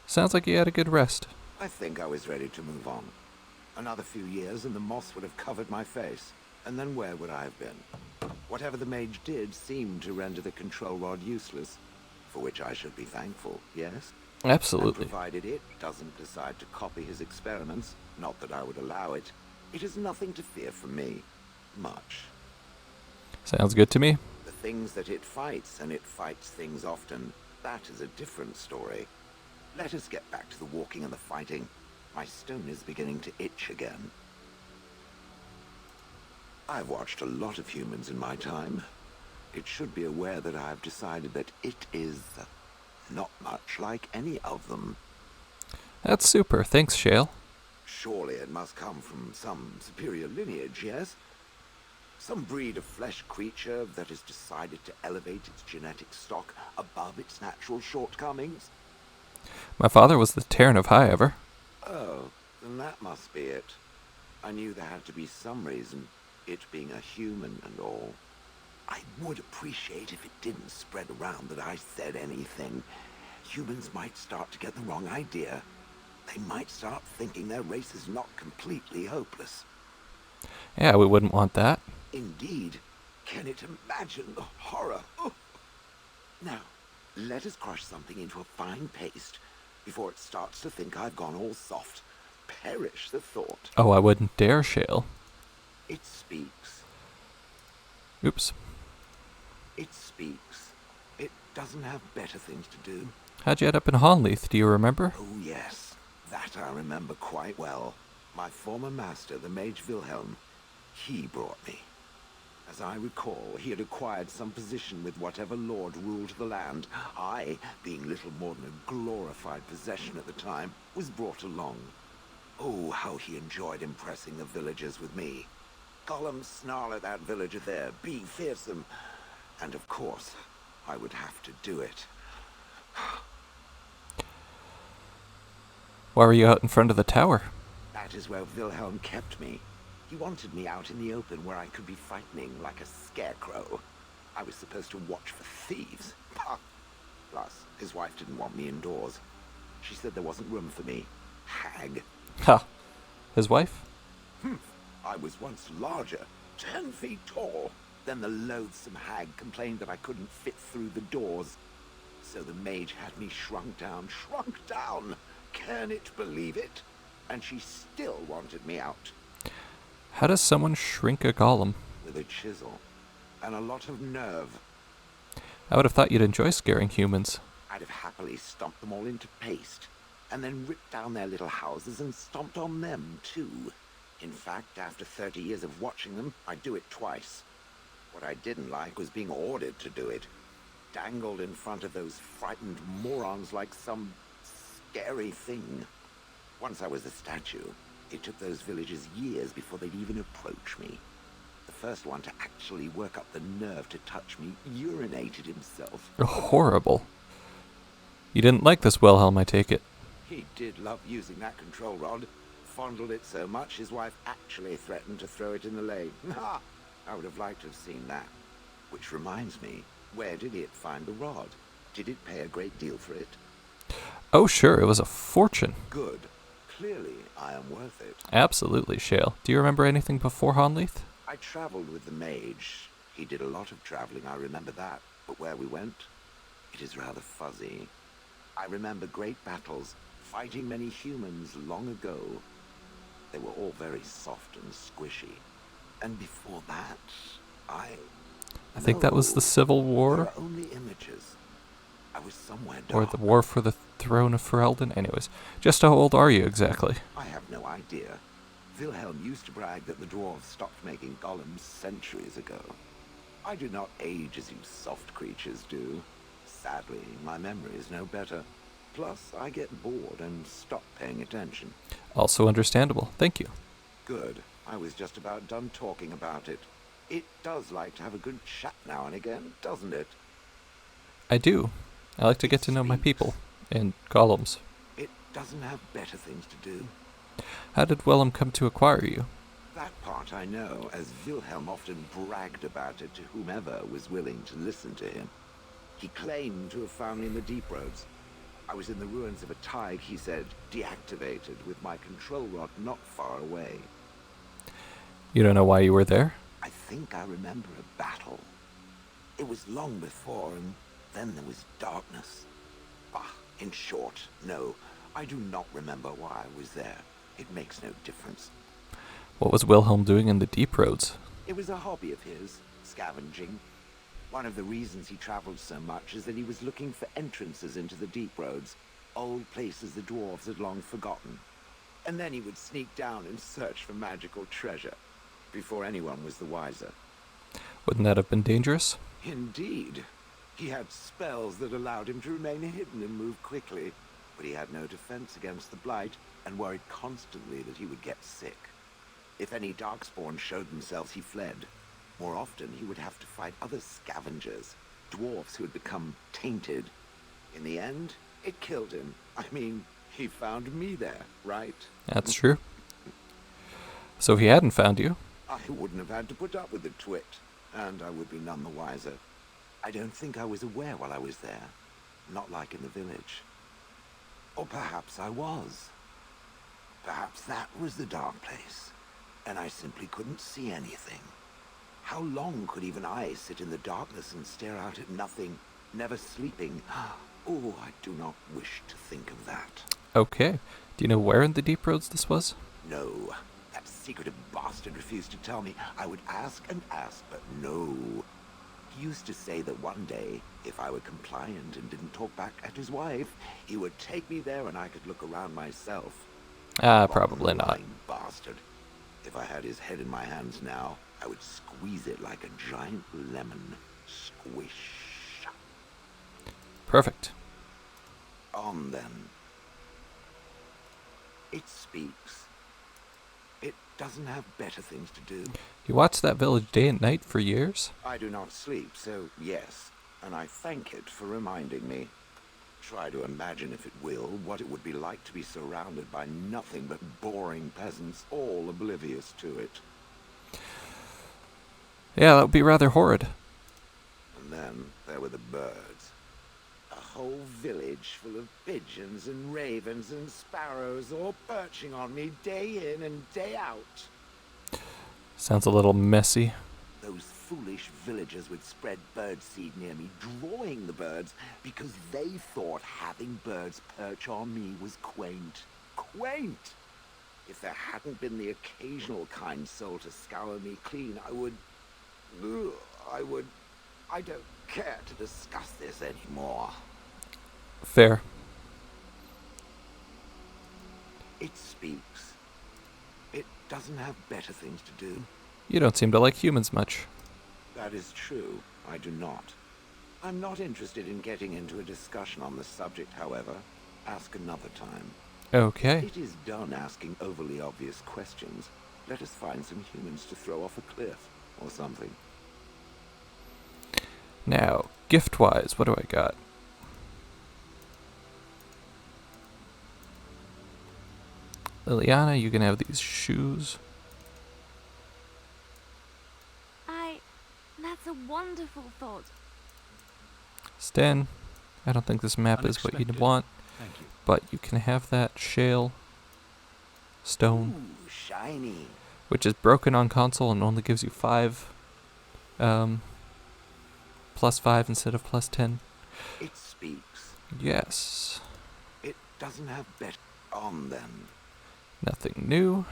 Sounds like you had a good rest. I think I was ready to move on. Another few years and the moss would have covered my face. And then where would I have been? Whatever the mage did seemed to render the control rod useless, for which I should be thankful, yes? Absolutely. And provided it doesn't decide to copy his experiments, not that I would allow it, it is nothing to fear from me. Much. Sounds good to me. The things that it fights, and it fights things often, that is a different story. Let us get back to the walking and the fighting. My stone is beginning to itch again. I've watched a lot of humans in my time. It should be aware that I have decided that it is not much like any of them. That's super. Thanks, Shale. Surely it must come from some superior lineage, yes? Some breed of flesh creature that has decided to elevate its genetic stock above its natural shortcomings? My father was the Terran of High Ever. Oh, then that must be it. I knew there had to be some reason, it being a human and all. I would appreciate if it didn't spread around that I said anything. Humans might start to get the wrong idea. They might start thinking their race is not completely hopeless. Yeah, we wouldn't want that. Indeed. Can it imagine the horror? Oh. Now, let us crush something into a fine paste before it starts to think I've gone all soft. Perish the thought. Oh, I wouldn't dare, Shale. It speaks. Oops. It speaks. It doesn't have better things to do. How'd you end up in Honleith, do you remember? Oh, yes. That I remember quite well. My former master, the Mage Wilhelm, he brought me. As I recall, he had acquired some position with whatever lord ruled the land. I, being little more than a glorified possession at the time, was brought along. Oh, how he enjoyed impressing the villagers with me. Gollum snarl at that villager there, be fearsome. And of course, I would have to do it. Why were you out in front of the tower? That is where Wilhelm kept me. He wanted me out in the open where I could be frightening like a scarecrow. I was supposed to watch for thieves. Plus, his wife didn't want me indoors. She said there wasn't room for me. Hag. Ha! His wife? I was once larger, 10 feet tall. Then the loathsome hag complained that I couldn't fit through the doors. So the mage had me shrunk down. Can it believe it? And she still wanted me out. How does someone shrink a golem? With a chisel. And a lot of nerve. I would have thought you'd enjoy scaring humans. I'd have happily stomped them all into paste. And then ripped down their little houses and stomped on them, too. In fact, after 30 years of watching them, I'd do it twice. What I didn't like was being ordered to do it. Dangled in front of those frightened morons like some scary thing. Once I was a statue, it took those villagers years before they'd even approach me. The first one to actually work up the nerve to touch me urinated himself. Horrible. You didn't like this Wilhelm, I take it. He did love using that control rod. Fondled it so much his wife actually threatened to throw it in the lake. I would have liked to have seen that. Which reminds me, where did it find the rod? Did it pay a great deal for it? Oh, sure, it was a fortune. Good. Clearly, I am worth it. Absolutely, Shale. Do you remember anything before Honleith? I traveled with the mage. He did a lot of traveling, I remember that. But where we went, it is rather fuzzy. I remember great battles, fighting many humans long ago. They were all very soft and squishy. And before that, I think that was the Civil There War. are only images. I was somewhere Or dark. the War for the Throne of Ferelden. Anyways, just how old are you exactly? I have no idea. Wilhelm used to brag that the dwarves stopped making golems centuries ago. I do not age as you soft creatures do. Sadly, my memory is no better. Plus, I get bored and stop paying attention. Also understandable. Thank you. Good. I was just about done talking about it. It does like to have a good chat now and again, doesn't it? I do. I like to get to know my people. And golems. It doesn't have better things to do. How did Willem come to acquire you? That part I know, as Wilhelm often bragged about it to whomever was willing to listen to him. He claimed to have found me in the Deep Roads. I was in the ruins of a thaig, he said, deactivated, with my control rod not far away. You don't know why you were there? I think I remember a battle. It was long before, and then there was darkness. Ah, in short, no, I do not remember why I was there. It makes no difference. What was Wilhelm doing in the Deep Roads? It was a hobby of his, scavenging. One of the reasons he traveled so much is that he was looking for entrances into the Deep Roads, old places the dwarves had long forgotten. And then he would sneak down and search for magical treasure, before anyone was the wiser. Wouldn't that have been dangerous? Indeed. He had spells that allowed him to remain hidden and move quickly, but he had no defense against the blight and worried constantly that he would get sick. If any darkspawn showed themselves, he fled. More often, he would have to fight other scavengers, dwarves who had become tainted. In the end, it killed him. I mean, he found me there, right? That's true. So if he hadn't found you? I wouldn't have had to put up with the twit, and I would be none the wiser. I don't think I was aware while I was there. Not like in the village. Or perhaps I was. Perhaps that was the dark place, and I simply couldn't see anything. How long could even I sit in the darkness and stare out at nothing, never sleeping? Oh, I do not wish to think of that. Okay. Do you know where in the Deep Roads this was? No. That secretive bastard refused to tell me. I would ask and ask, but no. He used to say that one day, if I were compliant and didn't talk back at his wife, he would take me there and I could look around myself. Probably not. Lying bastard. If I had his head in my hands now, I would squeeze it like a giant lemon. Squish. Perfect. On then. It speaks. It doesn't have better things to do. You watched that village day and night for years? I do not sleep, so yes, and I thank it for reminding me. Try to imagine, if it will, what it would be like to be surrounded by nothing but boring peasants, all oblivious to it. Yeah, that would be rather horrid. And then there were the birds. A whole village full of pigeons and ravens and sparrows all perching on me day in and day out. Sounds a little messy. Those foolish villagers would spread birdseed near me, drawing the birds, because they thought having birds perch on me was quaint. Quaint! If there hadn't been the occasional kind soul to scour me clean, I don't care to discuss this anymore. Fair. It speaks. It doesn't have better things to do. You don't seem to like humans much. That is true. I do not. I'm not interested in getting into a discussion on the subject, however. Ask another time. Okay. It is done asking overly obvious questions. Let us find some humans to throw off a cliff, or something. Now, gift-wise, what do I got? Liliana, you can have these shoes. That's a wonderful thought. Sten, I don't think this map is what you'd want. Thank you. but you can have that shale stone, Ooh, shiny. which is broken on console and only gives you 5, plus 5 instead of plus 10. It speaks. Yes. It doesn't have bet on them. Nothing new.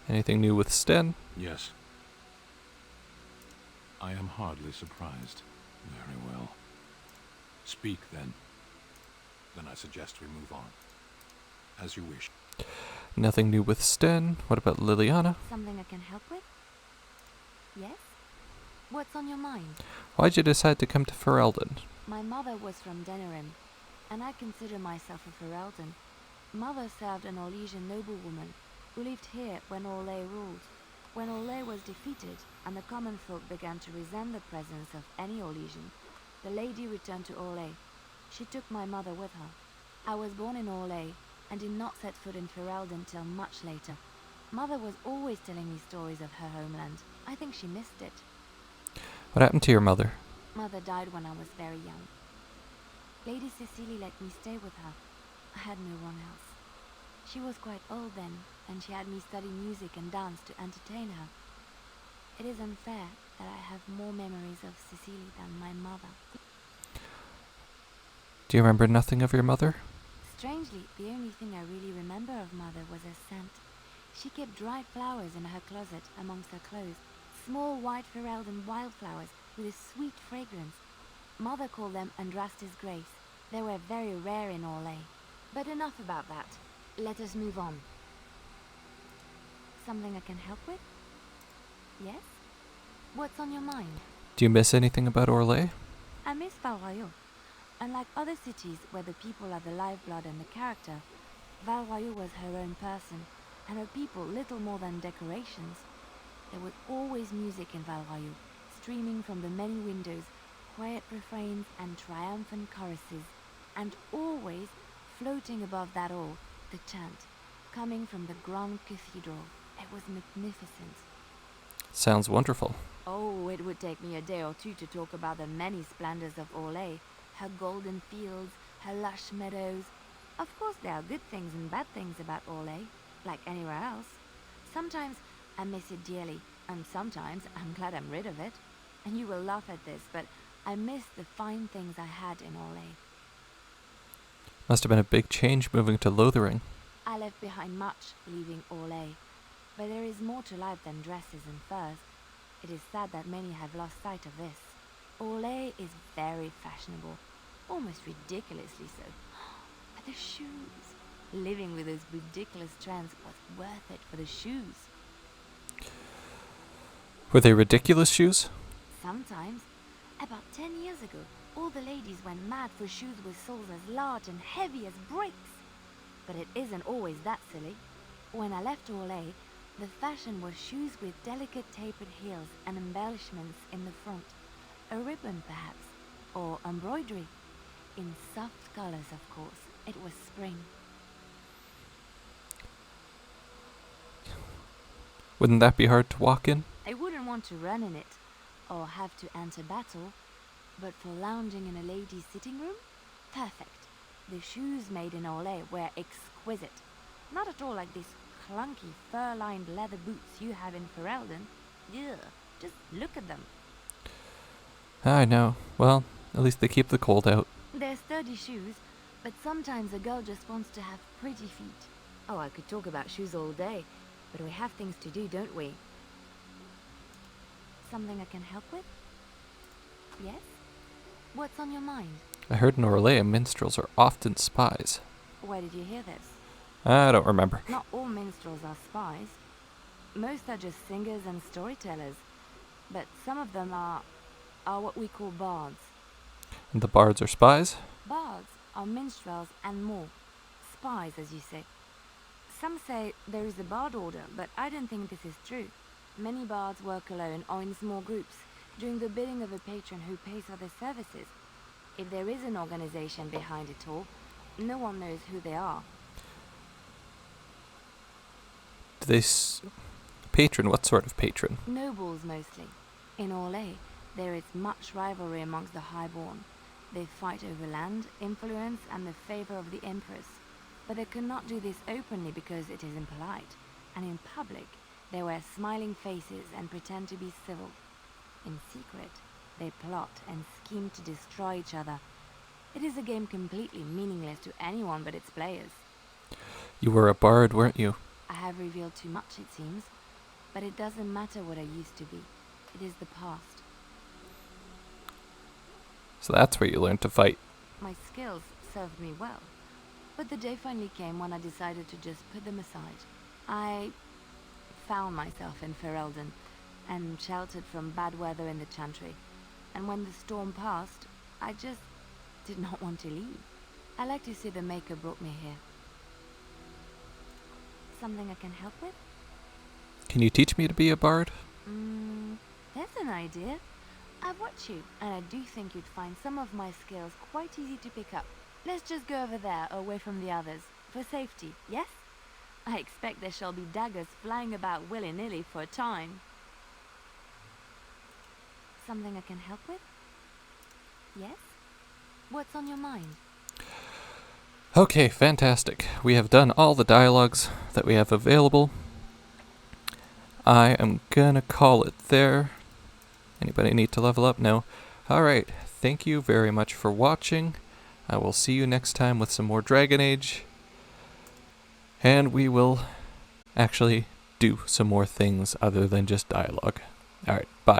Anything new with Sten? Yes. I am hardly surprised. Very well. Speak, then. Then I suggest we move on. As you wish. Nothing new with Sten. What about Liliana? Something I can help with? Yes? What's on your mind? Why'd you decide to come to Ferelden? My mother was from Denerim, and I consider myself a Ferelden. Mother served an Orlesian noblewoman who lived here when Orlais ruled. When Orlais was defeated and the common folk began to resent the presence of any Orlesian, the lady returned to Orlais. She took my mother with her. I was born in Orlais and did not set foot in Ferelden till much later. Mother was always telling me stories of her homeland. I think she missed it. What happened to your mother? Mother died when I was very young. Lady Cecily let me stay with her. I had no one else. She was quite old then, and she had me study music and dance to entertain her. It is unfair that I have more memories of Cecily than my mother. Do you remember nothing of your mother? Strangely, the only thing I really remember of Mother was her scent. She kept dried flowers in her closet amongst her clothes, small white Ferelden wildflowers with a sweet fragrance. Mother called them Andrastis Grace. They were very rare in Orlais. But enough about that. Let us move on. Something I can help with? Yes? What's on your mind? Do you miss anything about Orlais? I miss Val Royeaux. Unlike other cities where the people are the lifeblood and the character, Val Royeaux was her own person, and her people little more than decorations. There was always music in Val Royeaux, streaming from the many windows, quiet refrains and triumphant choruses, and always, floating above that all, the chant, coming from the Grand Cathedral. It was magnificent. Sounds wonderful. Oh, it would take me a day or two to talk about the many splendors of Orlais, her golden fields, her lush meadows. Of course there are good things and bad things about Orlais, like anywhere else. Sometimes I miss it dearly, and sometimes I'm glad I'm rid of it. And you will laugh at this, but I miss the fine things I had in Orlais. Must have been a big change moving to Lothering. I left behind much, leaving Orlais. But there is more to life than dresses and furs. It is sad that many have lost sight of this. Orlais is very fashionable, almost ridiculously so. But the shoes! Living with those ridiculous trends was worth it for the shoes. Were they ridiculous shoes? Sometimes. About 10 years ago, all the ladies went mad for shoes with soles as large and heavy as bricks. But it isn't always that silly. When I left Orlais, the fashion was shoes with delicate tapered heels and embellishments in the front. A ribbon, perhaps, or embroidery. In soft colors, of course. It was spring. Wouldn't that be hard to walk in? I wouldn't want to run in it, or have to enter battle, but for lounging in a lady's sitting room, perfect. The shoes made in Orlais were exquisite. Not at all like these clunky, fur-lined leather boots you have in Ferelden. Ugh, just look at them. I know. Well, at least they keep the cold out. They're sturdy shoes, but sometimes a girl just wants to have pretty feet. Oh, I could talk about shoes all day, but we have things to do, don't we? Something I can help with? Yes? What's on your mind? I heard in Orlais minstrels are often spies. Where did you hear this? I don't remember. Not all minstrels are spies. Most are just singers and storytellers, but some of them are what we call bards. And the bards are spies? Bards are minstrels and more. Spies, as you say. Some say there is a bard order, but I don't think this is true. Many bards work alone or in small groups, doing the bidding of a patron who pays for their services. If there is an organization behind it all, no one knows who they are. Do they patron? What sort of patron? Nobles, mostly. In Orlais, there is much rivalry amongst the highborn. They fight over land, influence, and the favor of the Empress. But they cannot do this openly because it is impolite. And in public, they wear smiling faces and pretend to be civil. In secret, they plot and scheme to destroy each other. It is a game completely meaningless to anyone but its players. You were a bard, weren't you? I have revealed too much, it seems. But it doesn't matter what I used to be. It is the past. So that's where you learned to fight. My skills served me well. But the day finally came when I decided to just put them aside. I found myself in Ferelden and sheltered from bad weather in the Chantry. And when the storm passed, I just did not want to leave. I like to see the Maker brought me here. Something I can help with? Can you teach me to be a bard? That's an idea. I've watched you, and I do think you'd find some of my skills quite easy to pick up. Let's just go over there, away from the others, for safety, yes? I expect there shall be daggers flying about willy-nilly for a time. Something I can help with? Yes? What's on your mind? Okay, fantastic. We have done all the dialogues that we have available. I am gonna call it there. Anybody need to level up? No. Alright, thank you very much for watching. I will see you next time with some more Dragon Age. And we will actually do some more things other than just dialogue. Alright, bye.